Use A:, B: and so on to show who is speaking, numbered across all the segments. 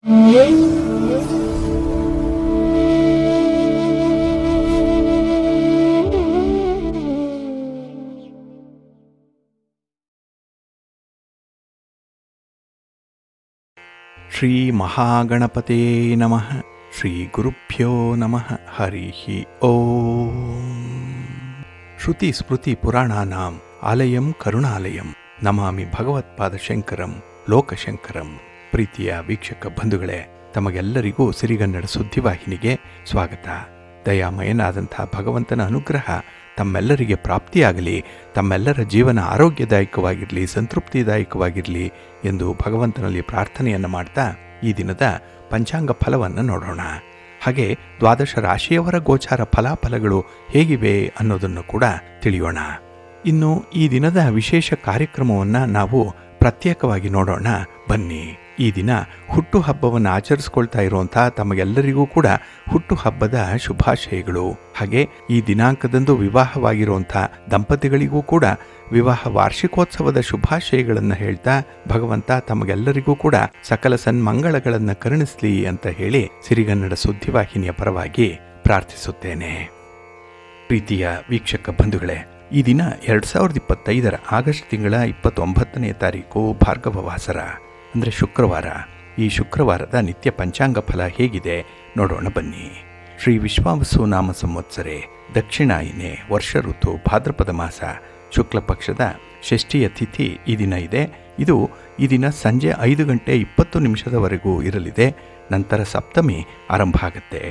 A: ಶ್ರೀ ಮಹಾಗಣಪತೇ ನಮಃ. ಶ್ರೀ ಗುರುಭ್ಯೋ ನಮಃ. ಹರಿ ಓಂ. ಶ್ರುತಿ ಸ್ಮೃತಿ ಪುರಾಣಾನಾಂ ಆಲಯಂ ಕರುಣಾಲಯಂ ನಮಾಮಿ ಭಗವತ್ಪಾದಶಂಕರಂ ಲೋಕಶಂಕರಂ. ಪ್ರೀತಿಯ ವೀಕ್ಷಕ ಬಂಧುಗಳೇ, ತಮಗೆಲ್ಲರಿಗೂ ಸಿರಿಗನ್ನಡ ಸುದ್ದಿವಾಹಿನಿಗೆ ಸ್ವಾಗತ. ದಯಾಮಯನಾದಂಥ ಭಗವಂತನ ಅನುಗ್ರಹ ತಮ್ಮೆಲ್ಲರಿಗೆ ಪ್ರಾಪ್ತಿಯಾಗಲಿ, ತಮ್ಮೆಲ್ಲರ ಜೀವನ ಆರೋಗ್ಯದಾಯಕವಾಗಿರಲಿ, ಸಂತೃಪ್ತಿದಾಯಕವಾಗಿರಲಿ ಎಂದು ಭಗವಂತನಲ್ಲಿ ಪ್ರಾರ್ಥನೆಯನ್ನು ಮಾಡ್ತಾ ಈ ದಿನದ ಪಂಚಾಂಗ ಫಲವನ್ನು ನೋಡೋಣ. ಹಾಗೆ ದ್ವಾದಶ ರಾಶಿಯವರ ಗೋಚಾರ ಫಲಾಫಲಗಳು ಹೇಗಿವೆ ಅನ್ನೋದನ್ನು ಕೂಡ ತಿಳಿಯೋಣ. ಇನ್ನು ಈ ದಿನದ ವಿಶೇಷ ಕಾರ್ಯಕ್ರಮವನ್ನು ನಾವು ಪ್ರತ್ಯೇಕವಾಗಿ ನೋಡೋಣ ಬನ್ನಿ. ಈ ದಿನ ಹುಟ್ಟುಹಬ್ಬವನ್ನು ಆಚರಿಸ್ಕೊಳ್ತಾ ಇರುವಂಥ ತಮಗೆಲ್ಲರಿಗೂ ಕೂಡ ಹುಟ್ಟುಹಬ್ಬದ ಶುಭಾಶಯಗಳು. ಹಾಗೆ ಈ ದಿನಾಂಕದಂದು ವಿವಾಹವಾಗಿರುವಂಥ ದಂಪತಿಗಳಿಗೂ ಕೂಡ ವಿವಾಹ ವಾರ್ಷಿಕೋತ್ಸವದ ಶುಭಾಶಯಗಳನ್ನು ಹೇಳ್ತಾ ಭಗವಂತ ತಮಗೆಲ್ಲರಿಗೂ ಕೂಡ ಸಕಲ ಸನ್ಮಂಗಳಗಳನ್ನು ಕರುಣಿಸಲಿ ಅಂತ ಹೇಳಿ ಸಿರಿಗನ್ನಡ ಸುದ್ದಿವಾಹಿನಿಯ ಪರವಾಗಿ ಪ್ರಾರ್ಥಿಸುತ್ತೇನೆ. ಪ್ರೀತಿಯ ವೀಕ್ಷಕ ಬಂಧುಗಳೇ, ಈ ದಿನ 2025 ಆಗಸ್ಟ್ ತಿಂಗಳ 29ನೇ ತಾರೀಕು ಭಾರ್ಗವ ವಾಸರ ಅಂದರೆ ಶುಕ್ರವಾರ. ಈ ಶುಕ್ರವಾರದ ನಿತ್ಯ ಪಂಚಾಂಗ ಫಲ ಹೇಗಿದೆ ನೋಡೋಣ ಬನ್ನಿ. ಶ್ರೀ ವಿಶ್ವಾವಸು ನಾಮ ಸಂವತ್ಸರೆ ದಕ್ಷಿಣಾಯನೆ ವರ್ಷ ಋತು ಭಾದ್ರಪದ ಮಾಸ ಶುಕ್ಲ ಪಕ್ಷದ ಷಷ್ಠಿಯ ತಿಥಿ ಈ ದಿನ ಇದೆ. ಇದು ಈ ದಿನ ಸಂಜೆ 5:20 ಇರಲಿದೆ. ನಂತರ ಸಪ್ತಮಿ ಆರಂಭ ಆಗುತ್ತೆ.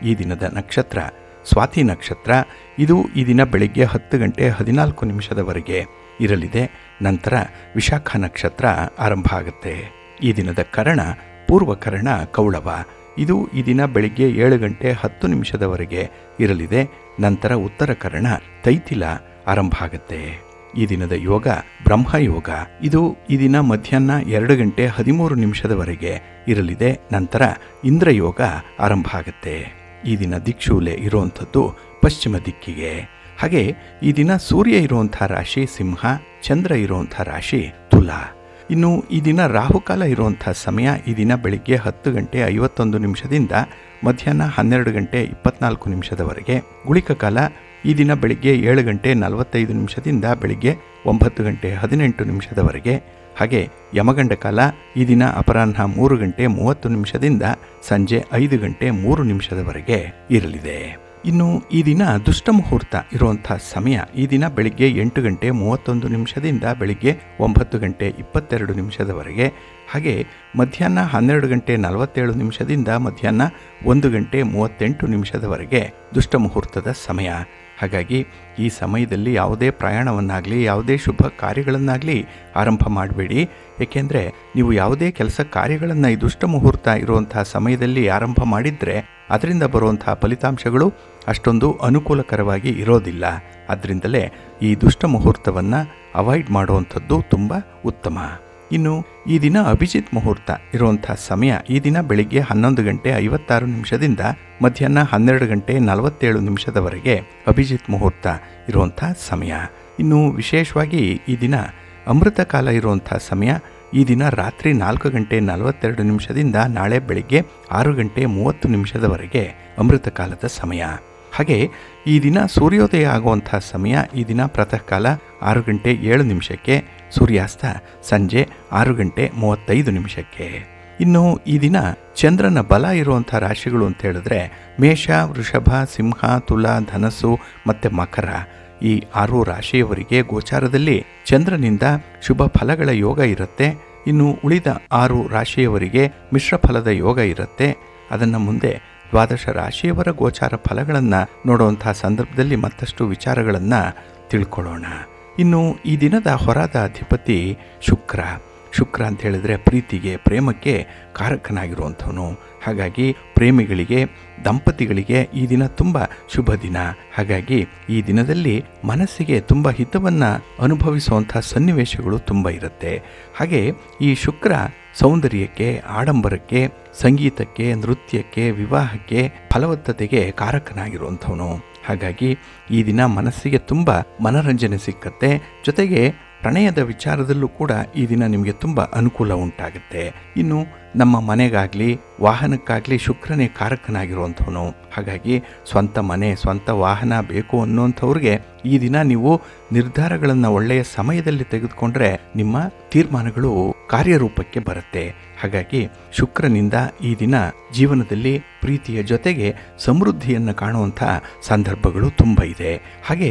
A: ಈ ದಿನದ ನಕ್ಷತ್ರ ಸ್ವಾತಿ ನಕ್ಷತ್ರ. ಇದು ಈ ದಿನ ಬೆಳಿಗ್ಗೆ 10:14 ಇರಲಿದೆ. ನಂತರ ವಿಶಾಖ ನಕ್ಷತ್ರ ಆರಂಭ ಆಗುತ್ತೆ. ಈ ದಿನದ ಕರಣ ಪೂರ್ವಕರಣ ಕೌಳವ. ಇದು ಈ ದಿನ ಬೆಳಿಗ್ಗೆ 7:10 ಇರಲಿದೆ. ನಂತರ ಉತ್ತರ ಕರಣ ತೈತಿಲ ಆರಂಭ ಆಗುತ್ತೆ. ಈ ದಿನದ ಯೋಗ ಬ್ರಹ್ಮಯೋಗ. ಇದು ಈ ದಿನ ಮಧ್ಯಾಹ್ನ 2:13 ಇರಲಿದೆ. ನಂತರ ಇಂದ್ರಯೋಗ ಆರಂಭ ಆಗುತ್ತೆ. ಈ ದಿನ ದಿಕ್ಷೂಲೆ ಇರುವಂಥದ್ದು ಪಶ್ಚಿಮ ದಿಕ್ಕಿಗೆ. ಹಾಗೆ ಈ ದಿನ ಸೂರ್ಯ ಇರುವಂಥ ರಾಶಿ ಸಿಂಹ, ಚಂದ್ರ ಇರುವಂಥ ರಾಶಿ ತುಲಾ. ಇನ್ನು ಈ ದಿನ ರಾಹುಕಾಲ ಇರುವಂಥ ಸಮಯ ಈ ದಿನ ಬೆಳಿಗ್ಗೆ 10:51 ಮಧ್ಯಾಹ್ನ 12:24 ಗುಳಿಕ ಕಾಲ ಈ ದಿನ ಬೆಳಿಗ್ಗೆ 7:45 ಬೆಳಿಗ್ಗೆ 9:18 ಹಾಗೆ ಯಮಗಂಡ ಕಾಲ ಈ ದಿನ ಅಪರಾಹ್ನ 3:30 ಸಂಜೆ 5:03 ಇರಲಿದೆ. ಇನ್ನು ಈ ದಿನ ದುಷ್ಟ ಮುಹೂರ್ತ ಇರುವಂಥ ಸಮಯ ಈ ದಿನ ಬೆಳಿಗ್ಗೆ 8:31 ಬೆಳಿಗ್ಗೆ 9:22 ಹಾಗೆ ಮಧ್ಯಾಹ್ನ 12:47 ಮಧ್ಯಾಹ್ನ 1:38 ದುಷ್ಟ ಮುಹೂರ್ತದ ಸಮಯ. ಹಾಗಾಗಿ ಈ ಸಮಯದಲ್ಲಿ ಯಾವುದೇ ಪ್ರಯಾಣವನ್ನಾಗಲಿ ಯಾವುದೇ ಶುಭ ಕಾರ್ಯಗಳನ್ನಾಗಲಿ ಆರಂಭ ಮಾಡಬೇಡಿ. ಏಕೆಂದರೆ ನೀವು ಯಾವುದೇ ಕೆಲಸ ಕಾರ್ಯಗಳನ್ನು ಈ ದುಷ್ಟ ಮುಹೂರ್ತ ಇರುವಂಥ ಸಮಯದಲ್ಲಿ ಆರಂಭ ಮಾಡಿದರೆ ಅದರಿಂದ ಬರುವಂಥ ಫಲಿತಾಂಶಗಳು ಅಷ್ಟೊಂದು ಅನುಕೂಲಕರವಾಗಿ ಇರೋದಿಲ್ಲ. ಅದರಿಂದಲೇ ಈ ದುಷ್ಟ ಮುಹೂರ್ತವನ್ನು ಅವಾಯ್ಡ್ ಮಾಡುವಂಥದ್ದು ತುಂಬ ಉತ್ತಮ. ಇನ್ನು ಈ ದಿನ ಅಭಿಜಿತ್ ಮುಹೂರ್ತ ಇರುವಂಥ ಸಮಯ ಈ ದಿನ ಬೆಳಿಗ್ಗೆ 11:56 ಮಧ್ಯಾಹ್ನ 12:47 ಅಭಿಜಿತ್ ಮುಹೂರ್ತ ಇರುವಂಥ ಸಮಯ. ಇನ್ನು ವಿಶೇಷವಾಗಿ ಈ ದಿನ ಅಮೃತ ಕಾಲ ಇರುವಂಥ ಸಮಯ ಈ ದಿನ ರಾತ್ರಿ 4:42 ನಾಳೆ ಬೆಳಿಗ್ಗೆ 6:30 ಅಮೃತ ಕಾಲದ ಸಮಯ. ಹಾಗೆ ಈ ದಿನ ಸೂರ್ಯೋದಯ ಆಗುವಂಥ ಸಮಯ ಈ ದಿನ ಪ್ರಾತಃ ಕಾಲ 6:07 ಸೂರ್ಯಾಸ್ತ ಸಂಜೆ 6:35. ಇನ್ನು ಈ ದಿನ ಚಂದ್ರನ ಬಲ ಇರುವಂಥ ರಾಶಿಗಳು ಅಂತ ಹೇಳಿದ್ರೆ ಮೇಷ, ವೃಷಭ, ಸಿಂಹ, ತುಲಾ, ಧನಸ್ಸು ಮತ್ತು ಮಕರ. ಈ 6 ರಾಶಿಯವರಿಗೆ ಗೋಚಾರದಲ್ಲಿ ಚಂದ್ರನಿಂದ ಶುಭ ಫಲಗಳ ಯೋಗ ಇರುತ್ತೆ. ಇನ್ನು ಉಳಿದ 6 ರಾಶಿಯವರಿಗೆ ಮಿಶ್ರ ಫಲದ ಯೋಗ ಇರುತ್ತೆ. ಅದನ್ನು ಮುಂದೆ ದ್ವಾದಶ ರಾಶಿಯವರ ಗೋಚಾರ ಫಲಗಳನ್ನು ನೋಡುವಂಥ ಸಂದರ್ಭದಲ್ಲಿ ಮತ್ತಷ್ಟು ವಿಚಾರಗಳನ್ನು ತಿಳ್ಕೊಳ್ಳೋಣ. ಇನ್ನು ಈ ದಿನದ ಹೊರದ ಅಧಿಪತಿ ಶುಕ್ರ. ಶುಕ್ರ ಅಂತ ಹೇಳಿದ್ರೆ ಪ್ರೀತಿಗೆ, ಪ್ರೇಮಕ್ಕೆ ಕಾರಕನಾಗಿರುವಂಥವನು. ಹಾಗಾಗಿ ಪ್ರೇಮಿಗಳಿಗೆ, ದಂಪತಿಗಳಿಗೆ ಈ ದಿನ ತುಂಬ ಶುಭ ದಿನ. ಹಾಗಾಗಿ ಈ ದಿನದಲ್ಲಿ ಮನಸ್ಸಿಗೆ ತುಂಬ ಹಿತವನ್ನು ಅನುಭವಿಸುವಂಥ ಸನ್ನಿವೇಶಗಳು ತುಂಬ ಇರುತ್ತೆ. ಹಾಗೆ ಈ ಶುಕ್ರ ಸೌಂದರ್ಯಕ್ಕೆ, ಆಡಂಬರಕ್ಕೆ, ಸಂಗೀತಕ್ಕೆ, ನೃತ್ಯಕ್ಕೆ, ವಿವಾಹಕ್ಕೆ, ಫಲವತ್ತತೆಗೆ ಕಾರಕನಾಗಿರುವಂಥವನು. ಹಾಗಾಗಿ ಈ ದಿನ ಮನಸ್ಸಿಗೆ ತುಂಬ ಮನರಂಜನೆ ಸಿಕ್ಕತ್ತೆ. ಜೊತೆಗೆ ಪ್ರಣಯದ ವಿಚಾರದಲ್ಲೂ ಕೂಡ ಈ ದಿನ ನಿಮಗೆ ತುಂಬ ಅನುಕೂಲ ಉಂಟಾಗುತ್ತೆ. ಇನ್ನು ನಮ್ಮ ಮನೆಗಾಗಲಿ ವಾಹನಕ್ಕಾಗಲಿ ಶುಕ್ರನೇ ಕಾರಕನಾಗಿರುವಂಥವನು. ಹಾಗಾಗಿ ಸ್ವಂತ ಮನೆ, ಸ್ವಂತ ವಾಹನ ಬೇಕು ಅನ್ನುವಂಥವ್ರಿಗೆ ಈ ದಿನ ನೀವು ನಿರ್ಧಾರಗಳನ್ನು ಒಳ್ಳೆಯ ಸಮಯದಲ್ಲಿ ತೆಗೆದುಕೊಂಡ್ರೆ ನಿಮ್ಮ ತೀರ್ಮಾನಗಳು ಕಾರ್ಯರೂಪಕ್ಕೆ ಬರುತ್ತೆ. ಹಾಗಾಗಿ ಶುಕ್ರನಿಂದ ಈ ದಿನ ಜೀವನದಲ್ಲಿ ಪ್ರೀತಿಯ ಜೊತೆಗೆ ಸಮೃದ್ಧಿಯನ್ನು ಕಾಣುವಂಥ ಸಂದರ್ಭಗಳು ತುಂಬ ಇದೆ. ಹಾಗೆ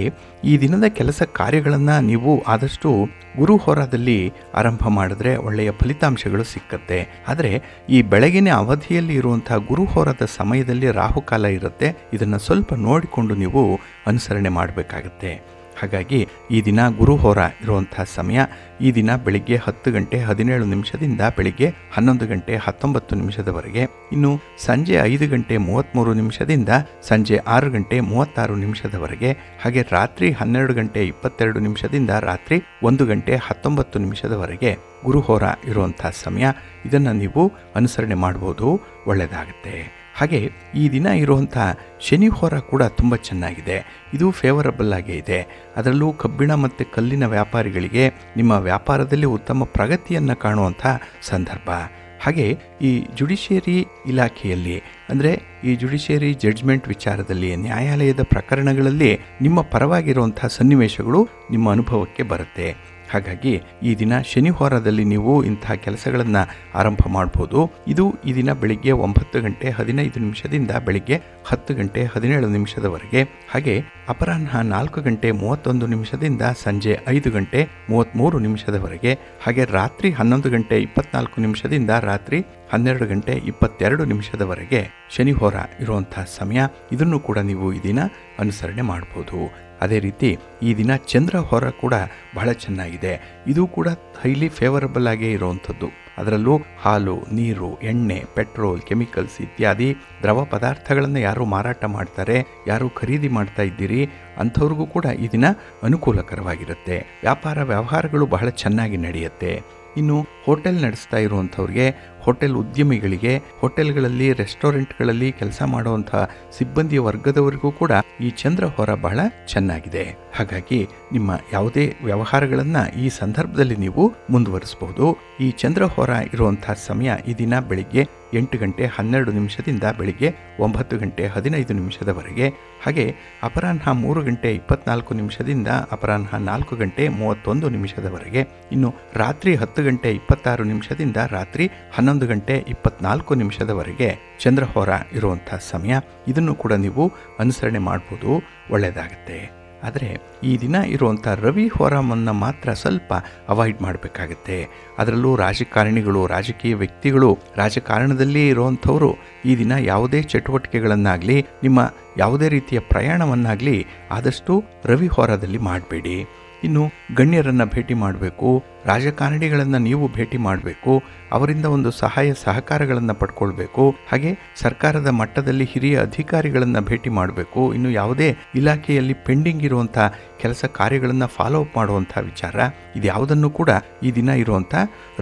A: ಈ ದಿನದ ಕೆಲಸ ಕಾರ್ಯಗಳನ್ನು ನೀವು ಆದಷ್ಟು ಗುರು ಹೋರಾದಲ್ಲಿ ಆರಂಭ ಮಾಡಿದ್ರೆ ಒಳ್ಳೆಯ ಫಲಿತಾಂಶಗಳು ಸಿಕ್ಕತ್ತೆ. ಆದರೆ ಈ ಬೆಳಗಿನ ಅವಧಿಯಲ್ಲಿ ಇರುವಂಥ ಗುರು ಹೋರಾದ ಸಮಯದಲ್ಲಿ ರಾಹುಕಾಲ ಇರುತ್ತೆ. ಇದನ್ನು ಸ್ವಲ್ಪ ನೋಡಿಕೊಂಡು ನೀವು ಅನುಸರಣೆ ಮಾಡಬೇಕಾಗತ್ತೆ. ಹಾಗಾಗಿ ಈ ದಿನ ಗುರು ಹೋರ ಇರುವಂಥ ಸಮಯ ಈ ದಿನ ಬೆಳಿಗ್ಗೆ 10 ಗಂಟೆ 17 ನಿಮಿಷದಿಂದ ಬೆಳಿಗ್ಗೆ 11 ಗಂಟೆ 19 ನಿಮಿಷದವರೆಗೆ, ಇನ್ನು ಸಂಜೆ 5 ಗಂಟೆ 33 ನಿಮಿಷದಿಂದ ಸಂಜೆ 6 ಗಂಟೆ 36 ನಿಮಿಷದವರೆಗೆ, ಹಾಗೆ ರಾತ್ರಿ 12 ಗಂಟೆ 22 ನಿಮಿಷದಿಂದ ರಾತ್ರಿ 1 ಗಂಟೆ 19 ನಿಮಿಷದವರೆಗೆ ಗುರುಹೋರ ಇರುವಂಥ ಸಮಯ. ಇದನ್ನು ನೀವು ಅನುಸರಣೆ ಮಾಡ್ಬೋದು, ಒಳ್ಳೆಯದಾಗುತ್ತೆ. ಹಾಗೆ ಈ ದಿನ ಇರುವಂಥ ಶನಿ ಹೋರ ಕೂಡ ತುಂಬ ಚೆನ್ನಾಗಿದೆ. ಇದು ಫೇವರಬಲ್ ಆಗೇ ಇದೆ. ಅದರಲ್ಲೂ ಕಬ್ಬಿಣ ಮತ್ತು ಕಲ್ಲಿನ ವ್ಯಾಪಾರಿಗಳಿಗೆ ನಿಮ್ಮ ವ್ಯಾಪಾರದಲ್ಲಿ ಉತ್ತಮ ಪ್ರಗತಿಯನ್ನು ಕಾಣುವಂಥ ಸಂದರ್ಭ. ಹಾಗೆ ಈ ಜುಡಿಷಿಯರಿ ಇಲಾಖೆಯಲ್ಲಿ ಅಂದರೆ ಈ ಜುಡಿಷಿಯರಿ ಜಡ್ಜ್ಮೆಂಟ್ ವಿಚಾರದಲ್ಲಿ, ನ್ಯಾಯಾಲಯದ ಪ್ರಕರಣಗಳಲ್ಲಿ ನಿಮ್ಮ ಪರವಾಗಿರುವಂಥ ಸನ್ನಿವೇಶಗಳು ನಿಮ್ಮ ಅನುಭವಕ್ಕೆ ಬರುತ್ತೆ. ಹಾಗಾಗಿ ಈ ದಿನ ಶನಿ ಹೋರಾದಲ್ಲಿ ನೀವು ಇಂಥ ಕೆಲಸಗಳನ್ನು ಆರಂಭ ಮಾಡ್ಬೋದು. ಇದು ಈ ದಿನ ಬೆಳಿಗ್ಗೆ 9 ಗಂಟೆ 15 ನಿಮಿಷದಿಂದ ಬೆಳಿಗ್ಗೆ 10 ಗಂಟೆ 17 ನಿಮಿಷದವರೆಗೆ, ಹಾಗೆ ಅಪರಾಹ್ನ 4 ಗಂಟೆ 31 ನಿಮಿಷದಿಂದ ಸಂಜೆ 5 ಗಂಟೆ 33 ನಿಮಿಷದವರೆಗೆ, ಹಾಗೆ ರಾತ್ರಿ 11 ಗಂಟೆ 24 ನಿಮಿಷದಿಂದ ರಾತ್ರಿ 12 ಗಂಟೆ 22 ನಿಮಿಷದವರೆಗೆ ಶನಿ ಹೋರ ಇರುವಂಥ ಸಮಯ. ಇದನ್ನು ಕೂಡ ನೀವು ಈ ದಿನ ಅನುಸರಣೆ ಮಾಡ್ಬೋದು. ಅದೇ ರೀತಿ ಈ ದಿನ ಚಂದ್ರ ಹೋರ ಕೂಡ ಬಹಳ ಚೆನ್ನಾಗಿದೆ. ಇದು ಕೂಡ ಹೈಲಿ ಫೇವರಬಲ್ ಆಗೇ ಇರುವಂಥದ್ದು. ಅದರಲ್ಲೂ ಹಾಲು, ನೀರು, ಎಣ್ಣೆ, ಪೆಟ್ರೋಲ್, ಕೆಮಿಕಲ್ಸ್ ಇತ್ಯಾದಿ ದ್ರವ ಪದಾರ್ಥಗಳನ್ನು ಯಾರು ಮಾರಾಟ ಮಾಡ್ತಾರೆ, ಯಾರು ಖರೀದಿ ಮಾಡ್ತಾ ಇದ್ದೀರಿ ಅಂಥವ್ರಿಗೂ ಕೂಡ ಈ ದಿನ ಅನುಕೂಲಕರವಾಗಿರುತ್ತೆ. ವ್ಯಾಪಾರ ವ್ಯವಹಾರಗಳು ಬಹಳ ಚೆನ್ನಾಗಿ ನಡೆಯುತ್ತೆ. ಇನ್ನು ಹೋಟೆಲ್ ನಡೆಸ್ತಾ ಇರುವಂಥವ್ರಿಗೆ, ಹೋಟೆಲ್ ಉದ್ಯಮಿಗಳಿಗೆ, ಹೋಟೆಲ್ಗಳಲ್ಲಿ ರೆಸ್ಟೋರೆಂಟ್ಗಳಲ್ಲಿ ಕೆಲಸ ಮಾಡುವಂಥ ಸಿಬ್ಬಂದಿ ವರ್ಗದವರಿಗೂ ಕೂಡ ಈ ಚಂದ್ರ ಹೋರ ಬಹಳ ಚೆನ್ನಾಗಿದೆ. ಹಾಗಾಗಿ ನಿಮ್ಮ ಯಾವುದೇ ವ್ಯವಹಾರಗಳನ್ನು ಈ ಸಂದರ್ಭದಲ್ಲಿ ನೀವು ಮುಂದುವರಿಸಬಹುದು. ಈ ಚಂದ್ರ ಹೋರ ಇರುವಂಥ ಸಮಯ ಈ ದಿನ ಬೆಳಿಗ್ಗೆ 8 ಗಂಟೆ 12 ನಿಮಿಷದಿಂದ ಬೆಳಿಗ್ಗೆ 9 ಗಂಟೆ 15 ನಿಮಿಷದವರೆಗೆ, ಹಾಗೆ ಅಪರಾಹ್ನ 3 ಗಂಟೆ 24 ನಿಮಿಷದಿಂದ ಅಪರಾಹ್ನ 4 ಗಂಟೆ 31 ನಿಮಿಷದವರೆಗೆ, ಇನ್ನು ರಾತ್ರಿ 10 ಗಂಟೆ 26 ನಿಮಿಷದಿಂದ ರಾತ್ರಿ 11 ಗಂಟೆ 24 ನಿಮಿಷದವರೆಗೆ ಚಂದ್ರಹೋರ ಇರುವಂಥ ಸಮಯ. ಇದನ್ನು ಕೂಡ ನೀವು ಅನುಸರಣೆ ಮಾಡ್ಬೋದು, ಒಳ್ಳೆಯದಾಗುತ್ತೆ. ಆದರೆ ಈ ದಿನ ಇರುವಂಥ ರವಿ ಹೋರಾಮನ್ನು ಮಾತ್ರ ಸ್ವಲ್ಪ ಅವಾಯ್ಡ್ ಮಾಡಬೇಕಾಗತ್ತೆ. ಅದರಲ್ಲೂ ರಾಜಕಾರಣಿಗಳು, ರಾಜಕೀಯ ವ್ಯಕ್ತಿಗಳು, ರಾಜಕಾರಣದಲ್ಲಿ ಇರುವಂಥವರು ಈ ದಿನ ಯಾವುದೇ ಚಟುವಟಿಕೆಗಳನ್ನಾಗಲಿ, ನಿಮ್ಮ ಯಾವುದೇ ರೀತಿಯ ಪ್ರಯಾಣವನ್ನಾಗಲಿ ಆದಷ್ಟು ರವಿ ಹೋರಾದಲ್ಲಿ ಮಾಡಬೇಡಿ. ಇನ್ನು ಗಣ್ಯರನ್ನು ಭೇಟಿ ಮಾಡಬೇಕು, ರಾಜಕಾರಣಿಗಳನ್ನು ನೀವು ಭೇಟಿ ಮಾಡಬೇಕು, ಅವರಿಂದ ಒಂದು ಸಹಾಯ ಸಹಕಾರಗಳನ್ನು ಪಡ್ಕೊಳ್ಬೇಕು. ಹಾಗೆ ಸರ್ಕಾರದ ಮಟ್ಟದಲ್ಲಿ ಹಿರಿಯ ಅಧಿಕಾರಿಗಳನ್ನು ಭೇಟಿ ಮಾಡಬೇಕು. ಇನ್ನು ಯಾವುದೇ ಇಲಾಖೆಯಲ್ಲಿ ಪೆಂಡಿಂಗ್ ಇರುವಂಥ ಕೆಲಸ ಕಾರ್ಯಗಳನ್ನು ಫಾಲೋ ಅಪ್ ಮಾಡುವಂಥ ವಿಚಾರ, ಇದು ಯಾವುದನ್ನು ಕೂಡ ಈ ದಿನ ಇರುವಂಥ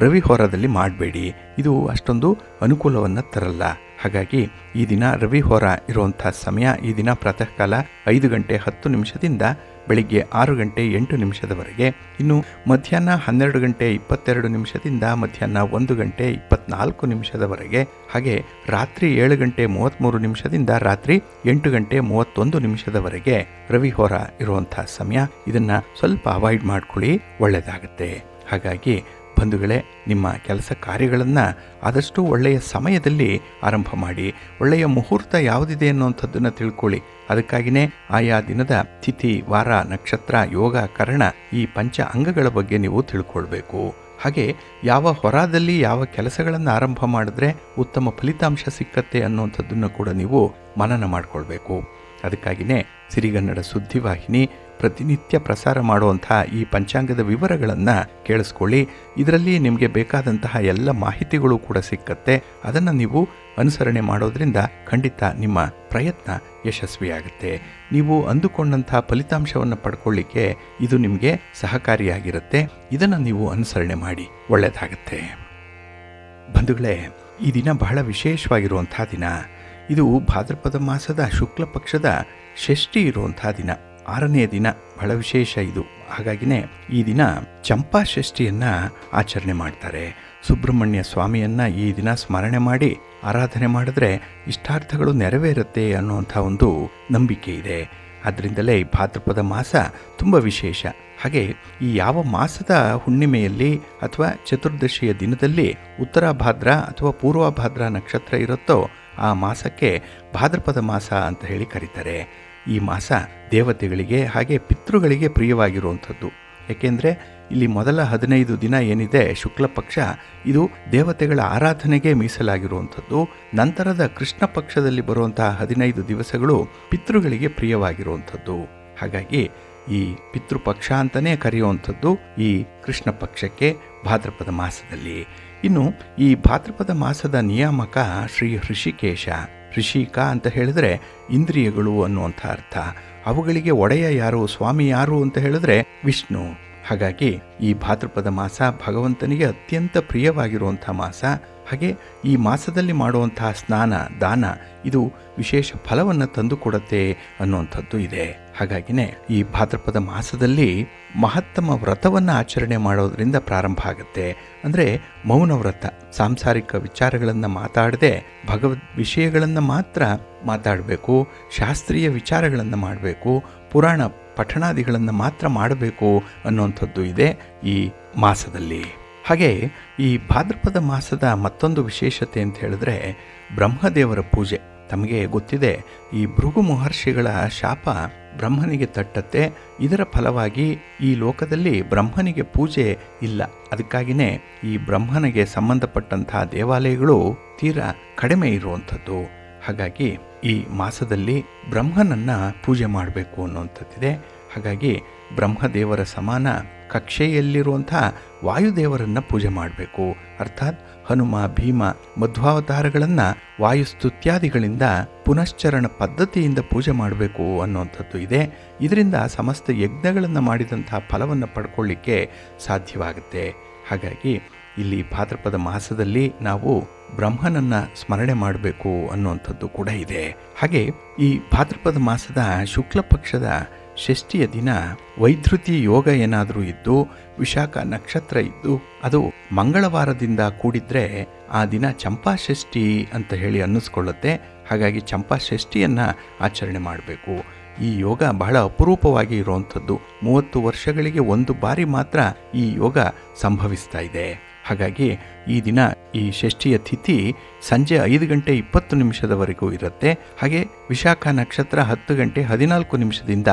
A: ರವಿ ಹೋರಾದಲ್ಲಿ ಮಾಡಬೇಡಿ. ಇದು ಅಷ್ಟೊಂದು ಅನುಕೂಲವನ್ನು ತರಲ್ಲ. ಹಾಗಾಗಿ ಈ ದಿನ ರವಿ ಹೋರ ಇರುವಂಥ ಸಮಯ ಈ ದಿನ ಪ್ರಾತಃ ಕಾಲ 5 ಗಂಟೆ 10 ನಿಮಿಷದಿಂದ ಬೆಳಿಗ್ಗೆ 6 ಗಂಟೆ 8 ನಿಮಿಷದವರೆಗೆ, ಇನ್ನು ಮಧ್ಯಾಹ್ನ 12 ಗಂಟೆ 22 ನಿಮಿಷದಿಂದ ಮಧ್ಯಾಹ್ನ 1 ಗಂಟೆ 24 ನಿಮಿಷದವರೆಗೆ, ಹಾಗೆ ರಾತ್ರಿ 7 ಗಂಟೆ 33 ನಿಮಿಷದಿಂದ ರಾತ್ರಿ 8 ಗಂಟೆ 31 ನಿಮಿಷದವರೆಗೆ ರವಿ ಹೋರ ಇರುವಂಥ ಸಮಯ. ಇದನ್ನು ಸ್ವಲ್ಪ ಅವಾಯ್ಡ್ ಮಾಡ್ಕೊಳ್ಳಿ, ಒಳ್ಳೆಯದಾಗುತ್ತೆ. ಹಾಗಾಗಿ ಬಂಧುಗಳೇ, ನಿಮ್ಮ ಕೆಲಸ ಕಾರ್ಯಗಳನ್ನು ಆದಷ್ಟು ಒಳ್ಳೆಯ ಸಮಯದಲ್ಲಿ ಆರಂಭ ಮಾಡಿ. ಒಳ್ಳೆಯ ಮುಹೂರ್ತ ಯಾವುದಿದೆ ಅನ್ನುವಂಥದ್ದನ್ನು ತಿಳ್ಕೊಳ್ಳಿ. ಅದಕ್ಕಾಗಿಯೇ ಆಯಾ ದಿನದ ತಿಥಿ, ವಾರ, ನಕ್ಷತ್ರ, ಯೋಗ, ಕರ್ಣ ಈ ಪಂಚ ಅಂಗಗಳ ಬಗ್ಗೆ ನೀವು ತಿಳ್ಕೊಳ್ಬೇಕು. ಹಾಗೆ ಯಾವ ಹೊರಾದಲ್ಲಿ ಯಾವ ಕೆಲಸಗಳನ್ನು ಆರಂಭ ಮಾಡಿದ್ರೆ ಉತ್ತಮ ಫಲಿತಾಂಶ ಸಿಕ್ಕತ್ತೆ ಅನ್ನುವಂಥದ್ದನ್ನು ಕೂಡ ನೀವು ಮನನ ಮಾಡಿಕೊಳ್ಬೇಕು. ಅದಕ್ಕಾಗಿಯೇ ಸಿರಿಗನ್ನಡ ಸುದ್ದಿವಾಹಿನಿ ಪ್ರತಿನಿತ್ಯ ಪ್ರಸಾರ ಮಾಡುವಂಥ ಈ ಪಂಚಾಂಗದ ವಿವರಗಳನ್ನು ಕೇಳಿಸ್ಕೊಳ್ಳಿ. ಇದರಲ್ಲಿ ನಿಮಗೆ ಬೇಕಾದಂತಹ ಎಲ್ಲ ಮಾಹಿತಿಗಳು ಕೂಡ ಸಿಕ್ಕತ್ತೆ. ಅದನ್ನು ನೀವು ಅನುಸರಣೆ ಮಾಡೋದ್ರಿಂದ ಖಂಡಿತ ನಿಮ್ಮ ಪ್ರಯತ್ನ ಯಶಸ್ವಿಯಾಗುತ್ತೆ. ನೀವು ಅಂದುಕೊಂಡಂಥ ಫಲಿತಾಂಶವನ್ನು ಪಡ್ಕೊಳ್ಳಿಕ್ಕೆ ಇದು ನಿಮಗೆ ಸಹಕಾರಿಯಾಗಿರುತ್ತೆ. ಇದನ್ನು ನೀವು ಅನುಸರಣೆ ಮಾಡಿ, ಒಳ್ಳೆಯದಾಗುತ್ತೆ. ಬಂಧುಗಳೇ, ಈ ದಿನ ಬಹಳ ವಿಶೇಷವಾಗಿರುವಂಥ ದಿನ. ಇದು ಭಾದ್ರಪದ ಮಾಸದ ಶುಕ್ಲ ಪಕ್ಷದ ಷಷ್ಠಿ ಇರುವಂಥ ದಿನ, 6ನೇ ದಿನ. ಬಹಳ ವಿಶೇಷ ಇದು. ಹಾಗಾಗಿನೇ ಈ ದಿನ ಚಂಪಾ ಷಷ್ಠಿಯನ್ನು ಆಚರಣೆ ಮಾಡ್ತಾರೆ. ಸುಬ್ರಹ್ಮಣ್ಯ ಸ್ವಾಮಿಯನ್ನು ಈ ದಿನ ಸ್ಮರಣೆ ಮಾಡಿ ಆರಾಧನೆ ಮಾಡಿದ್ರೆ ಇಷ್ಟಾರ್ಥಗಳು ನೆರವೇರುತ್ತೆ ಅನ್ನುವಂಥ ಒಂದು ನಂಬಿಕೆ ಇದೆ. ಅದರಿಂದಲೇ ಈ ಭಾದ್ರಪದ ಮಾಸ ತುಂಬ ವಿಶೇಷ. ಹಾಗೆ ಈ ಯಾವ ಮಾಸದ ಹುಣ್ಣಿಮೆಯಲ್ಲಿ ಅಥವಾ ಚತುರ್ದಶಿಯ ದಿನದಲ್ಲಿ ಉತ್ತರ ಭಾದ್ರ ಅಥವಾ ಪೂರ್ವ ಭಾದ್ರ ನಕ್ಷತ್ರ ಇರುತ್ತೋ ಆ ಮಾಸಕ್ಕೆ ಭಾದ್ರಪದ ಮಾಸ ಅಂತ ಹೇಳಿ ಕರೀತಾರೆ. ಈ ಮಾಸ ದೇವತೆಗಳಿಗೆ ಹಾಗೆ ಪಿತೃಗಳಿಗೆ ಪ್ರಿಯವಾಗಿರುವಂಥದ್ದು. ಏಕೆಂದರೆ ಇಲ್ಲಿ ಮೊದಲ 15 ದಿನ ಏನಿದೆ ಶುಕ್ಲ ಪಕ್ಷ, ಇದು ದೇವತೆಗಳ ಆರಾಧನೆಗೆ ಮೀಸಲಾಗಿರುವಂಥದ್ದು. ನಂತರದ ಕೃಷ್ಣ ಪಕ್ಷದಲ್ಲಿ ಬರುವಂತಹ 15 ದಿವಸಗಳು ಪಿತೃಗಳಿಗೆ ಪ್ರಿಯವಾಗಿರುವಂಥದ್ದು. ಹಾಗಾಗಿ ಈ ಪಿತೃಪಕ್ಷ ಅಂತಲೇ ಕರೆಯುವಂಥದ್ದು ಈ ಕೃಷ್ಣ ಪಕ್ಷಕ್ಕೆ ಭಾದ್ರಪದ ಮಾಸದಲ್ಲಿ. ಇನ್ನು ಈ ಭಾದ್ರಪದ ಮಾಸದ ನಿಯಾಮಕ ಶ್ರೀ ಹೃಷಿಕೇಶ. ಋಷಿಕ ಅಂತ ಹೇಳಿದ್ರೆ ಇಂದ್ರಿಯಗಳು ಅನ್ನುವಂಥ ಅರ್ಥ. ಅವುಗಳಿಗೆ ಒಡೆಯ ಯಾರು, ಸ್ವಾಮಿ ಯಾರು ಅಂತ ಹೇಳಿದ್ರೆ ವಿಷ್ಣು. ಹಾಗಾಗಿ ಈ ಭಾದ್ರಪದ ಮಾಸ ಭಗವಂತನಿಗೆ ಅತ್ಯಂತ ಪ್ರಿಯವಾಗಿರುವಂಥ ಮಾಸ. ಹಾಗೆ ಈ ಮಾಸದಲ್ಲಿ ಮಾಡುವಂತಹ ಸ್ನಾನ ದಾನ ಇದು ವಿಶೇಷ ಫಲವನ್ನು ತಂದುಕೊಡುತ್ತೆ ಅನ್ನುವಂಥದ್ದು ಇದೆ. ಹಾಗಾಗಿನೇ ಈ ಭಾದ್ರಪದ ಮಾಸದಲ್ಲಿ ಮಹತ್ತಮ ವ್ರತವನ್ನು ಆಚರಣೆ ಮಾಡೋದ್ರಿಂದ ಪ್ರಾರಂಭ ಆಗುತ್ತೆ. ಅಂದರೆ ಮೌನ ವ್ರತ, ಸಾಂಸಾರಿಕ ವಿಚಾರಗಳನ್ನು ಮಾತಾಡದೆ ಭಗವದ್ ವಿಷಯಗಳನ್ನು ಮಾತ್ರ ಮಾತಾಡಬೇಕು, ಶಾಸ್ತ್ರೀಯ ವಿಚಾರಗಳನ್ನು ಮಾಡಬೇಕು, ಪುರಾಣ ಪಠಣಾದಿಗಳನ್ನು ಮಾತ್ರ ಮಾಡಬೇಕು ಅನ್ನುವಂಥದ್ದು ಇದೆ ಈ ಮಾಸದಲ್ಲಿ. ಹಾಗೆ ಈ ಭಾದ್ರಪದ ಮಾಸದ ಮತ್ತೊಂದು ವಿಶೇಷತೆ ಅಂತ ಹೇಳಿದ್ರೆ ಬ್ರಹ್ಮದೇವರ ಪೂಜೆ. ತಮಗೆ ಗೊತ್ತಿದೆ, ಈ ಭೃಗು ಮಹರ್ಷಿಗಳ ಶಾಪ ಬ್ರಹ್ಮನಿಗೆ ತಟ್ಟತ್ತೆ. ಇದರ ಫಲವಾಗಿ ಈ ಲೋಕದಲ್ಲಿ ಬ್ರಹ್ಮನಿಗೆ ಪೂಜೆ ಇಲ್ಲ. ಅದಕ್ಕಾಗಿಯೇ ಈ ಬ್ರಹ್ಮನಿಗೆ ಸಂಬಂಧಪಟ್ಟಂತಹ ದೇವಾಲಯಗಳು ತೀರಾ ಕಡಿಮೆ ಇರುವಂಥದ್ದು. ಹಾಗಾಗಿ ಈ ಮಾಸದಲ್ಲಿ ಬ್ರಹ್ಮನನ್ನು ಪೂಜೆ ಮಾಡಬೇಕು ಅನ್ನುವಂಥದ್ದಿದೆ. ಹಾಗಾಗಿ ಬ್ರಹ್ಮದೇವರ ಸಮಾನ ಕಕ್ಷೆಯಲ್ಲಿರುವಂಥ ವಾಯುದೇವರನ್ನು ಪೂಜೆ ಮಾಡಬೇಕು. ಅರ್ಥಾತ್ ಹನುಮ, ಭೀಮ, ಮಧ್ವಾವತಾರಗಳನ್ನು ವಾಯುಸ್ತುತ್ಯಾದಿಗಳಿಂದ ಪುನಶ್ಚರಣ ಪದ್ಧತಿಯಿಂದ ಪೂಜೆ ಮಾಡಬೇಕು ಅನ್ನುವಂಥದ್ದು ಇದೆ. ಇದರಿಂದ ಸಮಸ್ತ ಯಜ್ಞಗಳನ್ನು ಮಾಡಿದಂತಹ ಫಲವನ್ನು ಪಡ್ಕೊಳ್ಳಿಕ್ಕೆ ಸಾಧ್ಯವಾಗುತ್ತೆ. ಹಾಗಾಗಿ ಇಲ್ಲಿ ಭಾದ್ರಪದ ಮಾಸದಲ್ಲಿ ನಾವು ಬ್ರಹ್ಮನನ್ನು ಸ್ಮರಣೆ ಮಾಡಬೇಕು ಅನ್ನುವಂಥದ್ದು ಕೂಡ ಇದೆ. ಹಾಗೆ ಈ ಭಾದ್ರಪದ ಮಾಸದ ಶುಕ್ಲ ಪಕ್ಷದ ಷಷ್ಠಿಯ ದಿನ ವೈಧೃತಿ ಯೋಗ ಏನಾದರೂ ಇದ್ದು ವಿಶಾಖ ನಕ್ಷತ್ರ ಇದ್ದು ಅದು ಮಂಗಳವಾರದಿಂದ ಕೂಡಿದ್ರೆ ಆ ದಿನ ಚಂಪಾ ಷಷ್ಠಿ ಅಂತ ಹೇಳಿ ಅನ್ನಿಸ್ಕೊಳ್ಳುತ್ತೆ. ಹಾಗಾಗಿ ಚಂಪಾ ಷಷ್ಠಿಯನ್ನು ಆಚರಣೆ ಮಾಡಬೇಕು. ಈ ಯೋಗ ಬಹಳ ಅಪರೂಪವಾಗಿ ಇರುವಂಥದ್ದು. 30 ವರ್ಷಗಳಿಗೆ ಒಂದು ಬಾರಿ ಮಾತ್ರ ಈ ಯೋಗ ಸಂಭವಿಸ್ತಾ ಇದೆ. ಹಾಗಾಗಿ ಈ ದಿನ ಈ ಷಷ್ಠಿಯ ತಿಥಿ ಸಂಜೆ 5 ಗಂಟೆ 20 ನಿಮಿಷದವರೆಗೂ ಇರುತ್ತೆ. ಹಾಗೆ ವಿಶಾಖ ನಕ್ಷತ್ರ 10 ಗಂಟೆ 14 ನಿಮಿಷದಿಂದ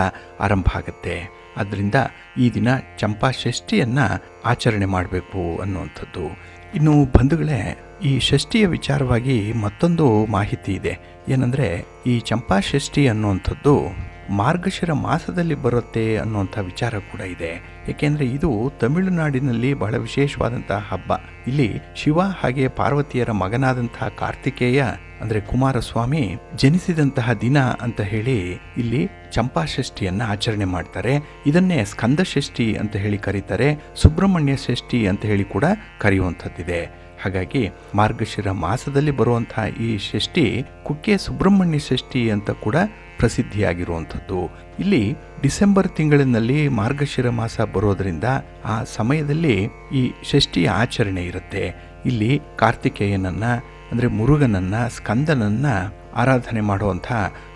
A: ಆರಂಭ ಆಗುತ್ತೆ. ಆದ್ದರಿಂದ ಈ ದಿನ ಚಂಪಾ ಷಷ್ಠಿಯನ್ನು ಆಚರಣೆ ಮಾಡಬೇಕು ಅನ್ನುವಂಥದ್ದು. ಇನ್ನು ಬಂಧುಗಳೇ, ಈ ಷಷ್ಠಿಯ ವಿಚಾರವಾಗಿ ಮತ್ತೊಂದು ಮಾಹಿತಿ ಇದೆ. ಏನಂದರೆ ಈ ಚಂಪಾ ಷಷ್ಠಿ ಅನ್ನುವಂಥದ್ದು ಮಾರ್ಗಶಿರ ಮಾಸದಲ್ಲಿ ಬರುತ್ತೆ ಅನ್ನುವಂಥ ವಿಚಾರ ಕೂಡ ಇದೆ. ಏಕೆಂದರೆ ಇದು ತಮಿಳುನಾಡಿನಲ್ಲಿ ಬಹಳ ವಿಶೇಷವಾದಂತಹ ಹಬ್ಬ. ಇಲ್ಲಿ ಶಿವ ಹಾಗೆ ಪಾರ್ವತಿಯರ ಮಗನಾದಂತಹ ಕಾರ್ತಿಕೇಯ ಅಂದರೆ ಕುಮಾರಸ್ವಾಮಿ ಜನಿಸಿದಂತಹ ದಿನ ಅಂತ ಹೇಳಿ ಇಲ್ಲಿ ಚಂಪಾ ಷಷ್ಠಿಯನ್ನು ಆಚರಣೆ ಮಾಡ್ತಾರೆ. ಇದನ್ನೇ ಸ್ಕಂದ ಷಷ್ಠಿ ಅಂತ ಹೇಳಿ ಕರೀತಾರೆ. ಸುಬ್ರಹ್ಮಣ್ಯ ಷಷ್ಠಿ ಅಂತ ಹೇಳಿ ಕೂಡ ಕರೆಯುವಂಥದ್ದಿದೆ. ಹಾಗಾಗಿ ಮಾರ್ಗಶಿರ ಮಾಸದಲ್ಲಿ ಬರುವಂತಹ ಈ ಷಷ್ಠಿ ಕುಕ್ಕೆ ಸುಬ್ರಹ್ಮಣ್ಯ ಷಷ್ಠಿ ಅಂತ ಕೂಡ ಪ್ರಸಿದ್ಧಿಯಾಗಿರುವಂಥದ್ದು. ಇಲ್ಲಿ ಡಿಸೆಂಬರ್ ತಿಂಗಳಿನಲ್ಲಿ ಮಾರ್ಗಶಿರ ಮಾಸ ಬರೋದರಿಂದ ಆ ಸಮಯದಲ್ಲಿ ಈ ಷಷ್ಠಿಯ ಆಚರಣೆ ಇರುತ್ತೆ. ಇಲ್ಲಿ ಕಾರ್ತಿಕೇಯನನ್ನು ಅಂದರೆ ಮುರುಗನನ್ನು, ಸ್ಕಂದನನ್ನು ಆರಾಧನೆ ಮಾಡುವಂಥ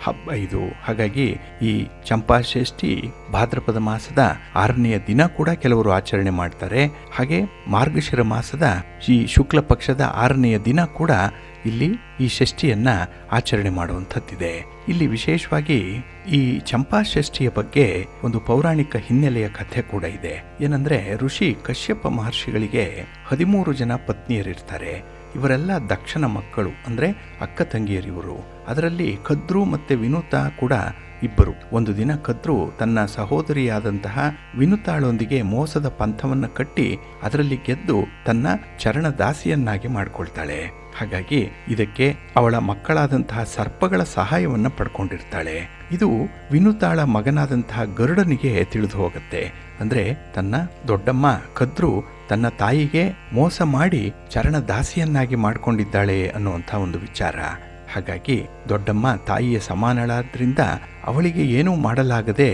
A: ಹಬ್ಬ ಇದು. ಹಾಗಾಗಿ ಈ ಚಂಪಾ ಷಷ್ಠಿ ಭಾದ್ರಪದ ಮಾಸದ 6ನೆಯ ದಿನ ಕೂಡ ಕೆಲವರು ಆಚರಣೆ ಮಾಡ್ತಾರೆ. ಹಾಗೆ ಮಾರ್ಗಶಿರ ಮಾಸದ ಈ ಶುಕ್ಲ ಪಕ್ಷದ 6ನೆಯ ದಿನ ಕೂಡ ಇಲ್ಲಿ ಈ ಷಷ್ಠಿಯನ್ನು ಆಚರಣೆ ಮಾಡುವಂಥದ್ದಿದೆ. ಇಲ್ಲಿ ವಿಶೇಷವಾಗಿ ಈ ಚಂಪಾ ಷಷ್ಠಿಯ ಬಗ್ಗೆ ಒಂದು ಪೌರಾಣಿಕ ಹಿನ್ನೆಲೆಯ ಕಥೆ ಕೂಡ ಇದೆ. ಏನಂದರೆ ಋಷಿ ಕಶ್ಯಪ ಮಹರ್ಷಿಗಳಿಗೆ 13 ಜನ ಪತ್ನಿಯರಿರ್ತಾರೆ. ಇವರೆಲ್ಲ ದಕ್ಷನ ಮಕ್ಕಳು, ಅಂದರೆ ಅಕ್ಕ ತಂಗಿಯರಿವರು. ಅದರಲ್ಲಿ ಕದ್ರು ಮತ್ತು ವಿನುತ ಕೂಡ ಇಬ್ಬರು. ಒಂದು ದಿನ ಕದ್ರು ತನ್ನ ಸಹೋದರಿಯಾದಂತಹ ವಿನುತಾಳೊಂದಿಗೆ ಮೋಸದ ಪಂಥವನ್ನು ಕಟ್ಟಿ ಅದರಲ್ಲಿ ಗೆದ್ದು ತನ್ನ ಚರಣದಾಸಿಯನ್ನಾಗಿ ಮಾಡಿಕೊಳ್ತಾಳೆ. ಹಾಗಾಗಿ ಇದಕ್ಕೆ ಅವಳ ಮಕ್ಕಳಾದಂತಹ ಸರ್ಪಗಳ ಸಹಾಯವನ್ನು ಪಡ್ಕೊಂಡಿರ್ತಾಳೆ. ಇದು ವಿನುತಾಳ ಮಗನಾದಂತಹ ಗರುಡನಿಗೆ ತಿಳಿದು ಹೋಗುತ್ತೆ. ಅಂದರೆ ತನ್ನ ದೊಡ್ಡಮ್ಮ ಕದ್ರು ತನ್ನ ತಾಯಿಗೆ ಮೋಸ ಮಾಡಿ ಚರಣದಾಸಿಯನ್ನಾಗಿ ಮಾಡಿಕೊಂಡಿದ್ದಾಳೆ ಅನ್ನುವಂಥ ಒಂದು ವಿಚಾರ. ಹಾಗಾಗಿ ದೊಡ್ಡಮ್ಮ ತಾಯಿಯ ಸಮಾನಳಾದ್ರಿಂದ ಅವಳಿಗೆ ಏನೂ ಮಾಡಲಾಗದೆ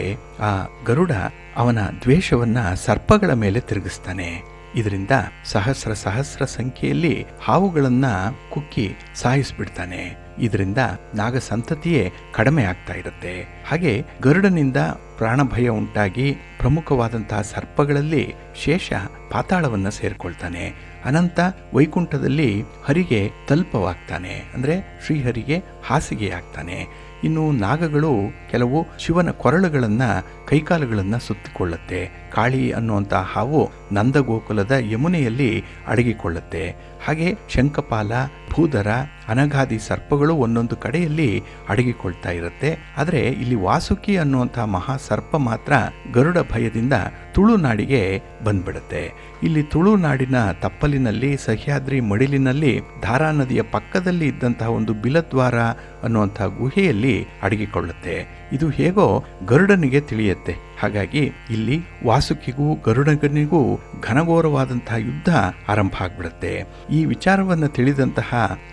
A: ಆ ಗರುಡ ಅವನ ದ್ವೇಷವನ್ನ ಸರ್ಪಗಳ ಮೇಲೆ ತಿರುಗಿಸ್ತಾನೆ. ಇದರಿಂದ ಸಹಸ್ರ ಸಂಖ್ಯೆಯಲ್ಲಿ ಹಾವುಗಳನ್ನ ಕುಕ್ಕಿ ಸಾಯಿಸ್ಬಿಡ್ತಾನೆ. ಇದರಿಂದ ನಾಗ ಸಂತತಿಯೇ ಕಡಿಮೆ ಆಗ್ತಾ ಇರುತ್ತೆ. ಹಾಗೆ ಗರುಡನಿಂದ ಪ್ರಾಣಭಯ ಉಂಟಾಗಿ ಪ್ರಮುಖವಾದಂತಹ ಸರ್ಪಗಳಲ್ಲಿ ಶೇಷ ಪಾತಾಳವನ್ನ ಸೇರ್ಕೊಳ್ತಾನೆ. ಅನಂತ ವೈಕುಂಠದಲ್ಲಿ ಹರಿಗೆ ತಲ್ಪವಾಗ್ತಾನೆ, ಅಂದ್ರೆ ಶ್ರೀಹರಿಗೆ ಹಾಸಿಗೆ ಆಗ್ತಾನೆ. ಇನ್ನು ನಾಗಗಳು ಕೆಲವು ಶಿವನ ಕೊರಳುಗಳನ್ನ ಕೈಕಾಲುಗಳನ್ನ ಸುತ್ತಿಕೊಳ್ಳುತ್ತೆ. ಕಾಳಿ ಅನ್ನುವಂಥ ಹಾವು ನಂದಗೋಕುಲದ ಯಮುನೆಯಲ್ಲಿ ಅಡಗಿಕೊಳ್ಳುತ್ತೆ. ಹಾಗೆ ಶಂಖಪಾಲ, ಭೂಧರ, ಅನಘಾದಿ ಸರ್ಪಗಳು ಒಂದೊಂದು ಕಡೆಯಲ್ಲಿ ಅಡಗಿಕೊಳ್ತಾ ಇರುತ್ತೆ. ಆದರೆ ಇಲ್ಲಿ ವಾಸುಕಿ ಅನ್ನುವಂಥ ಮಹಾಸರ್ಪ ಮಾತ್ರ ಗರುಡ ಭಯದಿಂದ ತುಳುನಾಡಿಗೆ ಬಂದ್ಬಿಡುತ್ತೆ. ಇಲ್ಲಿ ತುಳುನಾಡಿನ ತಪ್ಪಲಿನಲ್ಲಿ ಸಹ್ಯಾದ್ರಿ ಮಡಿಲಿನಲ್ಲಿ ಧಾರಾ ನದಿಯ ಪಕ್ಕದಲ್ಲಿ ಇದ್ದಂತಹ ಒಂದು ಬಿಲದ್ವಾರ ಅನ್ನುವಂಥ ಗುಹೆಯಲ್ಲಿ ಅಡಗಿಕೊಳ್ಳುತ್ತೆ. ಇದು ಹೇಗೋ ಗರುಡನಿಗೆ ತಿಳಿಯುತ್ತೆ. ಹಾಗಾಗಿ ಇಲ್ಲಿ ವಾಸುಕಿಗೂ ಗರುಡನಿಗೂ ಘನಘೋರವಾದಂತಹ ಯುದ್ಧ ಆರಂಭ ಆಗ್ಬಿಡುತ್ತೆ. ಈ ವಿಚಾರವನ್ನು ತಿಳಿದಂತಹ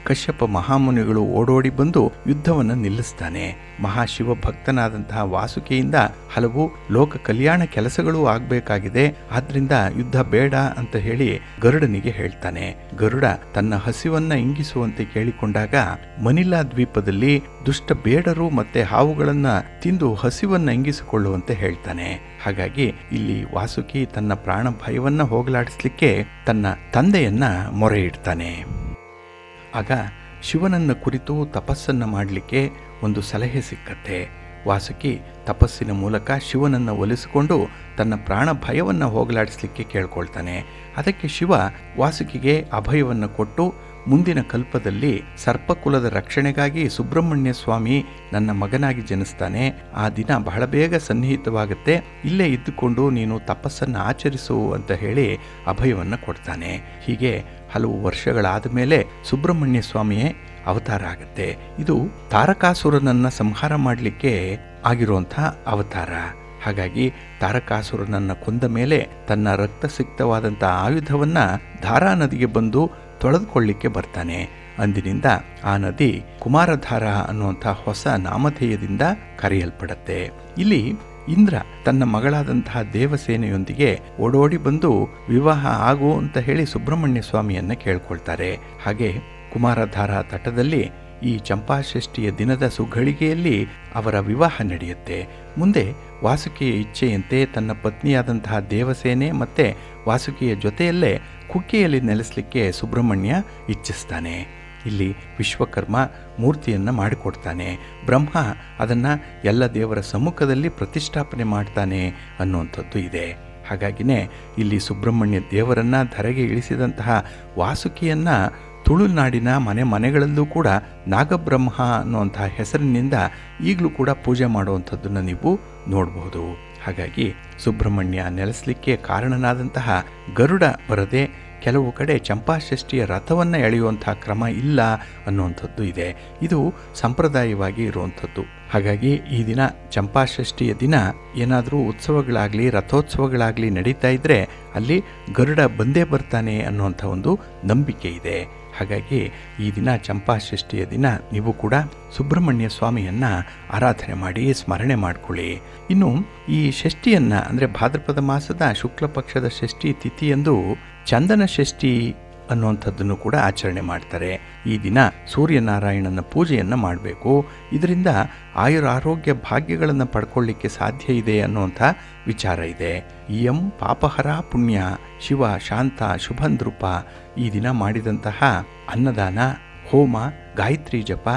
A: ಕಶ್ಯಪ ಮಹಾಮುನಿಗಳು ಓಡೋಡಿ ಬಂದು ಯುದ್ಧವನ್ನು ನಿಲ್ಲಿಸ್ತಾನೆ. ಮಹಾಶಿವ ಭಕ್ತನಾದಂತಹ ವಾಸುಕಿಯಿಂದ ಹಲವು ಲೋಕ ಕಲ್ಯಾಣ ಕೆಲಸಗಳು ಆಗಬೇಕಾಗಿದೆ, ಆದ್ರಿಂದ ಯುದ್ಧ ಬೇಡ ಅಂತ ಹೇಳಿ ಗರುಡನಿಗೆ ಹೇಳ್ತಾನೆ. ಗರುಡ ತನ್ನ ಹಸಿವನ್ನ ಇಂಗಿಸುವಂತೆ ಕೇಳಿಕೊಂಡಾಗ ಮನಿಲಾ ದ್ವೀಪದಲ್ಲಿ ದುಷ್ಟ ಬೇಡರು ಮತ್ತೆ ಹಾವುಗಳನ್ನ ತಿಂದು ಹಸಿವನ್ನ ಇಂಗಿಸಿಕೊಳ್ಳುವಂತೆ ಹೇಳ್ತಾನೆ. ಹಾಗಾಗಿ ಇಲ್ಲಿ ವಾಸುಕಿ ತನ್ನ ಪ್ರಾಣ ಭಯವನ್ನ ಹೋಗಲಾಡಿಸ್ಲಿಕ್ಕೆ ತನ್ನ ತಂದೆಯನ್ನ ಮೊರೆ ಇಡ್ತಾನೆ. ಆಗ ಶಿವನನ್ನ ಕುರಿತು ತಪಸ್ಸನ್ನ ಮಾಡಲಿಕ್ಕೆ ಒಂದು ಸಲಹೆ ಸಿಕ್ಕತ್ತೆ. ವಾಸುಕಿ ತಪಸ್ಸಿನ ಮೂಲಕ ಶಿವನನ್ನು ಒಲಿಸಿಕೊಂಡು ತನ್ನ ಪ್ರಾಣ ಭಯವನ್ನು ಹೋಗಲಾಡಿಸ್ಲಿಕ್ಕೆ ಕೇಳ್ಕೊಳ್ತಾನೆ. ಅದಕ್ಕೆ ಶಿವ ವಾಸುಕಿಗೆ ಅಭಯವನ್ನು ಕೊಟ್ಟು ಮುಂದಿನ ಕಲ್ಪದಲ್ಲಿ ಸರ್ಪಕುಲದ ರಕ್ಷಣೆಗಾಗಿ ಸುಬ್ರಹ್ಮಣ್ಯ ಸ್ವಾಮಿ ನನ್ನ ಮಗನಾಗಿ ಜನಿಸ್ತಾನೆ. ಆ ದಿನ ಬಹಳ ಬೇಗ ಸನ್ನಿಹಿತವಾಗುತ್ತೆ, ಇಲ್ಲೇ ಇದ್ದುಕೊಂಡು ನೀನು ತಪಸ್ಸನ್ನು ಆಚರಿಸು ಅಂತ ಹೇಳಿ ಅಭಯವನ್ನು ಕೊಡ್ತಾನೆ. ಹೀಗೆ ಹಲವು ವರ್ಷಗಳಾದ ಮೇಲೆ ಸುಬ್ರಹ್ಮಣ್ಯ ಸ್ವಾಮಿಯೇ ಅವತಾರ ಆಗುತ್ತೆ. ಇದು ತಾರಕಾಸುರನನ್ನ ಸಂಹಾರ ಮಾಡಲಿಕ್ಕೆ ಆಗಿರುವಂಥ ಅವತಾರ. ಹಾಗಾಗಿ ತಾರಕಾಸುರನನ್ನ ಕೊಂದ ಮೇಲೆ ತನ್ನ ರಕ್ತಸಿಕ್ತವಾದಂಥ ಆಯುಧವನ್ನ ಧಾರಾ ನದಿಗೆ ಬಂದು ತೊಳೆದುಕೊಳ್ಳಿಕ್ಕೆ ಬರ್ತಾನೆ. ಅಂದಿನಿಂದ ಆ ನದಿ ಕುಮಾರಧಾರ ಅನ್ನುವಂಥ ಹೊಸ ನಾಮಧೇಯದಿಂದ ಕರೆಯಲ್ಪಡುತ್ತೆ. ಇಲ್ಲಿ ಇಂದ್ರ ತನ್ನ ಮಗಳಾದಂತಹ ದೇವಸೇನೆಯೊಂದಿಗೆ ಓಡೋಡಿ ಬಂದು ವಿವಾಹ ಆಗು ಅಂತ ಹೇಳಿ ಸುಬ್ರಹ್ಮಣ್ಯ ಸ್ವಾಮಿಯನ್ನ ಕೇಳ್ಕೊಳ್ತಾರೆ. ಹಾಗೆ ಕುಮಾರಧಾರ ತಟದಲ್ಲಿ ಈ ಚಂಪಾಷಷ್ಠಿಯ ದಿನದ ಸುಘಳಿಗೆಯಲ್ಲಿ ಅವರ ವಿವಾಹ ನಡೆಯುತ್ತೆ. ಮುಂದೆ ವಾಸುಕಿಯ ಇಚ್ಛೆಯಂತೆ ತನ್ನ ಪತ್ನಿಯಾದಂತಹ ದೇವಸೇನೆ ಮತ್ತೆ ವಾಸುಕಿಯ ಜೊತೆಯಲ್ಲೇ ಕುಕ್ಕೆಯಲ್ಲಿ ನೆಲೆಸಲಿಕ್ಕೆ ಸುಬ್ರಹ್ಮಣ್ಯ ಇಚ್ಛಿಸ್ತಾನೆ. ಇಲ್ಲಿ ವಿಶ್ವಕರ್ಮ ಮೂರ್ತಿಯನ್ನು ಮಾಡಿಕೊಡ್ತಾನೆ. ಬ್ರಹ್ಮ ಅದನ್ನು ಎಲ್ಲ ದೇವರ ಸಮ್ಮುಖದಲ್ಲಿ ಪ್ರತಿಷ್ಠಾಪನೆ ಮಾಡ್ತಾನೆ ಅನ್ನುವಂಥದ್ದು ಇದೆ. ಹಾಗಾಗಿನೇ ಇಲ್ಲಿ ಸುಬ್ರಹ್ಮಣ್ಯ ದೇವರನ್ನ ಧರೆಗೆ ಇಳಿಸಿದಂತಹ ವಾಸುಕಿಯನ್ನ ತುಳುನಾಡಿನ ಮನೆಗಳಲ್ಲೂ ಕೂಡ ನಾಗಬ್ರಹ್ಮ ಅನ್ನುವಂತಹ ಹೆಸರಿನಿಂದ ಈಗಲೂ ಕೂಡ ಪೂಜೆ ಮಾಡುವಂಥದ್ದನ್ನು ನೀವು ನೋಡಬಹುದು. ಹಾಗಾಗಿ ಸುಬ್ರಹ್ಮಣ್ಯ ನೆಲೆಸಲಿಕ್ಕೆ ಕಾರಣನಾದಂತಹ ಗರುಡ ಬರದೆ ಕೆಲವು ಕಡೆ ಚಂಪಾಷಷ್ಠಿಯ ರಥವನ್ನು ಎಳೆಯುವಂತಹ ಕ್ರಮ ಇಲ್ಲ ಅನ್ನುವಂಥದ್ದು ಇದೆ. ಇದು ಸಂಪ್ರದಾಯವಾಗಿ ಇರುವಂಥದ್ದು. ಹಾಗಾಗಿ ಈ ದಿನ ಚಂಪಾಷಷ್ಠಿಯ ದಿನ ಏನಾದರೂ ಉತ್ಸವಗಳಾಗಲಿ ರಥೋತ್ಸವಗಳಾಗಲಿ ನಡೀತಾ ಇದ್ದರೆ ಅಲ್ಲಿ ಗರುಡ ಬಂದೇ ಬರ್ತಾನೆ ಅನ್ನುವಂಥ ಒಂದು ನಂಬಿಕೆ ಇದೆ. ಹಾಗಾಗಿ ಈ ದಿನ ಚಂಪಾಷಷ್ಠಿಯ ದಿನ ನೀವು ಕೂಡ ಸುಬ್ರಹ್ಮಣ್ಯ ಸ್ವಾಮಿಯನ್ನು ಆರಾಧನೆ ಮಾಡಿ ಸ್ಮರಣೆ ಮಾಡಿಕೊಳ್ಳಿ. ಇನ್ನು ಈ ಷಷ್ಠಿಯನ್ನು ಅಂದರೆ ಭಾದ್ರಪದ ಮಾಸದ ಶುಕ್ಲ ಪಕ್ಷದ ಷಷ್ಠಿ ತಿಥಿಯಂದು ಚಂದನ ಷಷ್ಠಿ ಅನ್ನುವಂಥದ್ದನ್ನು ಕೂಡ ಆಚರಣೆ ಮಾಡ್ತಾರೆ. ಈ ದಿನ ಸೂರ್ಯನಾರಾಯಣನ ಪೂಜೆಯನ್ನು ಮಾಡಬೇಕು. ಇದರಿಂದ ಆರೋಗ್ಯ ಭಾಗ್ಯಗಳನ್ನು ಪಡ್ಕೊಳ್ಳಿಕ್ಕೆ ಸಾಧ್ಯ ಇದೆ ಅನ್ನುವಂಥ ವಿಚಾರ ಇದೆ. ಇಯಂ ಪಾಪಹರ ಪುಣ್ಯ ಶಿವ ಶಾಂತ ಶುಭಂದ್ರೂಪ. ಈ ದಿನ ಮಾಡಿದಂತಹ ಅನ್ನದಾನ, ಹೋಮ, ಗಾಯತ್ರಿ ಜಪ,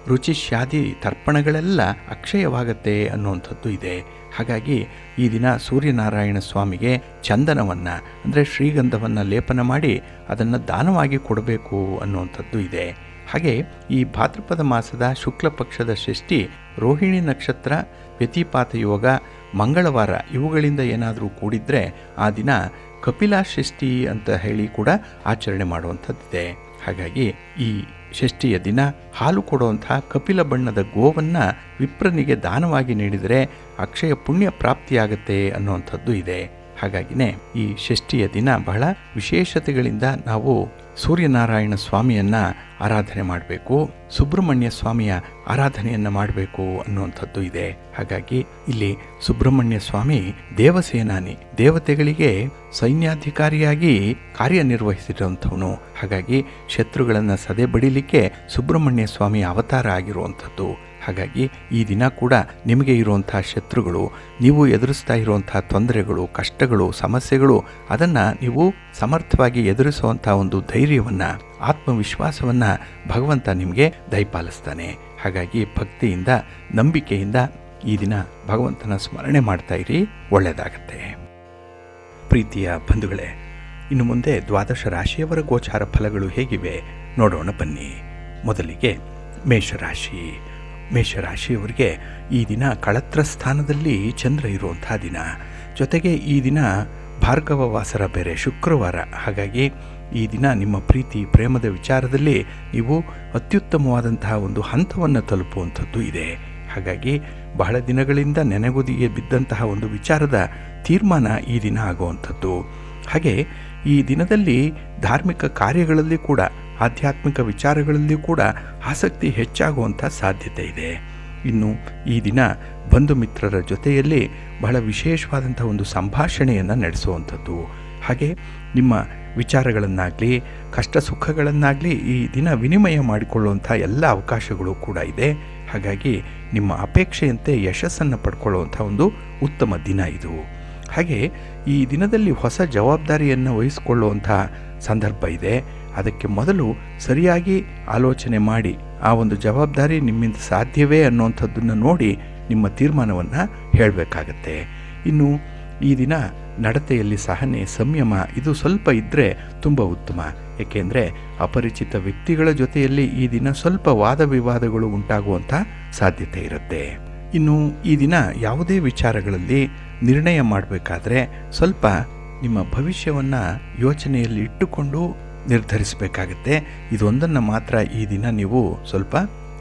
A: ರುಚಿಶ್ಯಾದಿ ತರ್ಪಣಗಳೆಲ್ಲ ಅಕ್ಷಯವಾಗತ್ತೆ ಅನ್ನುವಂಥದ್ದು ಇದೆ. ಹಾಗಾಗಿ ಈ ದಿನ ಸೂರ್ಯನಾರಾಯಣ ಸ್ವಾಮಿಗೆ ಚಂದನವನ್ನು ಅಂದರೆ ಶ್ರೀಗಂಧವನ್ನು ಲೇಪನ ಮಾಡಿ ಅದನ್ನು ದಾನವಾಗಿ ಕೊಡಬೇಕು ಅನ್ನುವಂಥದ್ದು ಇದೆ. ಹಾಗೆ ಈ ಭಾದ್ರಪದ ಮಾಸದ ಶುಕ್ಲ ಪಕ್ಷದ ಷಷ್ಠಿ ರೋಹಿಣಿ ನಕ್ಷತ್ರ, ವ್ಯತಿಪಾತ ಯೋಗ, ಮಂಗಳವಾರ ಇವುಗಳಿಂದ ಏನಾದರೂ ಕೂಡಿದ್ರೆ ಆ ದಿನ ಕಪಿಲಾ ಷಷ್ಠಿ ಅಂತ ಹೇಳಿ ಕೂಡ ಆಚರಣೆ ಮಾಡುವಂಥದ್ದಿದೆ. ಹಾಗಾಗಿ ಈ ಷಷ್ಠಿಯ ದಿನ ಹಾಲು ಕೊಡುವಂತಹ ಕಪಿಲ ಬಣ್ಣದ ಗೋವನ್ನು ವಿಪ್ರನಿಗೆ ದಾನವಾಗಿ ನೀಡಿದರೆ ಅಕ್ಷಯ ಪುಣ್ಯ ಪ್ರಾಪ್ತಿಯಾಗತ್ತೆ ಅನ್ನುವಂಥದ್ದು ಇದೆ. ಹಾಗಾಗಿನೇ ಈ ಷಷ್ಠಿಯ ದಿನ ಬಹಳ ವಿಶೇಷತೆಗಳಿಂದ ನಾವು ಸೂರ್ಯನಾರಾಯಣ ಸ್ವಾಮಿಯನ್ನ ಆರಾಧನೆ ಮಾಡಬೇಕು, ಸುಬ್ರಹ್ಮಣ್ಯ ಸ್ವಾಮಿಯ ಆರಾಧನೆಯನ್ನ ಮಾಡಬೇಕು ಅನ್ನುವಂಥದ್ದು ಇದೆ. ಹಾಗಾಗಿ ಇಲ್ಲಿ ಸುಬ್ರಹ್ಮಣ್ಯ ಸ್ವಾಮಿ ದೇವಸೇನಾನಿ, ದೇವತೆಗಳಿಗೆ ಸೈನ್ಯಾಧಿಕಾರಿಯಾಗಿ ಕಾರ್ಯನಿರ್ವಹಿಸಿರುವಂಥವನು. ಹಾಗಾಗಿ ಶತ್ರುಗಳನ್ನು ಸದೆ ಬಡಿಲಿಕ್ಕೆ ಸುಬ್ರಹ್ಮಣ್ಯ ಸ್ವಾಮಿ ಅವತಾರ ಆಗಿರುವಂಥದ್ದು. ಹಾಗಾಗಿ ಈ ದಿನ ಕೂಡ ನಿಮಗೆ ಇರುವಂಥ ಶತ್ರುಗಳು, ನೀವು ಎದುರಿಸ್ತಾ ಇರುವಂಥ ತೊಂದರೆಗಳು, ಕಷ್ಟಗಳು, ಸಮಸ್ಯೆಗಳು, ಅದನ್ನು ನೀವು ಸಮರ್ಥವಾಗಿ ಎದುರಿಸುವಂಥ ಒಂದು ಧೈರ್ಯವನ್ನು, ಆತ್ಮವಿಶ್ವಾಸವನ್ನು ಭಗವಂತ ನಿಮಗೆ ದಯಪಾಲಿಸ್ತಾನೆ. ಹಾಗಾಗಿ ಭಕ್ತಿಯಿಂದ, ನಂಬಿಕೆಯಿಂದ ಈ ದಿನ ಭಗವಂತನ ಸ್ಮರಣೆ ಮಾಡ್ತಾ ಇರಿ, ಒಳ್ಳೆಯದಾಗತ್ತೆ. ಪ್ರೀತಿಯ ಬಂಧುಗಳೇ, ಇನ್ನು ಮುಂದೆ ದ್ವಾದಶ ರಾಶಿಯವರ ಗೋಚಾರ ಫಲಗಳು ಹೇಗಿವೆ ನೋಡೋಣ ಬನ್ನಿ. ಮೊದಲಿಗೆ ಮೇಷರಾಶಿ. ಮೇಷರಾಶಿಯವರಿಗೆ ಈ ದಿನ ಕಳತ್ರ ಸ್ಥಾನದಲ್ಲಿ ಚಂದ್ರ ಇರುವಂಥ ದಿನ. ಜೊತೆಗೆ ಈ ದಿನ ಭಾರ್ಗವ ವಾಸರ ಬೇರೆ, ಶುಕ್ರವಾರ. ಹಾಗಾಗಿ ಈ ದಿನ ನಿಮ್ಮ ಪ್ರೀತಿ ಪ್ರೇಮದ ವಿಚಾರದಲ್ಲಿ ನೀವು ಅತ್ಯುತ್ತಮವಾದಂತಹ ಒಂದು ಹಂತವನ್ನು ತಲುಪುವಂಥದ್ದು ಇದೆ. ಹಾಗಾಗಿ ಬಹಳ ದಿನಗಳಿಂದ ನೆನೆಗುದಿಗೆ ಬಿದ್ದಂತಹ ಒಂದು ವಿಚಾರದ ತೀರ್ಮಾನ ಈ ದಿನ ಆಗುವಂಥದ್ದು. ಹಾಗೆ ಈ ದಿನದಲ್ಲಿ ಧಾರ್ಮಿಕ ಕಾರ್ಯಗಳಲ್ಲಿ ಕೂಡ, ಆಧ್ಯಾತ್ಮಿಕ ವಿಚಾರಗಳಲ್ಲಿ ಕೂಡ ಆಸಕ್ತಿ ಹೆಚ್ಚಾಗುವಂಥ ಸಾಧ್ಯತೆ ಇದೆ. ಇನ್ನು ಈ ದಿನ ಬಂಧು ಮಿತ್ರರ ಜೊತೆಯಲ್ಲಿ ಬಹಳ ವಿಶೇಷವಾದಂಥ ಒಂದು ಸಂಭಾಷಣೆಯನ್ನು ನಡೆಸುವಂಥದ್ದು. ಹಾಗೆ ನಿಮ್ಮ ವಿಚಾರಗಳನ್ನಾಗಲಿ, ಕಷ್ಟ ಸುಖಗಳನ್ನಾಗಲಿ ಈ ದಿನ ವಿನಿಮಯ ಮಾಡಿಕೊಳ್ಳುವಂಥ ಎಲ್ಲ ಅವಕಾಶಗಳು ಕೂಡ ಇದೆ. ಹಾಗಾಗಿ ನಿಮ್ಮ ಅಪೇಕ್ಷೆಯಂತೆ ಯಶಸ್ಸನ್ನು ಪಡ್ಕೊಳ್ಳುವಂಥ ಒಂದು ಉತ್ತಮ ದಿನ ಇದು. ಹಾಗೆ ಈ ದಿನದಲ್ಲಿ ಹೊಸ ಜವಾಬ್ದಾರಿಯನ್ನು ವಹಿಸಿಕೊಳ್ಳುವಂಥ ಸಂದರ್ಭ ಇದೆ. ಅದಕ್ಕೆ ಮೊದಲು ಸರಿಯಾಗಿ ಆಲೋಚನೆ ಮಾಡಿ ಆ ಒಂದು ಜವಾಬ್ದಾರಿ ನಿಮ್ಮಿಂದ ಸಾಧ್ಯವೇ ಅನ್ನುವಂಥದ್ದನ್ನು ನೋಡಿ ನಿಮ್ಮ ತೀರ್ಮಾನವನ್ನು ಹೇಳಬೇಕಾಗತ್ತೆ. ಇನ್ನು ಈ ದಿನ ನಡತೆಯಲ್ಲಿ ಸಹನೆ, ಸಂಯಮ ಇದು ಸ್ವಲ್ಪ ಇದ್ದರೆ ತುಂಬ ಉತ್ತಮ. ಏಕೆಂದರೆ ಅಪರಿಚಿತ ವ್ಯಕ್ತಿಗಳ ಜೊತೆಯಲ್ಲಿ ಈ ದಿನ ಸ್ವಲ್ಪ ವಾದ ವಿವಾದಗಳು ಉಂಟಾಗುವಂಥ ಸಾಧ್ಯತೆ ಇರುತ್ತೆ. ಇನ್ನು ಈ ದಿನ ಯಾವುದೇ ವಿಚಾರಗಳಲ್ಲಿ ನಿರ್ಣಯ ಮಾಡಬೇಕಾದ್ರೆ ಸ್ವಲ್ಪ ನಿಮ್ಮ ಭವಿಷ್ಯವನ್ನು ಯೋಚನೆಯಲ್ಲಿ ಇಟ್ಟುಕೊಂಡು ನಿರ್ಧರಿಸಬೇಕಾಗತ್ತೆ. ಇದೊಂದನ್ನು ಮಾತ್ರ ಈ ದಿನ ನೀವು ಸ್ವಲ್ಪ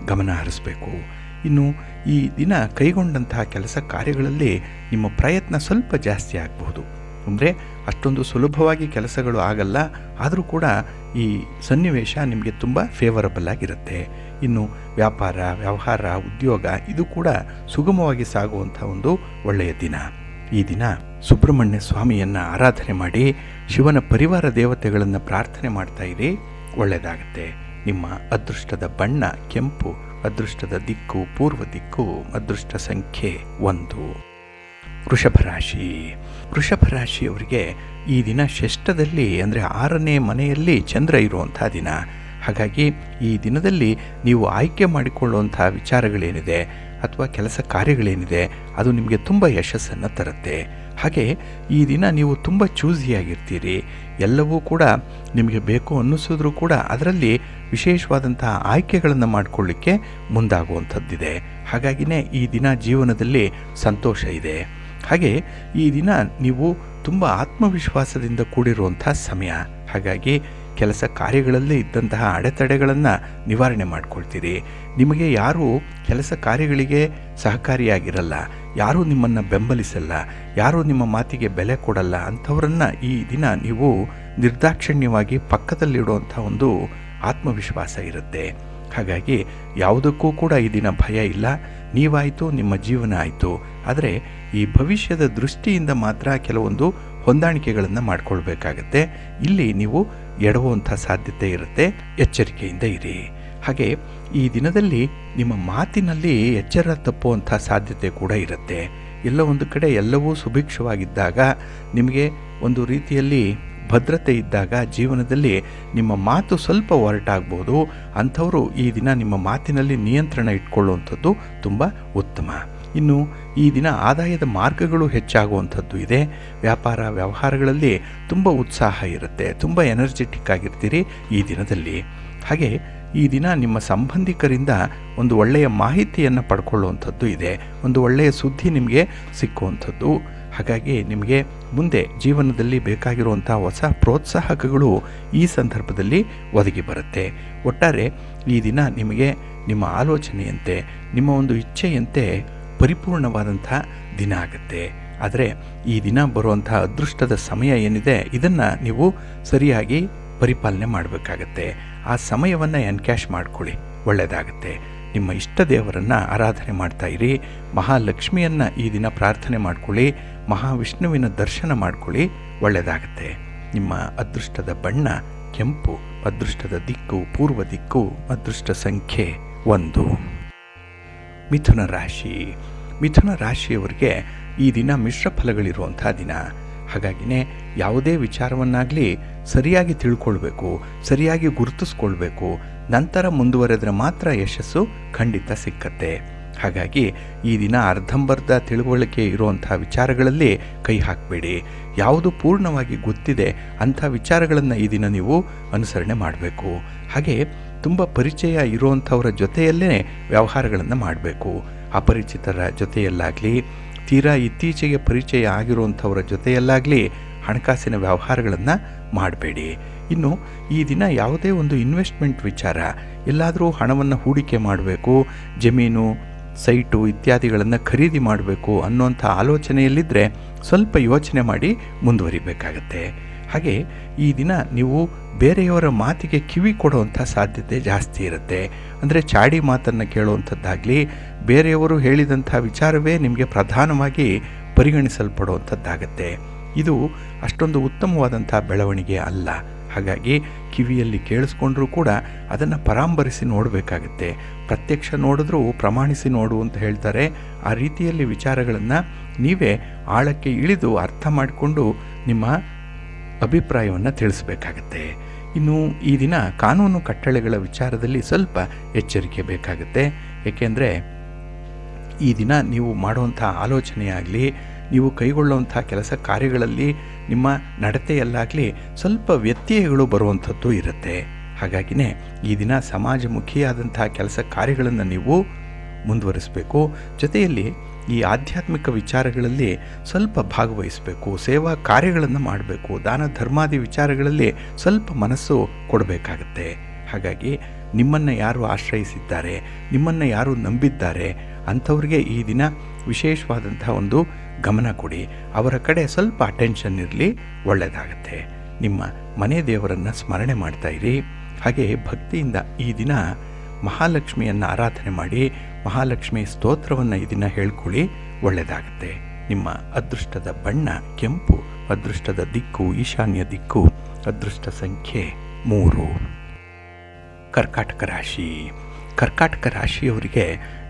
A: ಗಮನ ಹರಿಸಬೇಕು. ಇನ್ನು ಈ ದಿನ ಕೈಗೊಂಡಂತಹ ಕೆಲಸ ಕಾರ್ಯಗಳಲ್ಲಿ ನಿಮ್ಮ ಪ್ರಯತ್ನ ಸ್ವಲ್ಪ ಜಾಸ್ತಿ ಆಗಬಹುದು. ಅಂದರೆ ಅಷ್ಟೊಂದು ಸುಲಭವಾಗಿ ಕೆಲಸಗಳು ಆಗಲ್ಲ, ಆದರೂ ಕೂಡ ಈ ಸನ್ನಿವೇಶ ನಿಮಗೆ ತುಂಬ ಫೇವರಬಲ್ ಆಗಿರುತ್ತೆ. ಇನ್ನು ವ್ಯಾಪಾರ, ವ್ಯವಹಾರ, ಉದ್ಯೋಗ ಇದು ಕೂಡ ಸುಗಮವಾಗಿ ಸಾಗುವಂಥ ಒಂದು ಒಳ್ಳೆಯ ದಿನ. ಈ ದಿನ ಸುಬ್ರಹ್ಮಣ್ಯ ಸ್ವಾಮಿಯನ್ನು ಆರಾಧನೆ ಮಾಡಿ ಶಿವನ ಪರಿವಾರ ದೇವತೆಗಳನ್ನು ಪ್ರಾರ್ಥನೆ ಮಾಡ್ತಾ ಇರಿ, ಒಳ್ಳೆಯದಾಗತ್ತೆ. ನಿಮ್ಮ ಅದೃಷ್ಟದ ಬಣ್ಣ ಕೆಂಪು, ಅದೃಷ್ಟದ ದಿಕ್ಕು ಪೂರ್ವ ದಿಕ್ಕು, ಅದೃಷ್ಟ ಸಂಖ್ಯೆ 1. ವೃಷಭರಾಶಿ. ವೃಷಭರಾಶಿಯವರಿಗೆ ಈ ದಿನ ಷಷ್ಠದಲ್ಲಿ ಅಂದರೆ 6ನೇ ಮನೆಯಲ್ಲಿ ಚಂದ್ರ ಇರುವಂಥ ದಿನ. ಹಾಗಾಗಿ ಈ ದಿನದಲ್ಲಿ ನೀವು ಆಯ್ಕೆ ಮಾಡಿಕೊಳ್ಳುವಂಥ ವಿಚಾರಗಳೇನಿದೆ ಅಥವಾ ಕೆಲಸ ಕಾರ್ಯಗಳೇನಿದೆ ಅದು ನಿಮಗೆ ತುಂಬ ಯಶಸ್ಸನ್ನು ತರುತ್ತೆ. ಹಾಗೆ ಈ ದಿನ ನೀವು ತುಂಬ ಚೂಸಿಯಾಗಿರ್ತೀರಿ. ಎಲ್ಲವೂ ಕೂಡ ನಿಮಗೆ ಬೇಕು ಅನ್ನಿಸಿದ್ರೂ ಕೂಡ ಅದರಲ್ಲಿ ವಿಶೇಷವಾದಂತಹ ಆಯ್ಕೆಗಳನ್ನು ಮಾಡಿಕೊಳ್ಳಿಕ್ಕೆ ಮುಂದಾಗುವಂಥದ್ದಿದೆ. ಹಾಗಾಗಿನೇ ಈ ದಿನ ಜೀವನದಲ್ಲಿ ಸಂತೋಷ ಇದೆ. ಹಾಗೆ ಈ ದಿನ ನೀವು ತುಂಬ ಆತ್ಮವಿಶ್ವಾಸದಿಂದ ಕೂಡಿರುವಂಥ ಸಮಯ. ಹಾಗಾಗಿ ಕೆಲಸ ಕಾರ್ಯಗಳಲ್ಲಿ ಇದ್ದಂತಹ ಅಡೆತಡೆಗಳನ್ನು ನಿವಾರಣೆ ಮಾಡಿಕೊಳ್ತೀರಿ. ನಿಮಗೆ ಯಾರೂ ಕೆಲಸ ಕಾರ್ಯಗಳಿಗೆ ಸಹಕಾರಿಯಾಗಿರಲ್ಲ, ಯಾರೂ ನಿಮ್ಮನ್ನು ಬೆಂಬಲಿಸಲ್ಲ, ಯಾರೂ ನಿಮ್ಮ ಮಾತಿಗೆ ಬೆಲೆ ಕೊಡಲ್ಲ. ಅಂಥವರನ್ನು ಈ ದಿನ ನೀವು ನಿರ್ದಾಕ್ಷಿಣ್ಯವಾಗಿ ಪಕ್ಕದಲ್ಲಿಡುವಂಥ ಒಂದು ಆತ್ಮವಿಶ್ವಾಸ ಇರುತ್ತೆ. ಹಾಗಾಗಿ ಯಾವುದಕ್ಕೂ ಕೂಡ ಈ ದಿನ ಭಯ ಇಲ್ಲ. ನೀವಾಯಿತು, ನಿಮ್ಮ ಜೀವನ ಆಯಿತು. ಆದರೆ ಈ ಭವಿಷ್ಯದ ದೃಷ್ಟಿಯಿಂದ ಮಾತ್ರ ಕೆಲವೊಂದು ಹೊಂದಾಣಿಕೆಗಳನ್ನು ಮಾಡಿಕೊಳ್ಬೇಕಾಗತ್ತೆ. ಇಲ್ಲಿ ನೀವು ಎಡವುವಂಥ ಸಾಧ್ಯತೆ ಇರುತ್ತೆ, ಎಚ್ಚರಿಕೆಯಿಂದ ಇರಿ. ಹಾಗೆ ಈ ದಿನದಲ್ಲಿ ನಿಮ್ಮ ಮಾತಿನಲ್ಲಿ ಎಚ್ಚರ ತಪ್ಪುವಂಥ ಸಾಧ್ಯತೆ ಕೂಡ ಇರುತ್ತೆ. ಎಲ್ಲ ಒಂದು ಕಡೆ ಎಲ್ಲವೂ ಸುಭಿಕ್ಷವಾಗಿದ್ದಾಗ, ನಿಮಗೆ ಒಂದು ರೀತಿಯಲ್ಲಿ ಭದ್ರತೆ ಇದ್ದಾಗ ಜೀವನದಲ್ಲಿ ನಿಮ್ಮ ಮಾತು ಸ್ವಲ್ಪ ಹೊರಟಾಗ್ಬೋದು. ಅಂಥವರು ಈ ದಿನ ನಿಮ್ಮ ಮಾತಿನಲ್ಲಿ ನಿಯಂತ್ರಣ ಇಟ್ಕೊಳ್ಳುವಂಥದ್ದು ತುಂಬ ಉತ್ತಮ. ಇನ್ನು ಈ ದಿನ ಆದಾಯದ ಮಾರ್ಗಗಳು ಹೆಚ್ಚಾಗುವಂಥದ್ದು ಇದೆ. ವ್ಯಾಪಾರ ವ್ಯವಹಾರಗಳಲ್ಲಿ ತುಂಬ ಉತ್ಸಾಹ ಇರುತ್ತೆ, ತುಂಬ ಎನರ್ಜೆಟಿಕ್ ಆಗಿರ್ತೀರಿ ಈ ದಿನದಲ್ಲಿ. ಹಾಗೆ ಈ ದಿನ ನಿಮ್ಮ ಸಂಬಂಧಿಕರಿಂದ ಒಂದು ಒಳ್ಳೆಯ ಮಾಹಿತಿಯನ್ನು ಪಡ್ಕೊಳ್ಳುವಂಥದ್ದು ಇದೆ, ಒಂದು ಒಳ್ಳೆಯ ಸುದ್ದಿ ನಿಮಗೆ ಸಿಕ್ಕುವಂಥದ್ದು. ಹಾಗಾಗಿ ನಿಮಗೆ ಮುಂದೆ ಜೀವನದಲ್ಲಿ ಬೇಕಾಗಿರುವಂಥ ಹೊಸ ಪ್ರೋತ್ಸಾಹಕಗಳು ಈ ಸಂದರ್ಭದಲ್ಲಿ ಒದಗಿ ಬರುತ್ತೆ. ಒಟ್ಟಾರೆ ಈ ದಿನ ನಿಮಗೆ ನಿಮ್ಮ ಆಲೋಚನೆಯಂತೆ, ನಿಮ್ಮ ಒಂದು ಇಚ್ಛೆಯಂತೆ ಪರಿಪೂರ್ಣವಾದಂಥ ದಿನ ಆಗುತ್ತೆ. ಆದರೆ ಈ ದಿನ ಬರುವಂತಹ ಅದೃಷ್ಟದ ಸಮಯ ಏನಿದೆ ಇದನ್ನು ನೀವು ಸರಿಯಾಗಿ ಪರಿಪಾಲನೆ ಮಾಡಬೇಕಾಗತ್ತೆ. ಆ ಸಮಯವನ್ನು ಎನ್ಕ್ಯಾಶ್ ಮಾಡ್ಕೊಳ್ಳಿ, ಒಳ್ಳೆಯದಾಗತ್ತೆ. ನಿಮ್ಮ ಇಷ್ಟ ದೇವರನ್ನು ಆರಾಧನೆ ಮಾಡ್ತಾ ಇರಿ. ಮಹಾಲಕ್ಷ್ಮಿಯನ್ನು ಈ ದಿನ ಪ್ರಾರ್ಥನೆ ಮಾಡ್ಕೊಳ್ಳಿ. ಮಹಾವಿಷ್ಣುವಿನ ದರ್ಶನ ಮಾಡ್ಕೊಳ್ಳಿ, ಒಳ್ಳೆಯದಾಗತ್ತೆ. ನಿಮ್ಮ ಅದೃಷ್ಟದ ಬಣ್ಣ ಕೆಂಪು, ಅದೃಷ್ಟದ ದಿಕ್ಕು ಪೂರ್ವ ದಿಕ್ಕು, ಅದೃಷ್ಟ ಸಂಖ್ಯೆ 1. ಮಿಥುನ ರಾಶಿ. ಮಿಥುನ ರಾಶಿಯವರಿಗೆ ಈ ದಿನ ಮಿಶ್ರ ಫಲಗಳಿರುವಂಥ ದಿನ. ಹಾಗಾಗಿನೇ ಯಾವುದೇ ವಿಚಾರವನ್ನಾಗಲಿ ಸರಿಯಾಗಿ ತಿಳ್ಕೊಳ್ಬೇಕು, ಸರಿಯಾಗಿ ಗುರುತಿಸ್ಕೊಳ್ಬೇಕು. ನಂತರ ಮುಂದುವರೆದ್ರೆ ಮಾತ್ರ ಯಶಸ್ಸು ಖಂಡಿತ ಸಿಕ್ಕತ್ತೆ. ಹಾಗಾಗಿ ಈ ದಿನ ಅರ್ಧಂಬರ್ಧ ತಿಳುವಳಿಕೆ ಇರುವಂಥ ವಿಚಾರಗಳಲ್ಲಿ ಕೈ ಹಾಕಬೇಡಿ. ಯಾವುದು ಪೂರ್ಣವಾಗಿ ಗೊತ್ತಿದೆ ಅಂಥ ವಿಚಾರಗಳನ್ನು ಈ ದಿನ ನೀವು ಅನುಸರಣೆ ಮಾಡಬೇಕು. ಹಾಗೆ ತುಂಬ ಪರಿಚಯ ಇರುವಂಥವರ ಜೊತೆಯಲ್ಲೇ ವ್ಯವಹಾರಗಳನ್ನು ಮಾಡಬೇಕು. ಅಪರಿಚಿತರ ಜೊತೆಯಲ್ಲಾಗಲಿ, ತೀರಾ ಇತ್ತೀಚೆಗೆ ಪರಿಚಯ ಆಗಿರುವಂಥವರ ಜೊತೆಯಲ್ಲಾಗಲಿ ಹಣಕಾಸಿನ ವ್ಯವಹಾರಗಳನ್ನು ಮಾಡಬೇಡಿ. ಇನ್ನು ಈ ದಿನ ಯಾವುದೇ ಒಂದು ಇನ್ವೆಸ್ಟ್ಮೆಂಟ್ ವಿಚಾರ, ಎಲ್ಲಾದರೂ ಹಣವನ್ನು ಹೂಡಿಕೆ ಮಾಡಬೇಕು, ಜಮೀನು, ಸೈಟು ಇತ್ಯಾದಿಗಳನ್ನು ಖರೀದಿ ಮಾಡಬೇಕು ಅನ್ನುವಂಥ ಆಲೋಚನೆಯಲ್ಲಿದ್ದರೆ ಸ್ವಲ್ಪ ಯೋಚನೆ ಮಾಡಿ ಮುಂದುವರಿಬೇಕಾಗತ್ತೆ. ಹಾಗೆ ಈ ದಿನ ನೀವು ಬೇರೆಯವರ ಮಾತಿಗೆ ಕಿವಿ ಕೊಡುವಂಥ ಸಾಧ್ಯತೆ ಜಾಸ್ತಿ ಇರುತ್ತೆ. ಅಂದರೆ ಚಾಡಿ ಮಾತನ್ನು ಕೇಳುವಂಥದ್ದಾಗಲಿ, ಬೇರೆಯವರು ಹೇಳಿದಂಥ ವಿಚಾರವೇ ನಿಮಗೆ ಪ್ರಧಾನವಾಗಿ ಪರಿಗಣಿಸಲ್ಪಡುವಂಥದ್ದಾಗತ್ತೆ. ಇದು ಅಷ್ಟೊಂದು ಉತ್ತಮವಾದಂಥ ಬೆಳವಣಿಗೆ ಅಲ್ಲ. ಹಾಗಾಗಿ ಕಿವಿಯಲ್ಲಿ ಕೇಳಿಸ್ಕೊಂಡ್ರೂ ಕೂಡ ಅದನ್ನು ಪರಾಂಬರಿಸಿ ನೋಡಬೇಕಾಗತ್ತೆ. ಪ್ರತ್ಯಕ್ಷ ನೋಡಿದ್ರೂ ಪ್ರಮಾಣಿಸಿ ನೋಡು ಅಂತ ಹೇಳ್ತಾರೆ. ಆ ರೀತಿಯಲ್ಲಿ ವಿಚಾರಗಳನ್ನು ನೀವೇ ಆಳಕ್ಕೆ ಇಳಿದು ಅರ್ಥ ಮಾಡಿಕೊಂಡು ನಿಮ್ಮ ಅಭಿಪ್ರಾಯವನ್ನು ತಿಳಿಸಬೇಕಾಗತ್ತೆ. ಇನ್ನು ಈ ದಿನ ಕಾನೂನು ಕಟ್ಟಳೆಗಳ ವಿಚಾರದಲ್ಲಿ ಸ್ವಲ್ಪ ಎಚ್ಚರಿಕೆ ಬೇಕಾಗುತ್ತೆ. ಏಕೆಂದರೆ ಈ ದಿನ ನೀವು ಮಾಡುವಂಥ ಆಲೋಚನೆಯಾಗಲಿ, ನೀವು ಕೈಗೊಳ್ಳುವಂಥ ಕೆಲಸ ಕಾರ್ಯಗಳಲ್ಲಿ, ನಿಮ್ಮ ನಡತೆಯಲ್ಲಾಗಲಿ ಸ್ವಲ್ಪ ವ್ಯತ್ಯಯಗಳು ಬರುವಂಥದ್ದು ಇರುತ್ತೆ. ಹಾಗಾಗಿನೇ ಈ ದಿನ ಸಮಾಜಮುಖಿಯಾದಂಥ ಕೆಲಸ ಕಾರ್ಯಗಳನ್ನು ನೀವು ಮುಂದುವರಿಸಬೇಕು. ಜೊತೆಯಲ್ಲಿ ಈ ಆಧ್ಯಾತ್ಮಿಕ ವಿಚಾರಗಳಲ್ಲಿ ಸ್ವಲ್ಪ ಭಾಗವಹಿಸಬೇಕು. ಸೇವಾ ಕಾರ್ಯಗಳನ್ನು ಮಾಡಬೇಕು. ದಾನ ಧರ್ಮಾದಿ ವಿಚಾರಗಳಲ್ಲಿ ಸ್ವಲ್ಪ ಮನಸ್ಸು ಕೊಡಬೇಕಾಗತ್ತೆ. ಹಾಗಾಗಿ ನಿಮ್ಮನ್ನು ಯಾರು ಆಶ್ರಯಿಸಿದ್ದಾರೆ, ನಿಮ್ಮನ್ನು ಯಾರು ನಂಬಿದ್ದಾರೆ ಅಂಥವ್ರಿಗೆ ಈ ದಿನ ವಿಶೇಷವಾದಂಥ ಒಂದು ಗಮನ ಕೊಡಿ. ಅವರ ಕಡೆ ಸ್ವಲ್ಪ ಅಟೆನ್ಷನ್ ಇರಲಿ, ಒಳ್ಳೆಯದಾಗತ್ತೆ. ನಿಮ್ಮ ಮನೆ ದೇವರನ್ನು ಸ್ಮರಣೆ ಮಾಡ್ತಾ ಇರಿ. ಹಾಗೆ ಭಕ್ತಿಯಿಂದ ಈ ದಿನ ಮಹಾಲಕ್ಷ್ಮಿಯನ್ನು ಆರಾಧನೆ ಮಾಡಿ, ಮಹಾಲಕ್ಷ್ಮಿ ಸ್ತೋತ್ರವನ್ನು ಈ ದಿನ ಹೇಳ್ಕೊಳ್ಳಿ, ಒಳ್ಳೆಯದಾಗತ್ತೆ. ನಿಮ್ಮ ಅದೃಷ್ಟದ ಬಣ್ಣ ಕೆಂಪು, ಅದೃಷ್ಟದ ದಿಕ್ಕು ಈಶಾನ್ಯ ದಿಕ್ಕು, ಅದೃಷ್ಟ ಸಂಖ್ಯೆ 3. ಕರ್ಕಾಟಕ ರಾಶಿ. ಕರ್ಕಾಟಕ ರಾಶಿಯವರಿಗೆ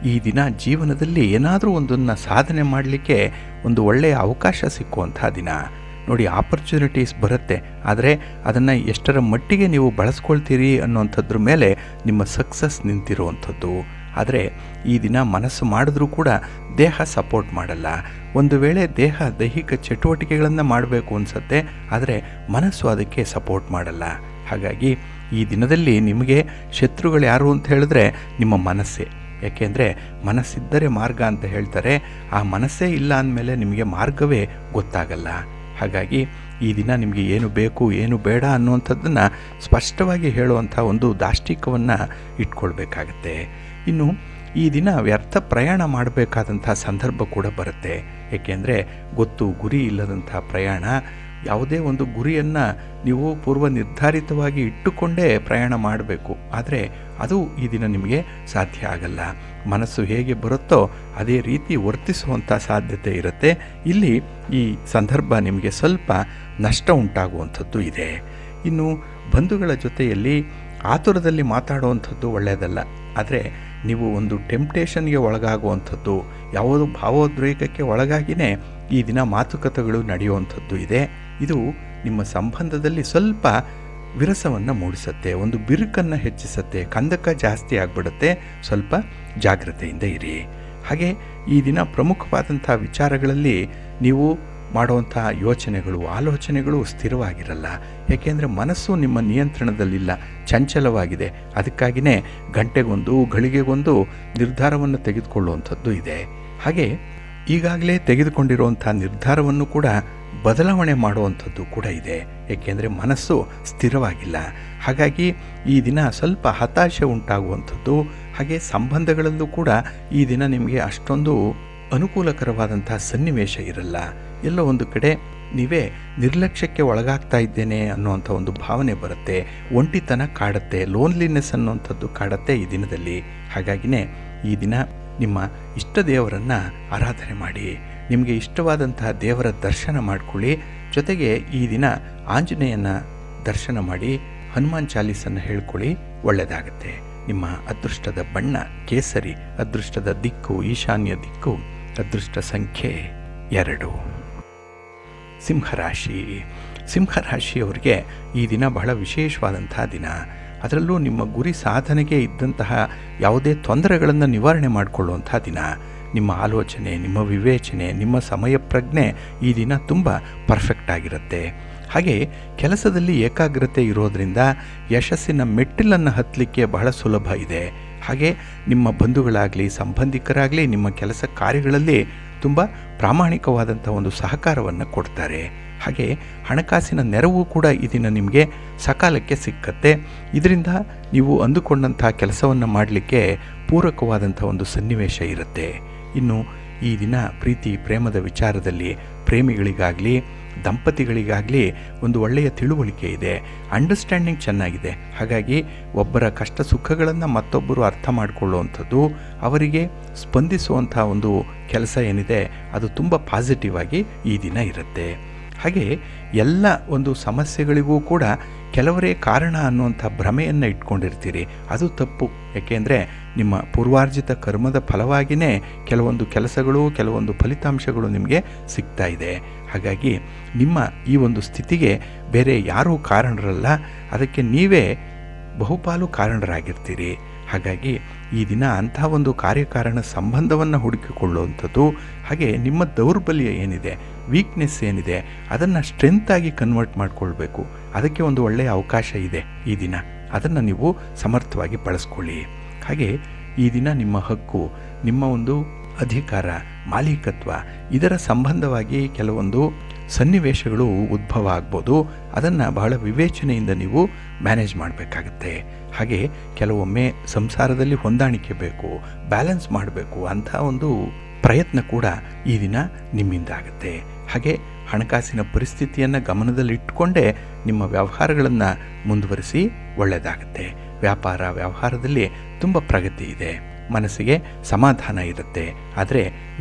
A: ಈ ದಿನ ಜೀವನದಲ್ಲಿ ಏನಾದರೂ ಒಂದನ್ನು ಸಾಧನೆ ಮಾಡಲಿಕ್ಕೆ ಒಂದು ಒಳ್ಳೆಯ ಅವಕಾಶ ಸಿಕ್ಕುವಂಥ ದಿನ. ನೋಡಿ, ಆಪರ್ಚುನಿಟೀಸ್ ಬರುತ್ತೆ, ಆದರೆ ಅದನ್ನು ಎಷ್ಟರ ಮಟ್ಟಿಗೆ ನೀವು ಬಳಸ್ಕೊಳ್ತೀರಿ ಅನ್ನೋಂಥದ್ರ ಮೇಲೆ ನಿಮ್ಮ ಸಕ್ಸಸ್ ನಿಂತಿರುವಂಥದ್ದು. ಆದರೆ ಈ ದಿನ ಮನಸ್ಸು ಮಾಡಿದ್ರೂ ಕೂಡ ದೇಹ ಸಪೋರ್ಟ್ ಮಾಡಲ್ಲ. ಒಂದು ವೇಳೆ ದೈಹಿಕ ಚಟುವಟಿಕೆಗಳನ್ನು ಮಾಡಬೇಕು ಅನಿಸುತ್ತೆ, ಆದರೆ ಮನಸ್ಸು ಅದಕ್ಕೆ ಸಪೋರ್ಟ್ ಮಾಡಲ್ಲ. ಹಾಗಾಗಿ ಈ ದಿನದಲ್ಲಿ ನಿಮಗೆ ಶತ್ರುಗಳು ಯಾರು ಅಂತ ಹೇಳಿದ್ರೆ ನಿಮ್ಮ ಮನಸ್ಸೇ. ಯಾಕೆಂದರೆ ಮನಸ್ಸಿದ್ದರೆ ಮಾರ್ಗ ಅಂತ ಹೇಳ್ತಾರೆ. ಆ ಮನಸ್ಸೇ ಇಲ್ಲ ಅಂದಮೇಲೆ ನಿಮಗೆ ಮಾರ್ಗವೇ ಗೊತ್ತಾಗಲ್ಲ. ಹಾಗಾಗಿ ಈ ದಿನ ನಿಮಗೆ ಏನು ಬೇಕು ಏನು ಬೇಡ ಅನ್ನುವಂಥದ್ದನ್ನು ಸ್ಪಷ್ಟವಾಗಿ ಹೇಳುವಂಥ ಒಂದು ದಾಷ್ಟಿಕವನ್ನು ಇಟ್ಕೊಳ್ಬೇಕಾಗತ್ತೆ. ಇನ್ನು ಈ ದಿನ ವ್ಯರ್ಥ ಪ್ರಯಾಣ ಮಾಡಬೇಕಾದಂಥ ಸಂದರ್ಭ ಕೂಡ ಬರುತ್ತೆ. ಏಕೆಂದರೆ ಗೊತ್ತು ಗುರಿ ಇಲ್ಲದಂಥ ಪ್ರಯಾಣ. ಯಾವುದೇ ಒಂದು ಗುರಿಯನ್ನು ನೀವು ಪೂರ್ವ ನಿರ್ಧಾರಿತವಾಗಿ ಇಟ್ಟುಕೊಂಡೇ ಪ್ರಯಾಣ ಮಾಡಬೇಕು, ಆದರೆ ಅದು ಈ ದಿನ ನಿಮಗೆ ಸಾಧ್ಯ ಆಗಲ್ಲ. ಮನಸ್ಸು ಹೇಗೆ ಬರುತ್ತೋ ಅದೇ ರೀತಿ ವರ್ತಿಸುವಂಥ ಸಾಧ್ಯತೆ ಇರುತ್ತೆ. ಇಲ್ಲಿ ಈ ಸಂದರ್ಭ ನಿಮಗೆ ಸ್ವಲ್ಪ ನಷ್ಟ ಉಂಟಾಗುವಂಥದ್ದು ಇದೆ. ಇನ್ನು ಬಂಧುಗಳ ಜೊತೆಯಲ್ಲಿ ಆತುರದಲ್ಲಿ ಮಾತಾಡುವಂಥದ್ದು ಒಳ್ಳೆಯದಲ್ಲ. ಆದರೆ ನೀವು ಒಂದು ಟೆಂಪ್ಟೇಷನ್ಗೆ ಒಳಗಾಗುವಂಥದ್ದು, ಯಾವುದೋ ಭಾವೋದ್ರೇಕಕ್ಕೆ ಒಳಗಾಗಿಯೇ ಈ ದಿನ ಮಾತುಕತೆಗಳು ನಡೆಯುವಂಥದ್ದು ಇದೆ. ಇದು ನಿಮ್ಮ ಸಂಬಂಧದಲ್ಲಿ ಸ್ವಲ್ಪ ವಿರಸವನ್ನು ಮೂಡಿಸುತ್ತೆ, ಒಂದು ಬಿರುಕನ್ನು ಹೆಚ್ಚಿಸುತ್ತೆ, ಕಂದಕ ಜಾಸ್ತಿ ಆಗಿಬಿಡುತ್ತೆ. ಸ್ವಲ್ಪ ಜಾಗ್ರತೆಯಿಂದ ಇರಿ. ಹಾಗೆ ಈ ದಿನ ಪ್ರಮುಖವಾದಂಥ ವಿಚಾರಗಳಲ್ಲಿ ನೀವು ಮಾಡುವಂಥ ಯೋಚನೆಗಳು ಆಲೋಚನೆಗಳು ಸ್ಥಿರವಾಗಿರಲ್ಲ. ಏಕೆಂದರೆ ಮನಸ್ಸು ನಿಮ್ಮ ನಿಯಂತ್ರಣದಲ್ಲಿಲ್ಲ, ಚಂಚಲವಾಗಿದೆ. ಅದಕ್ಕಾಗಿಯೇ ಗಂಟೆಗೊಂದು ಘಳಿಗೆಗೊಂದು ನಿರ್ಧಾರವನ್ನು ತೆಗೆದುಕೊಳ್ಳುವಂಥದ್ದು ಇದೆ. ಹಾಗೆ ಈಗಾಗಲೇ ತೆಗೆದುಕೊಂಡಿರುವಂಥ ನಿರ್ಧಾರವನ್ನು ಕೂಡ ಬದಲಾವಣೆ ಮಾಡುವಂಥದ್ದು ಕೂಡ ಇದೆ. ಏಕೆಂದರೆ ಮನಸ್ಸು ಸ್ಥಿರವಾಗಿಲ್ಲ. ಹಾಗಾಗಿ ಈ ದಿನ ಸ್ವಲ್ಪ ಹತಾಶೆ ಉಂಟಾಗುವಂಥದ್ದು. ಹಾಗೆ ಸಂಬಂಧಗಳಲ್ಲೂ ಕೂಡ ಈ ದಿನ ನಿಮಗೆ ಅಷ್ಟೊಂದು ಅನುಕೂಲಕರವಾದಂತಹ ಸನ್ನಿವೇಶ ಇರಲ್ಲ. ಎಲ್ಲೋ ಒಂದು ಕಡೆ ನೀವೇ ನಿರ್ಲಕ್ಷ್ಯಕ್ಕೆ ಒಳಗಾಗ್ತಾ ಇದ್ದೇನೆ ಅನ್ನುವಂಥ ಒಂದು ಭಾವನೆ ಬರುತ್ತೆ. ಒಂಟಿತನ ಕಾಡುತ್ತೆ, ಲೋನ್ಲಿನೆಸ್ ಅನ್ನುವಂಥದ್ದು ಕಾಡುತ್ತೆ ಈ ದಿನದಲ್ಲಿ. ಹಾಗಾಗಿನೇ ಈ ದಿನ ನಿಮ್ಮ ಇಷ್ಟ ದೇವರನ್ನು ಆರಾಧನೆ ಮಾಡಿ, ನಿಮಗೆ ಇಷ್ಟವಾದಂತಹ ದೇವರ ದರ್ಶನ ಮಾಡಿಕೊಳ್ಳಿ. ಜೊತೆಗೆ ಈ ದಿನ ಆಂಜನೇಯನ ದರ್ಶನ ಮಾಡಿ ಹನುಮಾನ್ ಚಾಲೀಸನ್ನು ಹೇಳ್ಕೊಳ್ಳಿ, ಒಳ್ಳೆಯದಾಗತ್ತೆ. ನಿಮ್ಮ ಅದೃಷ್ಟದ ಬಣ್ಣ ಕೇಸರಿ, ಅದೃಷ್ಟದ ದಿಕ್ಕು ಈಶಾನ್ಯ ದಿಕ್ಕು, ಅದೃಷ್ಟ ಸಂಖ್ಯೆ 2. ಸಿಂಹರಾಶಿ. ಸಿಂಹರಾಶಿಯವರಿಗೆ ಈ ದಿನ ಬಹಳ ವಿಶೇಷವಾದಂತಹ ದಿನ. ಅದರಲ್ಲೂ ನಿಮ್ಮ ಗುರಿ ಸಾಧನೆಗೆ ಇದ್ದಂತಹ ಯಾವುದೇ ತೊಂದರೆಗಳನ್ನು ನಿವಾರಣೆ ಮಾಡಿಕೊಳ್ಳುವಂಥ ದಿನ. ನಿಮ್ಮ ಆಲೋಚನೆ, ನಿಮ್ಮ ವಿವೇಚನೆ, ನಿಮ್ಮ ಸಮಯ ಪ್ರಜ್ಞೆ ಈ ದಿನ ತುಂಬ ಪರ್ಫೆಕ್ಟ್ ಆಗಿರುತ್ತೆ. ಹಾಗೆ ಕೆಲಸದಲ್ಲಿ ಏಕಾಗ್ರತೆ ಇರೋದರಿಂದ ಯಶಸ್ಸಿನ ಮೆಟ್ಟಿಲನ್ನು ಹತ್ತಲಿಕ್ಕೆ ಬಹಳ ಸುಲಭ ಇದೆ. ಹಾಗೆ ನಿಮ್ಮ ಬಂಧುಗಳಾಗಲಿ ಸಂಬಂಧಿಕರಾಗಲಿ ನಿಮ್ಮ ಕೆಲಸ ಕಾರ್ಯಗಳಲ್ಲಿ ತುಂಬ ಪ್ರಾಮಾಣಿಕವಾದಂಥ ಒಂದು ಸಹಕಾರವನ್ನು ಕೊಡ್ತಾರೆ. ಹಾಗೆ ಹಣಕಾಸಿನ ನೆರವು ಕೂಡ ಈ ದಿನ ನಿಮಗೆ ಸಕಾಲಕ್ಕೆ ಸಿಕ್ಕತ್ತೆ. ಇದರಿಂದ ನೀವು ಅಂದುಕೊಂಡಂಥ ಕೆಲಸವನ್ನು ಮಾಡಲಿಕ್ಕೆ ಪೂರಕವಾದಂಥ ಒಂದು ಸನ್ನಿವೇಶ ಇರುತ್ತೆ. ಇನ್ನು ಈ ದಿನ ಪ್ರೀತಿ ಪ್ರೇಮದ ವಿಚಾರದಲ್ಲಿ ಪ್ರೇಮಿಗಳಿಗಾಗಲಿ ದಂಪತಿಗಳಿಗಾಗಲಿ ಒಂದು ಒಳ್ಳೆಯ ತಿಳುವಳಿಕೆ ಇದೆ, ಅಂಡರ್ಸ್ಟ್ಯಾಂಡಿಂಗ್ ಚೆನ್ನಾಗಿದೆ. ಹಾಗಾಗಿ ಒಬ್ಬರ ಕಷ್ಟ ಸುಖಗಳನ್ನು ಮತ್ತೊಬ್ಬರು ಅರ್ಥ ಮಾಡಿಕೊಳ್ಳುವಂಥದ್ದು, ಅವರಿಗೆ ಸ್ಪಂದಿಸುವಂಥ ಒಂದು ಕೆಲಸ ಏನಿದೆ ಅದು ತುಂಬ ಪಾಸಿಟಿವ್ ಆಗಿ ಈ ದಿನ ಇರುತ್ತೆ. ಹಾಗೆ ಎಲ್ಲ ಒಂದು ಸಮಸ್ಯೆಗಳಿಗೂ ಕೂಡ ಕೆಲವರೇ ಕಾರಣ ಅನ್ನುವಂಥ ಭ್ರಮೆಯನ್ನು ಇಟ್ಕೊಂಡಿರ್ತೀರಿ. ಅದು ತಪ್ಪು. ಏಕೆಂದರೆ ನಿಮ್ಮ ಪೂರ್ವಾರ್ಜಿತ ಕರ್ಮದ ಫಲವಾಗಿಯೇ ಕೆಲವೊಂದು ಕೆಲಸಗಳು ಕೆಲವೊಂದು ಫಲಿತಾಂಶಗಳು ನಿಮಗೆ ಸಿಗ್ತಾ ಇದೆ. ಹಾಗಾಗಿ ನಿಮ್ಮ ಈ ಒಂದು ಸ್ಥಿತಿಗೆ ಬೇರೆ ಯಾರೂ ಕಾರಣರಲ್ಲ, ಅದಕ್ಕೆ ನೀವೇ ಬಹುಪಾಲು ಕಾರಣರಾಗಿರ್ತೀರಿ. ಹಾಗಾಗಿ ಈ ದಿನ ಅಂತಹ ಒಂದು ಕಾರ್ಯಕಾರಣ ಸಂಬಂಧವನ್ನು ಹುಡುಕಿಕೊಳ್ಳುವಂಥದ್ದು, ಹಾಗೆ ನಿಮ್ಮ ದೌರ್ಬಲ್ಯ ಏನಿದೆ, ವೀಕ್ನೆಸ್ ಏನಿದೆ, ಅದನ್ನು ಸ್ಟ್ರೆಂತಾಗಿ ಕನ್ವರ್ಟ್ ಮಾಡಿಕೊಳ್ಬೇಕು. ಅದಕ್ಕೆ ಒಂದು ಒಳ್ಳೆಯ ಅವಕಾಶ ಇದೆ ಈ ದಿನ. ಅದನ್ನು ನೀವು ಸಮರ್ಥವಾಗಿ ಬಳಸ್ಕೊಳ್ಳಿ. ಹಾಗೆ ಈ ದಿನ ನಿಮ್ಮ ಹಕ್ಕು, ನಿಮ್ಮ ಒಂದು ಅಧಿಕಾರ, ಮಾಲೀಕತ್ವ ಇದರ ಸಂಬಂಧವಾಗಿ ಕೆಲವೊಂದು ಸನ್ನಿವೇಶಗಳು ಉದ್ಭವ ಆಗ್ಬೋದು. ಅದನ್ನು ಬಹಳ ವಿವೇಚನೆಯಿಂದ ನೀವು ಮ್ಯಾನೇಜ್ ಮಾಡಬೇಕಾಗತ್ತೆ. ಹಾಗೆ ಕೆಲವೊಮ್ಮೆ ಸಂಸಾರದಲ್ಲಿ ಹೊಂದಾಣಿಕೆ ಬೇಕು, ಬ್ಯಾಲೆನ್ಸ್ ಮಾಡಬೇಕು ಅಂಥ ಒಂದು ಪ್ರಯತ್ನ ಕೂಡ ಈ ದಿನ ನಿಮ್ಮಿಂದ ಆಗುತ್ತೆ. ಹಾಗೆ ಹಣಕಾಸಿನ ಪರಿಸ್ಥಿತಿಯನ್ನು ಗಮನದಲ್ಲಿಟ್ಟುಕೊಂಡೇ ನಿಮ್ಮ ವ್ಯವಹಾರಗಳನ್ನು ಮುಂದುವರಿಸಿ, ಒಳ್ಳೆಯದಾಗುತ್ತೆ. ವ್ಯವಹಾರದಲ್ಲಿ ತುಂಬ ಪ್ರಗತಿ ಇದೆ, ಮನಸ್ಸಿಗೆ ಸಮಾಧಾನ ಇರುತ್ತೆ. ಆದರೆ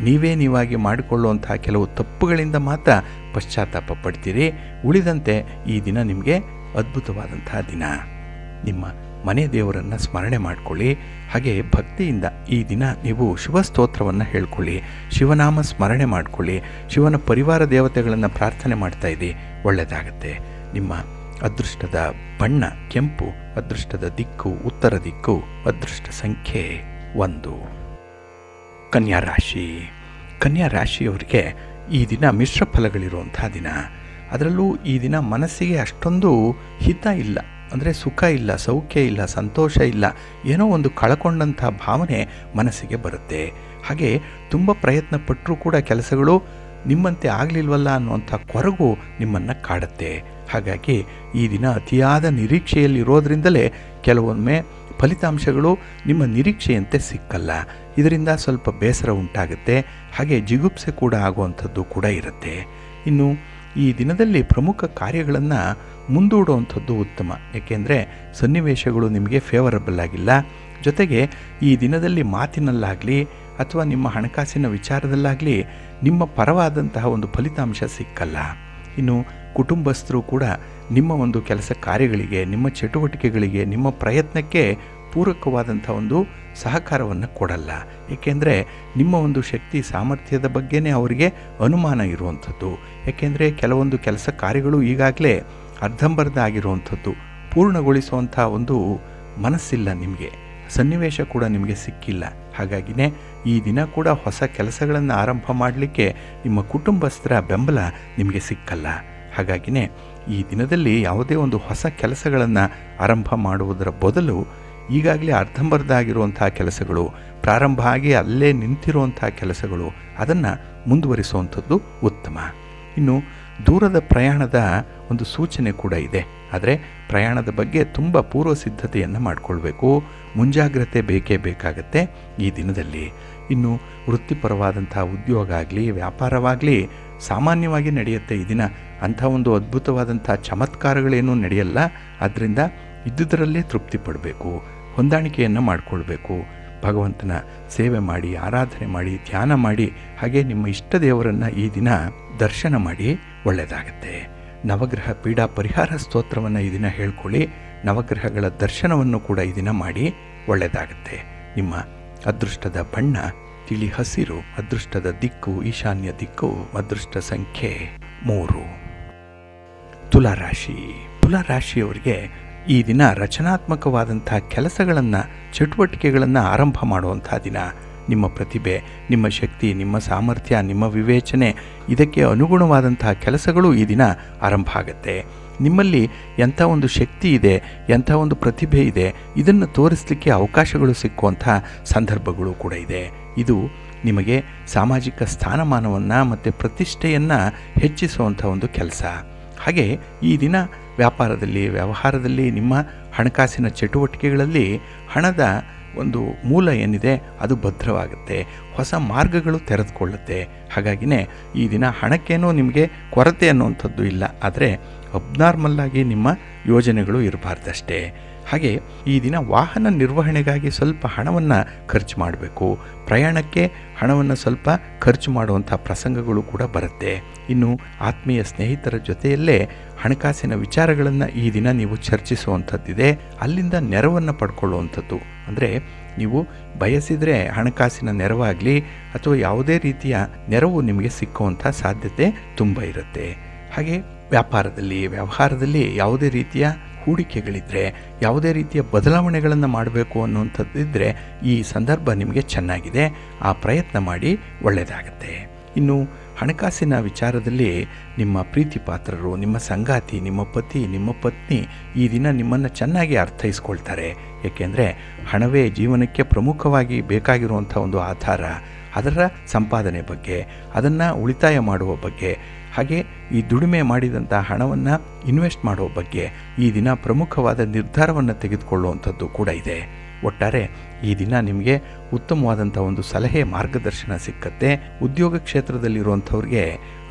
A: ನೀವಾಗಿ ಮಾಡಿಕೊಳ್ಳುವಂತಹ ಕೆಲವು ತಪ್ಪುಗಳಿಂದ ಮಾತ್ರ ಪಶ್ಚಾತ್ತಾಪ ಪಡ್ತೀರಿ. ಉಳಿದಂತೆ ಈ ದಿನ ನಿಮಗೆ ಅದ್ಭುತವಾದಂತಹ ದಿನ. ನಿಮ್ಮ ಮನೆ ದೇವರನ್ನು ಸ್ಮರಣೆ ಮಾಡಿಕೊಳ್ಳಿ. ಹಾಗೆ ಭಕ್ತಿಯಿಂದ ಈ ದಿನ ನೀವು ಶಿವ ಸ್ತೋತ್ರವನ್ನು ಹೇಳ್ಕೊಳ್ಳಿ, ಶಿವನಾಮ ಸ್ಮರಣೆ ಮಾಡಿಕೊಳ್ಳಿ, ಶಿವನ ಪರಿವಾರ ದೇವತೆಗಳನ್ನು ಪ್ರಾರ್ಥನೆ ಮಾಡ್ತಾ ಇದ್ದೀ, ಒಳ್ಳೆಯದಾಗತ್ತೆ. ನಿಮ್ಮ ಅದೃಷ್ಟದ ಬಣ್ಣ ಕೆಂಪು, ಅದೃಷ್ಟದ ದಿಕ್ಕು ಉತ್ತರ ದಿಕ್ಕು, ಅದೃಷ್ಟ ಸಂಖ್ಯೆ 1. ಕನ್ಯಾ ರಾಶಿ. ಕನ್ಯಾ ರಾಶಿಯವರಿಗೆ ಈ ದಿನ ಮಿಶ್ರ ಫಲಗಳಿರುವಂಥ ದಿನ. ಅದರಲ್ಲೂ ಈ ದಿನ ಮನಸ್ಸಿಗೆ ಅಷ್ಟೊಂದು ಹಿತ ಇಲ್ಲ, ಅಂದರೆ ಸುಖ ಇಲ್ಲ, ಸೌಖ್ಯ ಇಲ್ಲ, ಸಂತೋಷ ಇಲ್ಲ, ಏನೋ ಒಂದು ಕಳ್ಕೊಂಡಂಥ ಭಾವನೆ ಮನಸ್ಸಿಗೆ ಬರುತ್ತೆ. ಹಾಗೆ ತುಂಬ ಪ್ರಯತ್ನ ಪಟ್ಟರೂ ಕೂಡ ಕೆಲಸಗಳು ನಿಮ್ಮಂತೆ ಆಗಲಿಲ್ವಲ್ಲ ಅನ್ನುವಂಥ ಕೊರಗು ನಿಮ್ಮನ್ನು ಕಾಡುತ್ತೆ. ಹಾಗಾಗಿ ಈ ದಿನ ಅತಿಯಾದ ನಿರೀಕ್ಷೆಯಲ್ಲಿರೋದ್ರಿಂದಲೇ ಕೆಲವೊಮ್ಮೆ ಫಲಿತಾಂಶಗಳು ನಿಮ್ಮ ನಿರೀಕ್ಷೆಯಂತೆ ಸಿಕ್ಕಲ್ಲ. ಇದರಿಂದ ಸ್ವಲ್ಪ ಬೇಸರ ಉಂಟಾಗುತ್ತೆ. ಹಾಗೆ ಜಿಗುಪ್ಸೆ ಕೂಡ ಆಗುವಂಥದ್ದು ಕೂಡ ಇರುತ್ತೆ. ಇನ್ನು ಈ ದಿನದಲ್ಲಿ ಪ್ರಮುಖ ಕಾರ್ಯಗಳನ್ನು ಮುಂದೂಡುವಂಥದ್ದು ಉತ್ತಮ. ಏಕೆಂದರೆ ಸನ್ನಿವೇಶಗಳು ನಿಮಗೆ ಫೇವರಬಲ್ ಆಗಿಲ್ಲ. ಜೊತೆಗೆ ಈ ದಿನದಲ್ಲಿ ಮಾತಿನಲ್ಲಾಗಲಿ ಅಥವಾ ನಿಮ್ಮ ಹಣಕಾಸಿನ ವಿಚಾರದಲ್ಲಾಗಲಿ ನಿಮ್ಮ ಪರವಾದಂತಹ ಒಂದು ಫಲಿತಾಂಶ ಸಿಕ್ಕಲ್ಲ. ಇನ್ನು ಕುಟುಂಬಸ್ಥರು ಕೂಡ ನಿಮ್ಮ ಒಂದು ಕೆಲಸ ಕಾರ್ಯಗಳಿಗೆ, ನಿಮ್ಮ ಚಟುವಟಿಕೆಗಳಿಗೆ, ನಿಮ್ಮ ಪ್ರಯತ್ನಕ್ಕೆ ಪೂರಕವಾದಂಥ ಒಂದು ಸಹಕಾರವನ್ನು ಕೊಡಲ್ಲ. ಏಕೆಂದರೆ ನಿಮ್ಮ ಒಂದು ಶಕ್ತಿ ಸಾಮರ್ಥ್ಯದ ಬಗ್ಗೆನೇ ಅವರಿಗೆ ಅನುಮಾನ ಇರುವಂಥದ್ದು. ಏಕೆಂದರೆ ಕೆಲವೊಂದು ಕೆಲಸ ಕಾರ್ಯಗಳು ಈಗಾಗಲೇ ಅರ್ಧಂಬರ್ಧ ಆಗಿರುವಂಥದ್ದು, ಪೂರ್ಣಗೊಳಿಸುವಂಥ ಒಂದು ಮನಸ್ಸಿಲ್ಲ ನಿಮಗೆ, ಸನ್ನಿವೇಶ ಕೂಡ ನಿಮಗೆ ಸಿಕ್ಕಿಲ್ಲ. ಹಾಗಾಗಿನೇ ಈ ದಿನ ಕೂಡ ಹೊಸ ಕೆಲಸಗಳನ್ನು ಆರಂಭ ಮಾಡಲಿಕ್ಕೆ ನಿಮ್ಮ ಕುಟುಂಬಸ್ಥರ ಬೆಂಬಲ ನಿಮಗೆ ಸಿಕ್ಕಲ್ಲ. ಹಾಗಾಗಿನೇ ಈ ದಿನದಲ್ಲಿ ಯಾವುದೇ ಒಂದು ಹೊಸ ಕೆಲಸಗಳನ್ನು ಆರಂಭ ಮಾಡುವುದರ ಬದಲು ಈಗಾಗಲೇ ಅರ್ಧಂಬರ್ಧ ಆಗಿರುವಂಥ ಕೆಲಸಗಳು, ಪ್ರಾರಂಭ ಆಗಿ ಅಲ್ಲೇ ನಿಂತಿರುವಂಥ ಕೆಲಸಗಳು, ಅದನ್ನು ಮುಂದುವರಿಸುವಂಥದ್ದು ಉತ್ತಮ. ಇನ್ನು ದೂರದ ಪ್ರಯಾಣದ ಒಂದು ಸೂಚನೆ ಕೂಡ ಇದೆ. ಆದರೆ ಪ್ರಯಾಣದ ಬಗ್ಗೆ ತುಂಬ ಪೂರ್ವ ಸಿದ್ಧತೆಯನ್ನು ಮಾಡಿಕೊಳ್ಬೇಕು. ಮುಂಜಾಗ್ರತೆ ಬೇಕೇ ಬೇಕಾಗತ್ತೆ ಈ ದಿನದಲ್ಲಿ. ಇನ್ನು ವೃತ್ತಿಪರವಾದಂಥ ಉದ್ಯೋಗ ಆಗಲಿ ವ್ಯಾಪಾರವಾಗಲಿ ಸಾಮಾನ್ಯವಾಗಿ ನಡೆಯುತ್ತೆ ಈ ದಿನ. ಅಂಥ ಒಂದು ಅದ್ಭುತವಾದಂಥ ಚಮತ್ಕಾರಗಳೇನೂ ನಡೆಯಲ್ಲ. ಆದ್ದರಿಂದ ಇದ್ದುದರಲ್ಲೇ ತೃಪ್ತಿ ಪಡಬೇಕು, ಹೊಂದಾಣಿಕೆಯನ್ನು ಮಾಡಿಕೊಳ್ಬೇಕು. ಭಗವಂತನ ಸೇವೆ ಮಾಡಿ, ಆರಾಧನೆ ಮಾಡಿ, ಧ್ಯಾನ ಮಾಡಿ, ಹಾಗೆ ನಿಮ್ಮ ಇಷ್ಟ ದೇವರನ್ನು ಈ ದಿನ ದರ್ಶನ ಮಾಡಿ ಒಳ್ಳೆಯದಾಗತ್ತೆ. ನವಗ್ರಹ ಪೀಡಾ ಪರಿಹಾರ ಸ್ತೋತ್ರವನ್ನು ಈ ದಿನ ಹೇಳ್ಕೊಳ್ಳಿ. ನವಗ್ರಹಗಳ ದರ್ಶನವನ್ನು ಕೂಡ ಈ ದಿನ ಮಾಡಿ ಒಳ್ಳೆಯದಾಗತ್ತೆ. ನಿಮ್ಮ ಅದೃಷ್ಟದ ಬಣ್ಣ ತಿಳಿ ಹಸಿರು, ಅದೃಷ್ಟದ ದಿಕ್ಕು ಈಶಾನ್ಯ ದಿಕ್ಕು, ಅದೃಷ್ಟ ಸಂಖ್ಯೆ 3. ತುಲಾರಾಶಿ. ತುಲಾರಾಶಿಯವರಿಗೆ ಈ ದಿನ ರಚನಾತ್ಮಕವಾದಂಥ ಕೆಲಸಗಳನ್ನು, ಚಟುವಟಿಕೆಗಳನ್ನು ಆರಂಭ ಮಾಡುವಂಥ ದಿನ. ನಿಮ್ಮ ಪ್ರತಿಭೆ, ನಿಮ್ಮ ಶಕ್ತಿ, ನಿಮ್ಮ ಸಾಮರ್ಥ್ಯ, ನಿಮ್ಮ ವಿವೇಚನೆ, ಇದಕ್ಕೆ ಅನುಗುಣವಾದಂತಹ ಕೆಲಸಗಳು ಈ ದಿನ ಆರಂಭ ಆಗುತ್ತೆ. ನಿಮ್ಮಲ್ಲಿ ಎಂಥ ಒಂದು ಶಕ್ತಿ ಇದೆ, ಎಂಥ ಒಂದು ಪ್ರತಿಭೆ ಇದೆ, ಇದನ್ನು ತೋರಿಸಲಿಕ್ಕೆ ಅವಕಾಶಗಳು ಸಿಕ್ಕುವಂಥ ಸಂದರ್ಭಗಳು ಕೂಡ ಇದೆ. ಇದು ನಿಮಗೆ ಸಾಮಾಜಿಕ ಸ್ಥಾನಮಾನವನ್ನು ಮತ್ತು ಪ್ರತಿಷ್ಠೆಯನ್ನು ಹೆಚ್ಚಿಸುವಂಥ ಒಂದು ಕೆಲಸ. ಹಾಗೆ ಈ ದಿನ ವ್ಯಾಪಾರದಲ್ಲಿ, ವ್ಯವಹಾರದಲ್ಲಿ, ನಿಮ್ಮ ಹಣಕಾಸಿನ ಚಟುವಟಿಕೆಗಳಲ್ಲಿ ಹಣದ ಒಂದು ಮೂಲ ಏನಿದೆ ಅದು ಭದ್ರವಾಗುತ್ತೆ. ಹೊಸ ಮಾರ್ಗಗಳು ತೆರೆದುಕೊಳ್ಳುತ್ತೆ. ಹಾಗಾಗಿನೇ ಈ ದಿನ ಹಣಕ್ಕೇನೋ ನಿಮಗೆ ಕೊರತೆ ಅನ್ನುವಂಥದ್ದು ಇಲ್ಲ, ಆದರೆ ಅಬ್ನಾರ್ಮಲ್ಲಾಗಿ ನಿಮ್ಮ ಯೋಜನೆಗಳು ಇರಬಾರ್ದಷ್ಟೇ. ಹಾಗೆ ಈ ದಿನ ವಾಹನ ನಿರ್ವಹಣೆಗಾಗಿ ಸ್ವಲ್ಪ ಹಣವನ್ನು ಖರ್ಚು ಮಾಡಬೇಕು. ಪ್ರಯಾಣಕ್ಕೆ ಹಣವನ್ನು ಸ್ವಲ್ಪ ಖರ್ಚು ಮಾಡುವಂಥ ಪ್ರಸಂಗಗಳು ಕೂಡ ಬರುತ್ತೆ. ಇನ್ನು ಆತ್ಮೀಯ ಸ್ನೇಹಿತರ ಜೊತೆಯಲ್ಲೇ ಹಣಕಾಸಿನ ವಿಚಾರಗಳನ್ನು ಈ ದಿನ ನೀವು ಚರ್ಚಿಸುವಂಥದ್ದಿದೆ. ಅಲ್ಲಿಂದ ನೆರವನ್ನು ಪಡ್ಕೊಳ್ಳುವಂಥದ್ದು, ಅಂದರೆ ನೀವು ಬಯಸಿದರೆ ಹಣಕಾಸಿನ ನೆರವಾಗಲಿ ಅಥವಾ ಯಾವುದೇ ರೀತಿಯ ನೆರವು ನಿಮಗೆ ಸಿಕ್ಕುವಂಥ ಸಾಧ್ಯತೆ ತುಂಬ ಇರುತ್ತೆ. ಹಾಗೆ ವ್ಯಾಪಾರದಲ್ಲಿ, ವ್ಯವಹಾರದಲ್ಲಿ ಯಾವುದೇ ರೀತಿಯ ಹೂಡಿಕೆಗಳಿದ್ದರೆ, ಯಾವುದೇ ರೀತಿಯ ಬದಲಾವಣೆಗಳನ್ನು ಮಾಡಬೇಕು ಅನ್ನುವಂಥದ್ದಿದ್ದರೆ ಈ ಸಂದರ್ಭ ನಿಮಗೆ ಚೆನ್ನಾಗಿದೆ. ಆ ಪ್ರಯತ್ನ ಮಾಡಿ ಒಳ್ಳೆಯದಾಗತ್ತೆ. ಇನ್ನು ಹಣಕಾಸಿನ ವಿಚಾರದಲ್ಲಿ ನಿಮ್ಮ ಪ್ರೀತಿ ಪಾತ್ರರು, ನಿಮ್ಮ ಸಂಗಾತಿ, ನಿಮ್ಮ ಪತಿ, ನಿಮ್ಮ ಪತ್ನಿ ಈ ದಿನ ನಿಮ್ಮನ್ನು ಚೆನ್ನಾಗಿ ಅರ್ಥೈಸ್ಕೊಳ್ತಾರೆ. ಏಕೆಂದರೆ ಹಣವೇ ಜೀವನಕ್ಕೆ ಪ್ರಮುಖವಾಗಿ ಬೇಕಾಗಿರುವಂಥ ಒಂದು ಆಧಾರ. ಅದರ ಸಂಪಾದನೆ ಬಗ್ಗೆ, ಅದನ್ನು ಉಳಿತಾಯ ಮಾಡುವ ಬಗ್ಗೆ, ಹಾಗೆ ಈ ದುಡಿಮೆ ಮಾಡಿದಂಥ ಹಣವನ್ನು ಇನ್ವೆಸ್ಟ್ ಮಾಡುವ ಬಗ್ಗೆ ಈ ದಿನ ಪ್ರಮುಖವಾದ ನಿರ್ಧಾರವನ್ನು ತೆಗೆದುಕೊಳ್ಳುವಂಥದ್ದು ಕೂಡ ಇದೆ. ಒಟ್ಟಾರೆ ಈ ದಿನ ನಿಮಗೆ ಉತ್ತಮವಾದಂಥ ಒಂದು ಸಲಹೆ, ಮಾರ್ಗದರ್ಶನ ಸಿಕ್ಕತ್ತೆ. ಉದ್ಯೋಗ ಕ್ಷೇತ್ರದಲ್ಲಿರುವಂಥವ್ರಿಗೆ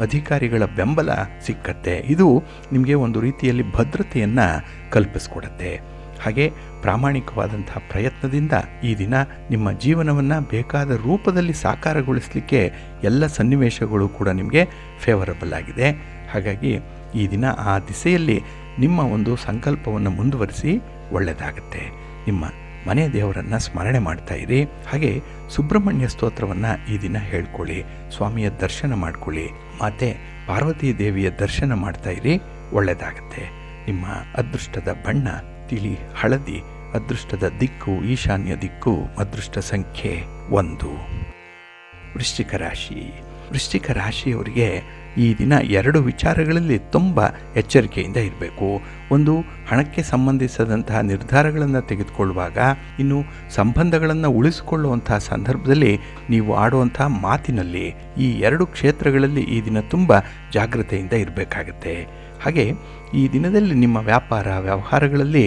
A: ಅಧಿಕಾರಿಗಳ ಬೆಂಬಲ ಸಿಕ್ಕತ್ತೆ. ಇದು ನಿಮಗೆ ಒಂದು ರೀತಿಯಲ್ಲಿ ಭದ್ರತೆಯನ್ನು ಕಲ್ಪಿಸ್ಕೊಡತ್ತೆ. ಹಾಗೆ ಪ್ರಾಮಾಣಿಕವಾದಂಥ ಪ್ರಯತ್ನದಿಂದ ಈ ದಿನ ನಿಮ್ಮ ಜೀವನವನ್ನು ಬೇಕಾದ ರೂಪದಲ್ಲಿ ಸಾಕಾರಗೊಳಿಸಲಿಕ್ಕೆ ಎಲ್ಲ ಸನ್ನಿವೇಶಗಳು ಕೂಡ ನಿಮಗೆ ಫೇವರಬಲ್ ಆಗಿದೆ. ಹಾಗಾಗಿ ಈ ದಿನ ಆ ದಿಸೆಯಲ್ಲಿ ನಿಮ್ಮ ಒಂದು ಸಂಕಲ್ಪವನ್ನು ಮುಂದುವರಿಸಿ ಒಳ್ಳೆಯದಾಗುತ್ತೆ. ನಿಮ್ಮ ಮನೆ ದೇವರನ್ನು ಸ್ಮರಣೆ ಮಾಡ್ತಾ ಇರಿ. ಹಾಗೆ ಸುಬ್ರಹ್ಮಣ್ಯ ಸ್ತೋತ್ರವನ್ನು ಈ ದಿನ ಹೇಳ್ಕೊಳ್ಳಿ. ಸ್ವಾಮಿಯ ದರ್ಶನ ಮಾಡ್ಕೊಳ್ಳಿ. ಮಾತೆ ಪಾರ್ವತಿ ದೇವಿಯ ದರ್ಶನ ಮಾಡ್ತಾ ಇರಿ, ಒಳ್ಳೆಯದಾಗತ್ತೆ. ನಿಮ್ಮ ಅದೃಷ್ಟದ ಬಣ್ಣ ತಿಳಿ ಹಳದಿ, ಅದೃಷ್ಟದ ದಿಕ್ಕು ಈಶಾನ್ಯ ದಿಕ್ಕು, ಅದೃಷ್ಟ ಸಂಖ್ಯೆ 1. ವೃಶ್ಚಿಕ ರಾಶಿ. ವೃಶ್ಚಿಕ ರಾಶಿಯವರಿಗೆ ಈ ದಿನ 2 ವಿಚಾರಗಳಲ್ಲಿ ತುಂಬ ಎಚ್ಚರಿಕೆಯಿಂದ ಇರಬೇಕು. ಒಂದು, ಹಣಕ್ಕೆ ಸಂಬಂಧಿಸಿದಂತಹ ನಿರ್ಧಾರಗಳನ್ನು ತೆಗೆದುಕೊಳ್ಳುವಾಗ, ಇನ್ನು ಸಂಬಂಧಗಳನ್ನು ಉಳಿಸಿಕೊಳ್ಳುವಂತಹ ಸಂದರ್ಭದಲ್ಲಿ ನೀವು ಆಡುವಂತಹ ಮಾತಿನಲ್ಲಿ, ಈ 2 ಕ್ಷೇತ್ರಗಳಲ್ಲಿ ಈ ದಿನ ತುಂಬ ಜಾಗ್ರತೆಯಿಂದ ಇರಬೇಕಾಗತ್ತೆ. ಹಾಗೆ ಈ ದಿನದಲ್ಲಿ ನಿಮ್ಮ ವ್ಯಾಪಾರ ವ್ಯವಹಾರಗಳಲ್ಲಿ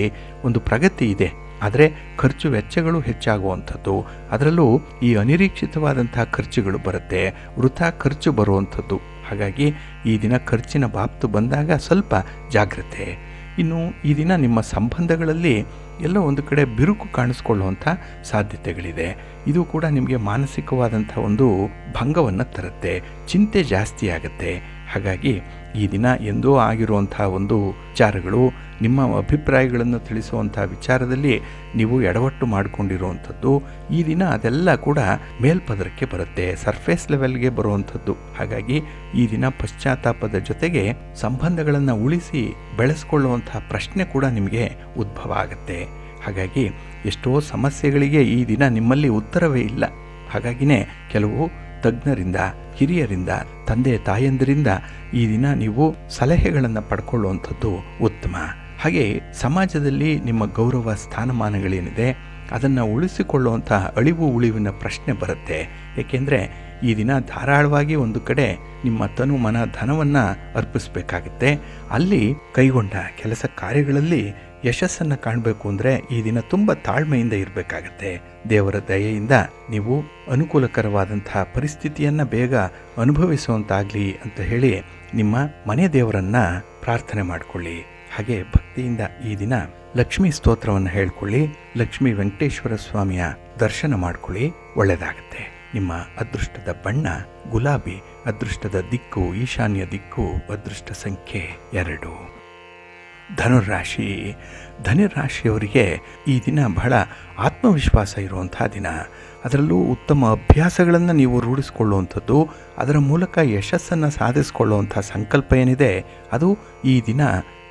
A: ಒಂದು ಪ್ರಗತಿ ಇದೆ, ಆದರೆ ಖರ್ಚು ವೆಚ್ಚಗಳು ಹೆಚ್ಚಾಗುವಂಥದ್ದು, ಅದರಲ್ಲೂ ಈ ಅನಿರೀಕ್ಷಿತವಾದಂಥ ಖರ್ಚುಗಳು ಬರುತ್ತೆ, ವೃಥಾ ಖರ್ಚು ಬರುವಂಥದ್ದು. ಹಾಗಾಗಿ ಈ ದಿನ ಖರ್ಚಿನ ಬಾಬ್ತು ಬಂದಾಗ ಸ್ವಲ್ಪ ಜಾಗ್ರತೆ. ಇನ್ನು ಈ ದಿನ ನಿಮ್ಮ ಸಂಬಂಧಗಳಲ್ಲಿ ಎಲ್ಲೋ ಒಂದು ಕಡೆ ಬಿರುಕು ಕಾಣಿಸ್ಕೊಳ್ಳುವಂಥ ಸಾಧ್ಯತೆಗಳಿದೆ. ಇದು ಕೂಡ ನಿಮಗೆ ಮಾನಸಿಕವಾದಂಥ ಒಂದು ಭಂಗವನ್ನು ತರುತ್ತೆ, ಚಿಂತೆ ಜಾಸ್ತಿ ಆಗುತ್ತೆ. ಹಾಗಾಗಿ ಈ ದಿನ ಎಂದೋ ಆಗಿರುವಂಥ ಒಂದು ವಿಚಾರಗಳು, ನಿಮ್ಮ ಅಭಿಪ್ರಾಯಗಳನ್ನು ತಿಳಿಸುವಂಥ ವಿಚಾರದಲ್ಲಿ ನೀವು ಎಡವಟ್ಟು ಮಾಡಿಕೊಂಡಿರುವಂಥದ್ದು, ಈ ದಿನ ಅದೆಲ್ಲ ಕೂಡ ಮೇಲ್ಪದರಕ್ಕೆ ಬರುತ್ತೆ, ಸರ್ಫೇಸ್ ಲೆವೆಲ್ಗೆ ಬರುವಂಥದ್ದು. ಹಾಗಾಗಿ ಈ ದಿನ ಪಶ್ಚಾತ್ತಾಪದ ಜೊತೆಗೆ ಸಂಬಂಧಗಳನ್ನು ಉಳಿಸಿ ಬೆಳೆಸ್ಕೊಳ್ಳುವಂಥ ಪ್ರಶ್ನೆ ಕೂಡ ನಿಮಗೆ ಉದ್ಭವ ಆಗುತ್ತೆ. ಹಾಗಾಗಿ ಎಷ್ಟೋ ಸಮಸ್ಯೆಗಳಿಗೆ ಈ ದಿನ ನಿಮ್ಮಲ್ಲಿ ಉತ್ತರವೇ ಇಲ್ಲ. ಹಾಗಾಗಿನೇ ಕೆಲವು ತಜ್ಞರಿಂದ, ಹಿರಿಯರಿಂದ, ತಂದೆ ತಾಯಂದಿರಿಂದ ಈ ದಿನ ನೀವು ಸಲಹೆಗಳನ್ನು ಪಡ್ಕೊಳ್ಳುವಂಥದ್ದು ಉತ್ತಮ. ಹಾಗೆ ಸಮಾಜದಲ್ಲಿ ನಿಮ್ಮ ಗೌರವ ಸ್ಥಾನಮಾನಗಳೇನಿದೆ ಅದನ್ನು ಉಳಿಸಿಕೊಳ್ಳುವಂಥ ಅಳಿವು ಉಳಿವಿನ ಪ್ರಶ್ನೆ ಬರುತ್ತೆ. ಏಕೆಂದರೆ ಈ ದಿನ ಧಾರಾಳವಾಗಿ ಒಂದು ಕಡೆ ನಿಮ್ಮ ತನು ಮನ ಧನವನ್ನು ಅರ್ಪಿಸಬೇಕಾಗುತ್ತೆ. ಅಲ್ಲಿ ಕೈಗೊಂಡ ಕೆಲಸ ಕಾರ್ಯಗಳಲ್ಲಿ ಯಶಸ್ಸನ್ನು ಕಾಣಬೇಕು ಅಂದರೆ ಈ ದಿನ ತುಂಬ ತಾಳ್ಮೆಯಿಂದ ಇರಬೇಕಾಗತ್ತೆ. ದೇವರ ದಯೆಯಿಂದ ನೀವು ಅನುಕೂಲಕರವಾದಂತಹ ಪರಿಸ್ಥಿತಿಯನ್ನು ಬೇಗ ಅನುಭವಿಸುವಂತಾಗಲಿ ಅಂತ ಹೇಳಿ ನಿಮ್ಮ ಮನೆ ದೇವರನ್ನು ಪ್ರಾರ್ಥನೆ ಮಾಡಿಕೊಳ್ಳಿ. ಹಾಗೆ ಭಕ್ತಿಯಿಂದ ಈ ದಿನ ಲಕ್ಷ್ಮೀ ಸ್ತೋತ್ರವನ್ನು ಹೇಳ್ಕೊಳ್ಳಿ. ಲಕ್ಷ್ಮೀ ವೆಂಕಟೇಶ್ವರ ಸ್ವಾಮಿಯ ದರ್ಶನ ಮಾಡ್ಕೊಳ್ಳಿ, ಒಳ್ಳೆಯದಾಗತ್ತೆ. ನಿಮ್ಮ ಅದೃಷ್ಟದ ಬಣ್ಣ ಗುಲಾಬಿ, ಅದೃಷ್ಟದ ದಿಕ್ಕು ಈಶಾನ್ಯ ದಿಕ್ಕು, ಅದೃಷ್ಟ ಸಂಖ್ಯೆ 2. ಧನುರಾಶಿ. ಧನುರಾಶಿಯವರಿಗೆ ಈ ದಿನ ಬಹಳ ಆತ್ಮವಿಶ್ವಾಸ ಇರುವಂಥ ದಿನ. ಅದರಲ್ಲೂ ಉತ್ತಮ ಅಭ್ಯಾಸಗಳನ್ನು ನೀವು ರೂಢಿಸಿಕೊಳ್ಳುವಂಥದ್ದು, ಅದರ ಮೂಲಕ ಯಶಸ್ಸನ್ನು ಸಾಧಿಸಿಕೊಳ್ಳುವಂಥ ಸಂಕಲ್ಪ ಏನಿದೆ ಅದು ಈ ದಿನ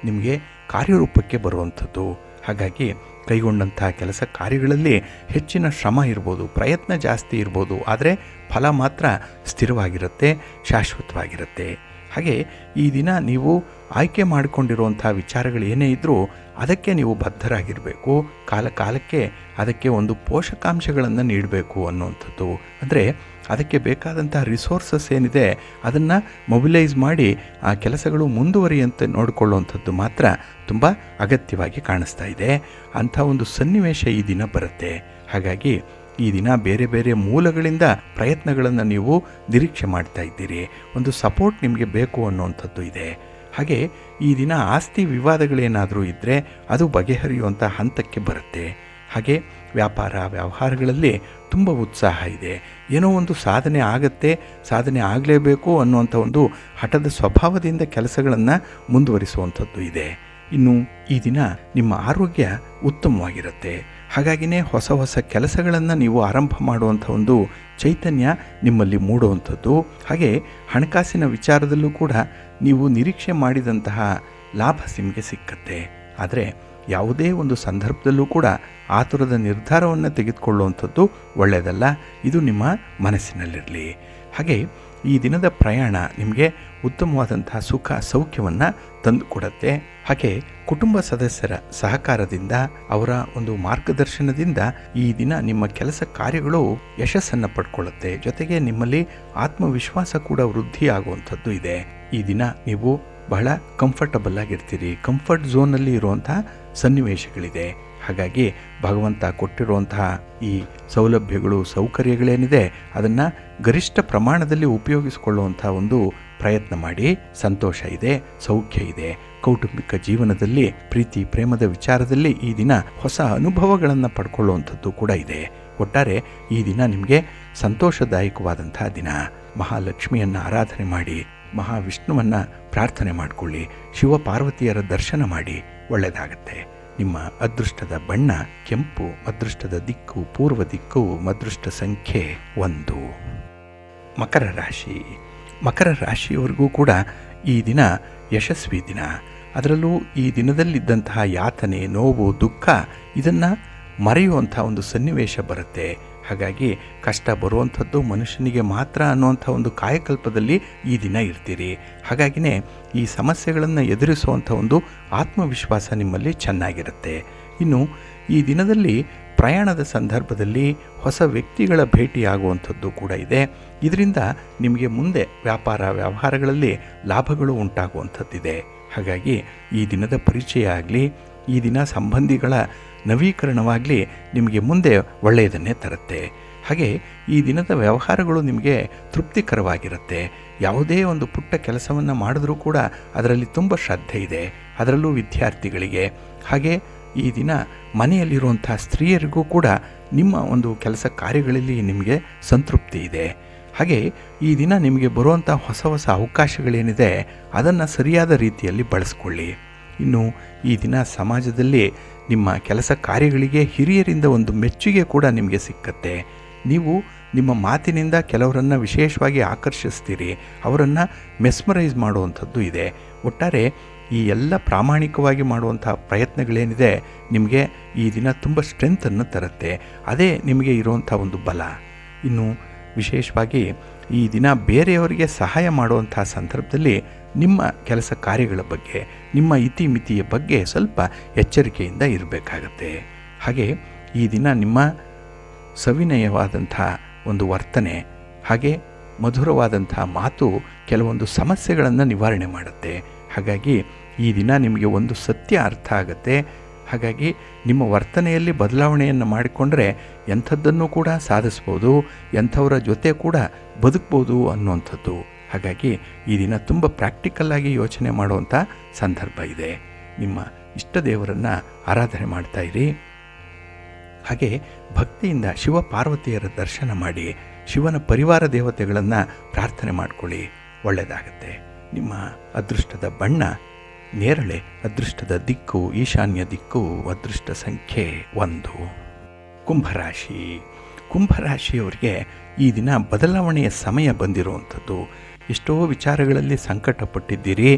A: ನಿಮಗೆ ಕಾರ್ಯರೂಪಕ್ಕೆ ಬರುವಂಥದ್ದು. ಹಾಗಾಗಿ ಕೈಗೊಂಡಂಥ ಕೆಲಸ ಕಾರ್ಯಗಳಲ್ಲಿ ಹೆಚ್ಚಿನ ಶ್ರಮ ಇರ್ಬೋದು, ಪ್ರಯತ್ನ ಜಾಸ್ತಿ ಇರ್ಬೋದು, ಆದರೆ ಫಲ ಮಾತ್ರ ಸ್ಥಿರವಾಗಿರುತ್ತೆ, ಶಾಶ್ವತವಾಗಿರುತ್ತೆ. ಹಾಗೆ ಈ ದಿನ ನೀವು ಆಯ್ಕೆ ಮಾಡಿಕೊಂಡಿರುವಂಥ ವಿಚಾರಗಳು ಏನೇ ಇದ್ದರೂ ಅದಕ್ಕೆ ನೀವು ಬದ್ಧರಾಗಿರಬೇಕು. ಕಾಲಕ್ಕೆ ಅದಕ್ಕೆ ಒಂದು ಪೋಷಕಾಂಶಗಳನ್ನು ನೀಡಬೇಕು ಅನ್ನುವಂಥದ್ದು. ಅಂದರೆ ಅದಕ್ಕೆ ಬೇಕಾದಂಥ ರಿಸೋರ್ಸಸ್ ಏನಿದೆ ಅದನ್ನು ಮೊಬಿಲೈಸ್ ಮಾಡಿ ಆ ಕೆಲಸಗಳು ಮುಂದುವರಿಯಂತೆ ನೋಡಿಕೊಳ್ಳುವಂಥದ್ದು ಮಾತ್ರ ತುಂಬ ಅಗತ್ಯವಾಗಿ ಕಾಣಿಸ್ತಾ ಇದೆ. ಅಂಥ ಒಂದು ಸನ್ನಿವೇಶ ಈ ದಿನ ಬರುತ್ತೆ. ಹಾಗಾಗಿ ಈ ದಿನ ಬೇರೆ ಬೇರೆ ಮೂಲಗಳಿಂದ ಪ್ರಯತ್ನಗಳನ್ನು ನೀವು ನಿರೀಕ್ಷೆ ಮಾಡ್ತಾ ಇದ್ದೀರಿ. ಒಂದು ಸಪೋರ್ಟ್ ನಿಮಗೆ ಬೇಕು ಅನ್ನುವಂಥದ್ದು ಇದೆ. ಹಾಗೆ ಈ ದಿನ ಆಸ್ತಿ ವಿವಾದಗಳೇನಾದರೂ ಇದ್ದರೆ ಅದು ಬಗೆಹರಿಯುವಂಥ ಹಂತಕ್ಕೆ ಬರುತ್ತೆ. ಹಾಗೆ ವ್ಯಾಪಾರ ವ್ಯವಹಾರಗಳಲ್ಲಿ ತುಂಬ ಉತ್ಸಾಹ ಇದೆ. ಏನೋ ಒಂದು ಸಾಧನೆ ಆಗತ್ತೆ, ಸಾಧನೆ ಆಗಲೇಬೇಕು ಅನ್ನುವಂಥ ಒಂದು ಹಠದ ಸ್ವಭಾವದಿಂದ ಕೆಲಸಗಳನ್ನು ಮುಂದುವರಿಸುವಂಥದ್ದು ಇದೆ. ಇನ್ನು ಈ ದಿನ ನಿಮ್ಮ ಆರೋಗ್ಯ ಉತ್ತಮವಾಗಿರುತ್ತೆ. ಹಾಗಾಗಿನೇ ಹೊಸ ಹೊಸ ಕೆಲಸಗಳನ್ನು ನೀವು ಆರಂಭ ಮಾಡುವಂಥ ಒಂದು ಚೈತನ್ಯ ನಿಮ್ಮಲ್ಲಿ ಮೂಡುವಂಥದ್ದು. ಹಾಗೆ ಹಣಕಾಸಿನ ವಿಚಾರದಲ್ಲೂ ಕೂಡ ನೀವು ನಿರೀಕ್ಷೆ ಮಾಡಿದಂತಹ ಲಾಭ ನಿಮಗೆ ಸಿಕ್ಕತ್ತೆ. ಆದರೆ ಯಾವುದೇ ಒಂದು ಸಂದರ್ಭದಲ್ಲೂ ಕೂಡ ಆತುರದ ನಿರ್ಧಾರವನ್ನು ತೆಗೆದುಕೊಳ್ಳುವಂಥದ್ದು ಒಳ್ಳೆಯದಲ್ಲ. ಇದು ನಿಮ್ಮ ಮನಸ್ಸಿನಲ್ಲಿರಲಿ. ಹಾಗೆ ಈ ದಿನದ ಪ್ರಯಾಣ ನಿಮಗೆ ಉತ್ತಮವಾದಂತಹ ಸುಖ ಸೌಖ್ಯವನ್ನು ತಂದುಕೊಡುತ್ತೆ. ಹಾಗೆ ಕುಟುಂಬ ಸದಸ್ಯರ ಸಹಕಾರದಿಂದ, ಅವರ ಒಂದು ಮಾರ್ಗದರ್ಶನದಿಂದ ಈ ದಿನ ನಿಮ್ಮ ಕೆಲಸ ಕಾರ್ಯಗಳು ಯಶಸ್ಸನ್ನು ಪಡ್ಕೊಳ್ಳುತ್ತೆ. ಜೊತೆಗೆ ನಿಮ್ಮಲ್ಲಿ ಆತ್ಮವಿಶ್ವಾಸ ಕೂಡ ವೃದ್ಧಿ ಆಗುವಂಥದ್ದು ಇದೆ. ಈ ದಿನ ನೀವು ಬಹಳ ಕಂಫರ್ಟಬಲ್ ಆಗಿರ್ತೀರಿ. ಕಂಫರ್ಟ್ ಝೋನಲ್ಲಿ ಇರುವಂತಹ ಸನ್ನಿವೇಶಗಳಿದೆ. ಹಾಗಾಗಿ ಭಗವಂತ ಕೊಟ್ಟಿರುವಂತಹ ಈ ಸೌಲಭ್ಯಗಳು ಸೌಕರ್ಯಗಳೇನಿದೆ ಅದನ್ನು ಗರಿಷ್ಠ ಪ್ರಮಾಣದಲ್ಲಿ ಉಪಯೋಗಿಸಿಕೊಳ್ಳುವಂಥ ಒಂದು ಪ್ರಯತ್ನ ಮಾಡಿ. ಸಂತೋಷ ಇದೆ, ಸೌಖ್ಯ ಇದೆ. ಕೌಟುಂಬಿಕ ಜೀವನದಲ್ಲಿ ಪ್ರೀತಿ ಪ್ರೇಮದ ವಿಚಾರದಲ್ಲಿ ಈ ದಿನ ಹೊಸ ಅನುಭವಗಳನ್ನು ಪಡ್ಕೊಳ್ಳುವಂಥದ್ದು ಕೂಡ ಇದೆ. ಒಟ್ಟಾರೆ ಈ ದಿನ ನಿಮಗೆ ಸಂತೋಷದಾಯಕವಾದಂತಹ ದಿನ. ಮಹಾಲಕ್ಷ್ಮಿಯನ್ನು ಆರಾಧನೆ ಮಾಡಿ, ಮಹಾವಿಷ್ಣುವನ್ನು ಪ್ರಾರ್ಥನೆ ಮಾಡಿಕೊಳ್ಳಿ, ಶಿವಪಾರ್ವತಿಯರ ದರ್ಶನ ಮಾಡಿ, ಒಳ್ಳೆಯದಾಗತ್ತೆ. ನಿಮ್ಮ ಅದೃಷ್ಟದ ಬಣ್ಣ ಕೆಂಪು, ಅದೃಷ್ಟದ ದಿಕ್ಕು ಪೂರ್ವ ದಿಕ್ಕು, ಅದೃಷ್ಟ ಸಂಖ್ಯೆ 1. ಮಕರ ರಾಶಿ. ಮಕರ ರಾಶಿಯವರಿಗೂ ಕೂಡ ಈ ದಿನ ಯಶಸ್ವಿ ದಿನ. ಅದರಲ್ಲೂ ಈ ದಿನದಲ್ಲಿದ್ದಂತಹ ಯಾತನೆ, ನೋವು, ದುಃಖ ಇದನ್ನು ಮರೆಯುವಂಥ ಒಂದು ಸನ್ನಿವೇಶ ಬರುತ್ತೆ. ಹಾಗಾಗಿ ಕಷ್ಟ ಬರುವಂಥದ್ದು ಮನುಷ್ಯನಿಗೆ ಮಾತ್ರ ಅನ್ನುವಂಥ ಒಂದು ಕಾಯಕಲ್ಪದಲ್ಲಿ ಈ ದಿನ ಇರ್ತೀರಿ. ಹಾಗಾಗಿನೇ ಈ ಸಮಸ್ಯೆಗಳನ್ನು ಎದುರಿಸುವಂಥ ಒಂದು ಆತ್ಮವಿಶ್ವಾಸ ನಿಮ್ಮಲ್ಲಿ ಚೆನ್ನಾಗಿರುತ್ತೆ. ಇನ್ನು ಈ ದಿನದಲ್ಲಿ ಪ್ರಯಾಣದ ಸಂದರ್ಭದಲ್ಲಿ ಹೊಸ ವ್ಯಕ್ತಿಗಳ ಭೇಟಿಯಾಗುವಂಥದ್ದು ಕೂಡ ಇದೆ. ಇದರಿಂದ ನಿಮಗೆ ಮುಂದೆ ವ್ಯಾಪಾರ ವ್ಯವಹಾರಗಳಲ್ಲಿ ಲಾಭಗಳು ಉಂಟಾಗುವಂಥದ್ದಿದೆ. ಹಾಗಾಗಿ ಈ ದಿನದ ಪರಿಚಯ ಆಗಲಿ, ಈ ದಿನ ಸಂಬಂಧಿಗಳ ನವೀಕರಣವಾಗಲಿ ನಿಮಗೆ ಮುಂದೆ ಒಳ್ಳೆಯದನ್ನೇ ತರುತ್ತೆ. ಹಾಗೆ ಈ ದಿನದ ವ್ಯವಹಾರಗಳು ನಿಮಗೆ ತೃಪ್ತಿಕರವಾಗಿರುತ್ತೆ. ಯಾವುದೇ ಒಂದು ಪುಟ್ಟ ಕೆಲಸವನ್ನು ಮಾಡಿದ್ರೂ ಕೂಡ ಅದರಲ್ಲಿ ತುಂಬ ಶ್ರದ್ಧೆ ಇದೆ, ಅದರಲ್ಲೂ ವಿದ್ಯಾರ್ಥಿಗಳಿಗೆ. ಹಾಗೆ ಈ ದಿನ ಮನೆಯಲ್ಲಿರುವಂಥ ಸ್ತ್ರೀಯರಿಗೂ ಕೂಡ ನಿಮ್ಮ ಒಂದು ಕೆಲಸ ಕಾರ್ಯಗಳಲ್ಲಿ ನಿಮಗೆ ಸಂತೃಪ್ತಿ ಇದೆ. ಹಾಗೆ ಈ ದಿನ ನಿಮಗೆ ಬರುವಂಥ ಹೊಸ ಹೊಸ ಅವಕಾಶಗಳೇನಿದೆ ಅದನ್ನು ಸರಿಯಾದ ರೀತಿಯಲ್ಲಿ ಬಳಸ್ಕೊಳ್ಳಿ. ಇನ್ನು ಈ ದಿನ ಸಮಾಜದಲ್ಲಿ ನಿಮ್ಮ ಕೆಲಸ ಕಾರ್ಯಗಳಿಗೆ ಹಿರಿಯರಿಂದ ಒಂದು ಮೆಚ್ಚುಗೆ ಕೂಡ ನಿಮಗೆ ಸಿಕ್ಕತ್ತೆ. ನೀವು ನಿಮ್ಮ ಮಾತಿನಿಂದ ಕೆಲವರನ್ನು ವಿಶೇಷವಾಗಿ ಆಕರ್ಷಿಸ್ತೀರಿ, ಅವರನ್ನು ಮೆಸ್ಮರೈಸ್ ಮಾಡುವಂಥದ್ದು ಇದೆ. ಒಟ್ಟಾರೆ ಈ ಎಲ್ಲ ಪ್ರಾಮಾಣಿಕವಾಗಿ ಮಾಡುವಂಥ ಪ್ರಯತ್ನಗಳೇನಿದೆ ನಿಮಗೆ ಈ ದಿನ ತುಂಬ ಸ್ಟ್ರೆಂತನ್ನು ತರುತ್ತೆ. ಅದೇ ನಿಮಗೆ ಇರುವಂಥ ಒಂದು ಬಲ. ಇನ್ನು ವಿಶೇಷವಾಗಿ ಈ ದಿನ ಬೇರೆಯವರಿಗೆ ಸಹಾಯ ಮಾಡುವಂಥ ಸಂದರ್ಭದಲ್ಲಿ ನಿಮ್ಮ ಕೆಲಸ ಕಾರ್ಯಗಳ ಬಗ್ಗೆ, ನಿಮ್ಮ ಇತಿಮಿತಿಯ ಬಗ್ಗೆ ಸ್ವಲ್ಪ ಎಚ್ಚರಿಕೆಯಿಂದ ಇರಬೇಕಾಗತ್ತೆ. ಹಾಗೆ ಈ ದಿನ ನಿಮ್ಮ ಸವಿನಯವಾದಂಥ ಒಂದು ವರ್ತನೆ, ಹಾಗೆ ಮಧುರವಾದಂಥ ಮಾತು ಕೆಲವೊಂದು ಸಮಸ್ಯೆಗಳನ್ನು ನಿವಾರಣೆ ಮಾಡುತ್ತೆ. ಹಾಗಾಗಿ ಈ ದಿನ ನಿಮಗೆ ಒಂದು ಸತ್ಯ ಅರ್ಥ ಆಗುತ್ತೆ. ಹಾಗಾಗಿ ನಿಮ್ಮ ವರ್ತನೆಯಲ್ಲಿ ಬದಲಾವಣೆಯನ್ನು ಮಾಡಿಕೊಂಡ್ರೆ ಎಂಥದ್ದನ್ನು ಕೂಡ ಸಾಧಿಸ್ಬೋದು, ಎಂಥವರ ಜೊತೆ ಕೂಡ ಬದುಕ್ಬೋದು ಅನ್ನುವಂಥದ್ದು. ಹಾಗಾಗಿ ಈ ದಿನ ತುಂಬ ಪ್ರಾಕ್ಟಿಕಲ್ಲಾಗಿ ಯೋಚನೆ ಮಾಡುವಂಥ ಸಂದರ್ಭ ಇದೆ. ನಿಮ್ಮ ಇಷ್ಟ ದೇವರನ್ನು ಆರಾಧನೆ ಮಾಡ್ತಾಯಿರಿ. ಹಾಗೆ ಭಕ್ತಿಯಿಂದ ಶಿವ ಪಾರ್ವತಿಯರ ದರ್ಶನ ಮಾಡಿ ಶಿವನ ಪರಿವಾರ ದೇವತೆಗಳನ್ನು ಪ್ರಾರ್ಥನೆ ಮಾಡಿಕೊಳ್ಳಿ, ಒಳ್ಳೆಯದಾಗತ್ತೆ. ನಿಮ್ಮ ಅದೃಷ್ಟದ ಬಣ್ಣ ನೇರಳೆ, ಅದೃಷ್ಟದ ದಿಕ್ಕು ಈಶಾನ್ಯ ದಿಕ್ಕು, ಅದೃಷ್ಟ ಸಂಖ್ಯೆ 1. ಕುಂಭರಾಶಿ. ಕುಂಭರಾಶಿಯವರಿಗೆ ಈ ದಿನ ಬದಲಾವಣೆಯ ಸಮಯ ಬಂದಿರುವಂಥದ್ದು. ಎಷ್ಟೋ ವಿಚಾರಗಳಲ್ಲಿ ಸಂಕಟಪಟ್ಟಿದ್ದೀರಿ,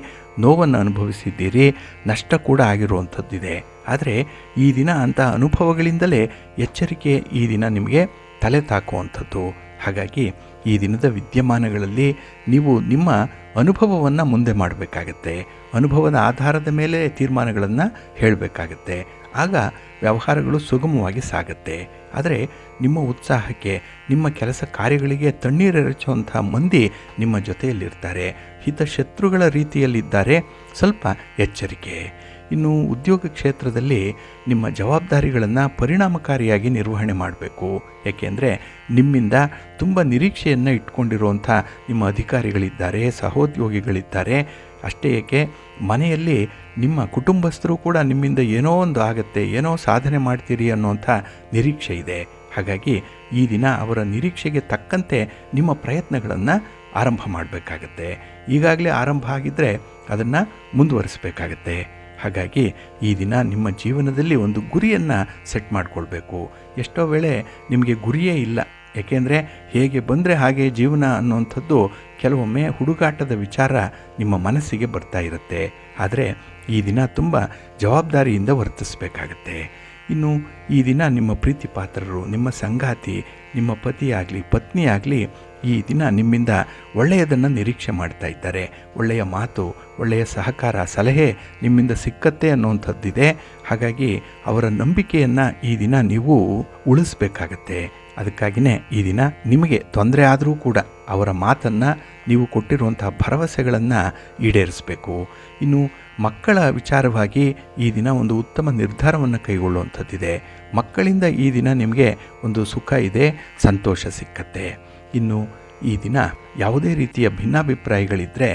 A: ನೋವನ್ನು ಅನುಭವಿಸಿದ್ದೀರಿ, ನಷ್ಟ ಕೂಡ ಆಗಿರುವಂಥದ್ದಿದೆ. ಆದರೆ ಈ ದಿನ ಅಂಥ ಅನುಭವಗಳಿಂದಲೇ ಎಚ್ಚರಿಕೆ ಈ ದಿನ ನಿಮಗೆ ತಲೆ ತಾಕುವಂಥದ್ದು. ಹಾಗಾಗಿ ಈ ದಿನದ ವಿದ್ಯಮಾನಗಳಲ್ಲಿ ನೀವು ನಿಮ್ಮ ಅನುಭವವನ್ನು ಮುಂದೆ ಮಾಡಬೇಕಾಗತ್ತೆ. ಅನುಭವದ ಆಧಾರದ ಮೇಲೆ ತೀರ್ಮಾನಗಳನ್ನು ಹೇಳಬೇಕಾಗತ್ತೆ. ಆಗ ವ್ಯವಹಾರಗಳು ಸುಗಮವಾಗಿ ಸಾಗುತ್ತೆ. ಆದರೆ ನಿಮ್ಮ ಉತ್ಸಾಹಕ್ಕೆ, ನಿಮ್ಮ ಕೆಲಸ ಕಾರ್ಯಗಳಿಗೆ ತಣ್ಣೀರೆರಚುವಂಥ ಮಂದಿ ನಿಮ್ಮ ಜೊತೆಯಲ್ಲಿರ್ತಾರೆ. ಹಿತಶತ್ರುಗಳ ರೀತಿಯಲ್ಲಿದ್ದಾರೆ. ಸ್ವಲ್ಪ ಎಚ್ಚರಿಕೆ. ಇನ್ನು ಉದ್ಯೋಗ ಕ್ಷೇತ್ರದಲ್ಲಿ ನಿಮ್ಮ ಜವಾಬ್ದಾರಿಗಳನ್ನು ಪರಿಣಾಮಕಾರಿಯಾಗಿ ನಿರ್ವಹಣೆ ಮಾಡಬೇಕು. ಏಕೆಂದರೆ ನಿಮ್ಮಿಂದ ತುಂಬ ನಿರೀಕ್ಷೆಯನ್ನು ಇಟ್ಕೊಂಡಿರುವಂಥ ನಿಮ್ಮ ಅಧಿಕಾರಿಗಳಿದ್ದಾರೆ, ಸಹೋದ್ಯೋಗಿಗಳಿದ್ದಾರೆ. ಅಷ್ಟೇ ಏಕೆ, ಮನೆಯಲ್ಲಿ ನಿಮ್ಮ ಕುಟುಂಬಸ್ಥರು ಕೂಡ ನಿಮ್ಮಿಂದ ಏನೋ ಒಂದು ಆಗುತ್ತೆ, ಏನೋ ಸಾಧನೆ ಮಾಡ್ತೀರಿ ಅನ್ನುವಂಥ ನಿರೀಕ್ಷೆ ಇದೆ. ಹಾಗಾಗಿ ಈ ದಿನ ಅವರ ನಿರೀಕ್ಷೆಗೆ ತಕ್ಕಂತೆ ನಿಮ್ಮ ಪ್ರಯತ್ನಗಳನ್ನು ಆರಂಭ ಮಾಡಬೇಕಾಗತ್ತೆ. ಈಗಾಗಲೇ ಆರಂಭ ಆಗಿದ್ದರೆ ಅದನ್ನು ಮುಂದುವರಿಸಬೇಕಾಗತ್ತೆ. ಹಾಗಾಗಿ ಈ ದಿನ ನಿಮ್ಮ ಜೀವನದಲ್ಲಿ ಒಂದು ಗುರಿಯನ್ನು ಸೆಟ್ ಮಾಡಿಕೊಳ್ಬೇಕು. ಎಷ್ಟೋ ವೇಳೆ ನಿಮಗೆ ಗುರಿಯೇ ಇಲ್ಲ. ಏಕೆಂದರೆ ಹೇಗೆ ಬಂದರೆ ಹಾಗೆ ಜೀವನ ಅನ್ನುವಂಥದ್ದು ಕೆಲವೊಮ್ಮೆ ಹುಡುಗಾಟದ ವಿಚಾರ ನಿಮ್ಮ ಮನಸ್ಸಿಗೆ ಬರ್ತಾ ಇರುತ್ತೆ. ಆದರೆ ಈ ದಿನ ತುಂಬ ಜವಾಬ್ದಾರಿಯಿಂದ ವರ್ತಿಸಬೇಕಾಗತ್ತೆ. ಇನ್ನು ಈ ದಿನ ನಿಮ್ಮ ಪ್ರೀತಿ ಪಾತ್ರರು, ನಿಮ್ಮ ಸಂಗಾತಿ, ನಿಮ್ಮ ಪತಿಯಾಗಲಿ ಪತ್ನಿಯಾಗಲಿ ಈ ದಿನ ನಿಮ್ಮಿಂದ ಒಳ್ಳೆಯದನ್ನು ನಿರೀಕ್ಷೆ ಮಾಡ್ತಾ ಇದ್ದಾರೆ. ಒಳ್ಳೆಯ ಮಾತು, ಒಳ್ಳೆಯ ಸಹಕಾರ, ಸಲಹೆ ನಿಮ್ಮಿಂದ ಸಿಕ್ಕತ್ತೆ ಅನ್ನುವಂಥದ್ದಿದೆ. ಹಾಗಾಗಿ ಅವರ ನಂಬಿಕೆಯನ್ನು ಈ ದಿನ ನೀವು ಉಳಿಸ್ಬೇಕಾಗತ್ತೆ. ಅದಕ್ಕಾಗಿಯೇ ಈ ದಿನ ನಿಮಗೆ ತೊಂದರೆ ಆದರೂ ಕೂಡ ಅವರ ಮಾತನ್ನು, ನೀವು ಕೊಟ್ಟಿರುವಂಥ ಭರವಸೆಗಳನ್ನು ಈಡೇರಿಸಬೇಕು. ಇನ್ನು ಮಕ್ಕಳ ವಿಚಾರವಾಗಿ ಈ ದಿನ ಒಂದು ಉತ್ತಮ ನಿರ್ಧಾರವನ್ನು ಕೈಗೊಳ್ಳುವಂಥದ್ದಿದೆ. ಮಕ್ಕಳಿಂದ ಈ ದಿನ ನಿಮಗೆ ಒಂದು ಸುಖ ಇದೆ, ಸಂತೋಷ ಸಿಕ್ಕತ್ತೆ. ಇನ್ನು ಈ ದಿನ ಯಾವುದೇ ರೀತಿಯ ಭಿನ್ನಾಭಿಪ್ರಾಯಗಳಿದ್ದರೆ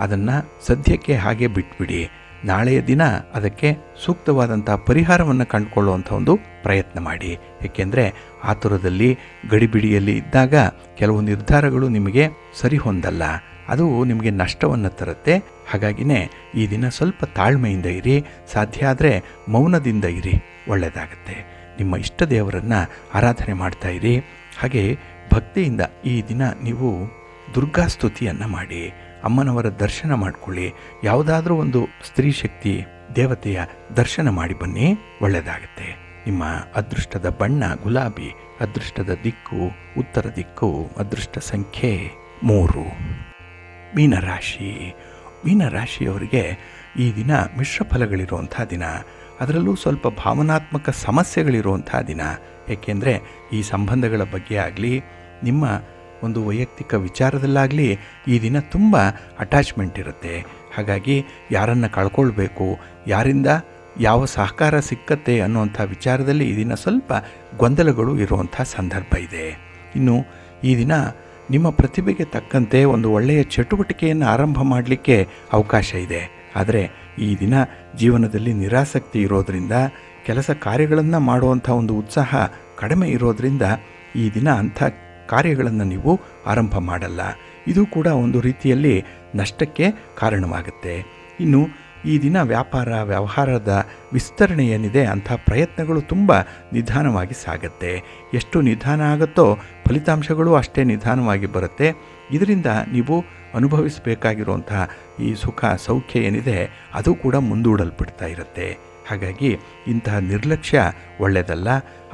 A: ಅದನ್ನು ಸದ್ಯಕ್ಕೆ ಹಾಗೆ ಬಿಟ್ಬಿಡಿ. ನಾಳೆಯ ದಿನ ಅದಕ್ಕೆ ಸೂಕ್ತವಾದಂಥ ಪರಿಹಾರವನ್ನು ಕಂಡುಕೊಳ್ಳುವಂಥ ಒಂದು ಪ್ರಯತ್ನ ಮಾಡಿ. ಏಕೆಂದರೆ ಆತುರದಲ್ಲಿ ಗಡಿಬಿಡಿಯಲ್ಲಿ ಇದ್ದಾಗ ಕೆಲವು ನಿರ್ಧಾರಗಳು ನಿಮಗೆ ಸರಿ ಹೊಂದಲ್ಲ, ಅದು ನಿಮಗೆ ನಷ್ಟವನ್ನು ತರುತ್ತೆ. ಹಾಗಾಗಿನೇ ಈ ದಿನ ಸ್ವಲ್ಪ ತಾಳ್ಮೆಯಿಂದ ಇರಿ, ಸಾಧ್ಯ ಆದರೆ ಮೌನದಿಂದ ಇರಿ, ಒಳ್ಳೆಯದಾಗತ್ತೆ. ನಿಮ್ಮ ಇಷ್ಟ ದೇವರನ್ನು ಆರಾಧನೆ ಮಾಡ್ತಾ ಇರಿ. ಹಾಗೆ ಭಕ್ತಿಯಿಂದ ಈ ದಿನ ನೀವು ದುರ್ಗಾ ಸ್ತುತಿಯನ್ನು ಮಾಡಿ, ಅಮ್ಮನವರ ದರ್ಶನ ಮಾಡಿಕೊಳ್ಳಿ. ಯಾವುದಾದ್ರೂ ಒಂದು ಸ್ತ್ರೀ ಶಕ್ತಿ ದೇವತೆಯ ದರ್ಶನ ಮಾಡಿ ಬನ್ನಿ, ಒಳ್ಳೆಯದಾಗತ್ತೆ. ನಿಮ್ಮ ಅದೃಷ್ಟದ ಬಣ್ಣ ಗುಲಾಬಿ, ಅದೃಷ್ಟದ ದಿಕ್ಕು ಉತ್ತರ ದಿಕ್ಕು, ಅದೃಷ್ಟ ಸಂಖ್ಯೆ 3. ಮೀನರಾಶಿ. ಮೀನರಾಶಿಯವರಿಗೆ ಈ ದಿನ ಮಿಶ್ರ ಫಲಗಳಿರುವಂಥ ದಿನ. ಅದರಲ್ಲೂ ಸ್ವಲ್ಪ ಭಾವನಾತ್ಮಕ ಸಮಸ್ಯೆಗಳಿರುವಂಥ ದಿನ. ಏಕೆಂದರೆ ಈ ಸಂಬಂಧಗಳ ಬಗ್ಗೆ ಆಗಲಿ, ನಿಮ್ಮ ಒಂದು ವೈಯಕ್ತಿಕ ವಿಚಾರದಲ್ಲಾಗಲಿ ಈ ದಿನ ತುಂಬ ಅಟ್ಯಾಚ್ಮೆಂಟ್ ಇರುತ್ತೆ. ಹಾಗಾಗಿ ಯಾರನ್ನು ಕಳ್ಕೊಳ್ಬೇಕು, ಯಾರಿಂದ ಯಾವ ಸಹಕಾರ ಸಿಕ್ಕತ್ತೆ ಅನ್ನುವಂಥ ವಿಚಾರದಲ್ಲಿ ಈ ದಿನ ಸ್ವಲ್ಪ ಗೊಂದಲಗಳು ಇರುವಂಥ ಸಂದರ್ಭ ಇದೆ. ಇನ್ನು ಈ ದಿನ ನಿಮ್ಮ ಪ್ರತಿಭೆಗೆ ತಕ್ಕಂತೆ ಒಂದು ಒಳ್ಳೆಯ ಚಟುವಟಿಕೆಯನ್ನು ಆರಂಭ ಮಾಡಲಿಕ್ಕೆ ಅವಕಾಶ ಇದೆ. ಆದರೆ ಈ ದಿನ ಜೀವನದಲ್ಲಿ ನಿರಾಸಕ್ತಿ ಇರೋದರಿಂದ, ಕೆಲಸ ಕಾರ್ಯಗಳನ್ನು ಮಾಡುವಂಥ ಒಂದು ಉತ್ಸಾಹ ಕಡಿಮೆ ಇರೋದರಿಂದ ಈ ದಿನ ಅಂಥ ಕಾರ್ಯಗಳನ್ನು ನೀವು ಆರಂಭ ಮಾಡಲ್ಲ. ಇದು ಕೂಡ ಒಂದು ರೀತಿಯಲ್ಲಿ ನಷ್ಟಕ್ಕೆ ಕಾರಣವಾಗುತ್ತೆ. ಇನ್ನು ಈ ದಿನ ವ್ಯವಹಾರದ ವಿಸ್ತರಣೆ ಏನಿದೆ ಅಂಥ ಪ್ರಯತ್ನಗಳು ತುಂಬ ನಿಧಾನವಾಗಿ ಸಾಗುತ್ತೆ. ಎಷ್ಟು ನಿಧಾನ ಆಗುತ್ತೋ ಫಲಿತಾಂಶಗಳು ಅಷ್ಟೇ ನಿಧಾನವಾಗಿ ಬರುತ್ತೆ. ಇದರಿಂದ ನೀವು ಅನುಭವಿಸಬೇಕಾಗಿರುವಂತಹ ಈ ಸುಖ ಸೌಖ್ಯ ಏನಿದೆ ಅದು ಕೂಡ ಮುಂದೂಡಲ್ಪಡ್ತಾ ಇರುತ್ತೆ. ಹಾಗಾಗಿ ಇಂತಹ ನಿರ್ಲಕ್ಷ್ಯ ಒಳ್ಳೆಯದಲ್ಲ.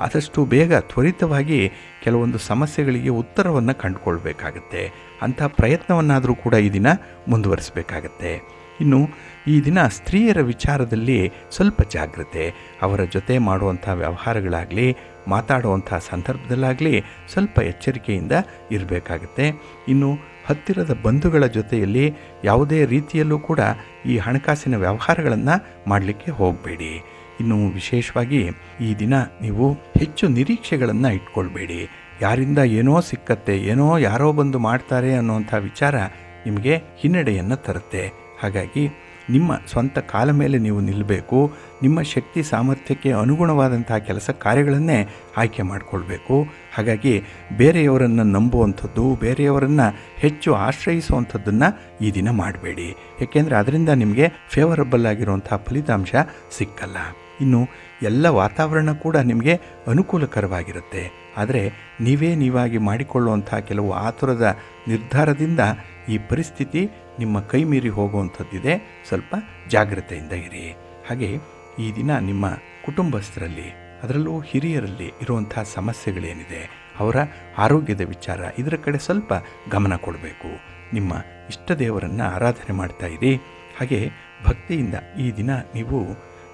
A: ಆದಷ್ಟು ಬೇಗ ತ್ವರಿತವಾಗಿ ಕೆಲವೊಂದು ಸಮಸ್ಯೆಗಳಿಗೆ ಉತ್ತರವನ್ನು ಕಂಡುಕೊಳ್ಬೇಕಾಗತ್ತೆ. ಅಂಥ ಪ್ರಯತ್ನವನ್ನಾದರೂ ಕೂಡ ಈ ದಿನ ಮುಂದುವರಿಸಬೇಕಾಗತ್ತೆ. ಇನ್ನು ಈ ದಿನ ಸ್ತ್ರೀಯರ ವಿಚಾರದಲ್ಲಿ ಸ್ವಲ್ಪ ಜಾಗ್ರತೆ. ಅವರ ಜೊತೆ ಮಾಡುವಂಥ ವ್ಯವಹಾರಗಳಾಗಲಿ, ಮಾತಾಡುವಂಥ ಸಂದರ್ಭದಲ್ಲಾಗಲಿ ಸ್ವಲ್ಪ ಎಚ್ಚರಿಕೆಯಿಂದ ಇರಬೇಕಾಗತ್ತೆ. ಇನ್ನು ಹತ್ತಿರದ ಬಂಧುಗಳ ಜೊತೆಯಲ್ಲಿ ಯಾವುದೇ ರೀತಿಯಲ್ಲೂ ಕೂಡ ಈ ಹಣಕಾಸಿನ ವ್ಯವಹಾರಗಳನ್ನು ಮಾಡಲಿಕ್ಕೆ ಹೋಗಬೇಡಿ. ಇನ್ನು ವಿಶೇಷವಾಗಿ ಈ ದಿನ ನೀವು ಹೆಚ್ಚು ನಿರೀಕ್ಷೆಗಳನ್ನು ಇಟ್ಕೊಳ್ಬೇಡಿ. ಯಾರಿಂದ ಏನೋ ಸಿಕ್ಕತ್ತೆ, ಏನೋ ಯಾರೋ ಬಂದು ಮಾಡ್ತಾರೆ ಅನ್ನೋವಂಥ ವಿಚಾರ ನಿಮಗೆ ಹಿನ್ನಡೆಯನ್ನು ತರುತ್ತೆ. ಹಾಗಾಗಿ ನಿಮ್ಮ ಸ್ವಂತ ಕಾಲ ಮೇಲೆ ನೀವು ನಿಲ್ಲಬೇಕು. ನಿಮ್ಮ ಶಕ್ತಿ ಸಾಮರ್ಥ್ಯಕ್ಕೆ ಅನುಗುಣವಾದಂತಹ ಕೆಲಸ ಕಾರ್ಯಗಳನ್ನೇ ಆಯ್ಕೆ ಮಾಡಿಕೊಳ್ಬೇಕು. ಹಾಗಾಗಿ ಬೇರೆಯವರನ್ನು ನಂಬುವಂಥದ್ದು, ಬೇರೆಯವರನ್ನು ಹೆಚ್ಚು ಆಶ್ರಯಿಸುವಂಥದ್ದನ್ನು ಈ ದಿನ ಮಾಡಬೇಡಿ. ಏಕೆಂದರೆ ಅದರಿಂದ ನಿಮಗೆ ಫೇವರಬಲ್ ಆಗಿರುವಂಥ ಫಲಿತಾಂಶ ಸಿಕ್ಕಲ್ಲ. ಇನ್ನು ಎಲ್ಲ ವಾತಾವರಣ ಕೂಡ ನಿಮಗೆ ಅನುಕೂಲಕರವಾಗಿರುತ್ತೆ. ಆದರೆ ನೀವಾಗಿ ಮಾಡಿಕೊಳ್ಳುವಂಥ ಕೆಲವು ಆತುರದ ನಿರ್ಧಾರದಿಂದ ಈ ಪರಿಸ್ಥಿತಿ ನಿಮ್ಮ ಕೈ ಮೀರಿ ಹೋಗುವಂಥದ್ದಿದೆ. ಸ್ವಲ್ಪ ಜಾಗ್ರತೆಯಿಂದ ಇರಿ. ಹಾಗೆ ಈ ದಿನ ನಿಮ್ಮ ಕುಟುಂಬಸ್ಥರಲ್ಲಿ, ಅದರಲ್ಲೂ ಹಿರಿಯರಲ್ಲಿ ಇರುವಂಥ ಸಮಸ್ಯೆಗಳೇನಿದೆ, ಅವರ ಆರೋಗ್ಯದ ವಿಚಾರ, ಇದರ ಕಡೆ ಸ್ವಲ್ಪ ಗಮನ ಕೊಡಬೇಕು. ನಿಮ್ಮ ಇಷ್ಟ ದೇವರನ್ನು ಆರಾಧನೆ ಮಾಡ್ತಾ ಇರಿ. ಹಾಗೆ ಭಕ್ತಿಯಿಂದ ಈ ದಿನ ನೀವು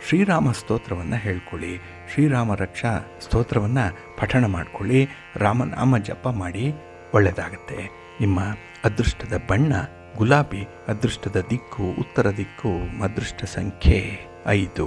A: ಶ್ರೀರಾಮ ಸ್ತೋತ್ರವನ್ನು ಹೇಳ್ಕೊಳ್ಳಿ. ಶ್ರೀರಾಮ ರಕ್ಷಾ ಸ್ತೋತ್ರವನ್ನು ಪಠಣ ಮಾಡಿಕೊಳ್ಳಿ. ರಾಮನಾಮ ಜಪ ಮಾಡಿ. ಒಳ್ಳೆಯದಾಗತ್ತೆ. ನಿಮ್ಮ ಅದೃಷ್ಟದ ಬಣ್ಣ ಗುಲಾಬಿ, ಅದೃಷ್ಟದ ದಿಕ್ಕು ಉತ್ತರ ದಿಕ್ಕು, ಅದೃಷ್ಟ ಸಂಖ್ಯೆ 5.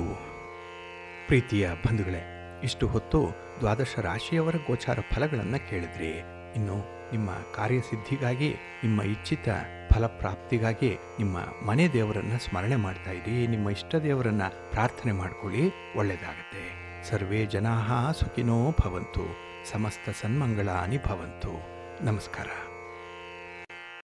A: ಪ್ರೀತಿಯ ಬಂಧುಗಳೇ, ಇಷ್ಟು ಹೊತ್ತು ದ್ವಾದಶ ರಾಶಿಯವರ ಗೋಚಾರ ಫಲಗಳನ್ನು ಕೇಳಿದ್ರಿ. ಇನ್ನು ನಿಮ್ಮ ಕಾರ್ಯಸಿದ್ಧಿಗಾಗಿ, ನಿಮ್ಮ ಇಚ್ಛಿತ ಫಲಪ್ರಾಪ್ತಿಗಾಗಿ ನಿಮ್ಮ ಮನೆ ದೇವರನ್ನು ಸ್ಮರಣೆ ಮಾಡ್ತಾ ಇರಿ. ನಿಮ್ಮ ಇಷ್ಟ ದೇವರನ್ನು ಪ್ರಾರ್ಥನೆ ಮಾಡ್ಕೊಳ್ಳಿ. ಒಳ್ಳೆಯದಾಗತ್ತೆ. ಸರ್ವೇ ಜನಾಃ ಸುಖಿನೋ ಭವಂತು. ಸಮಸ್ತ ಸನ್ಮಂಗಳಾನಿ ಭವಂತು. ನಮಸ್ಕಾರ.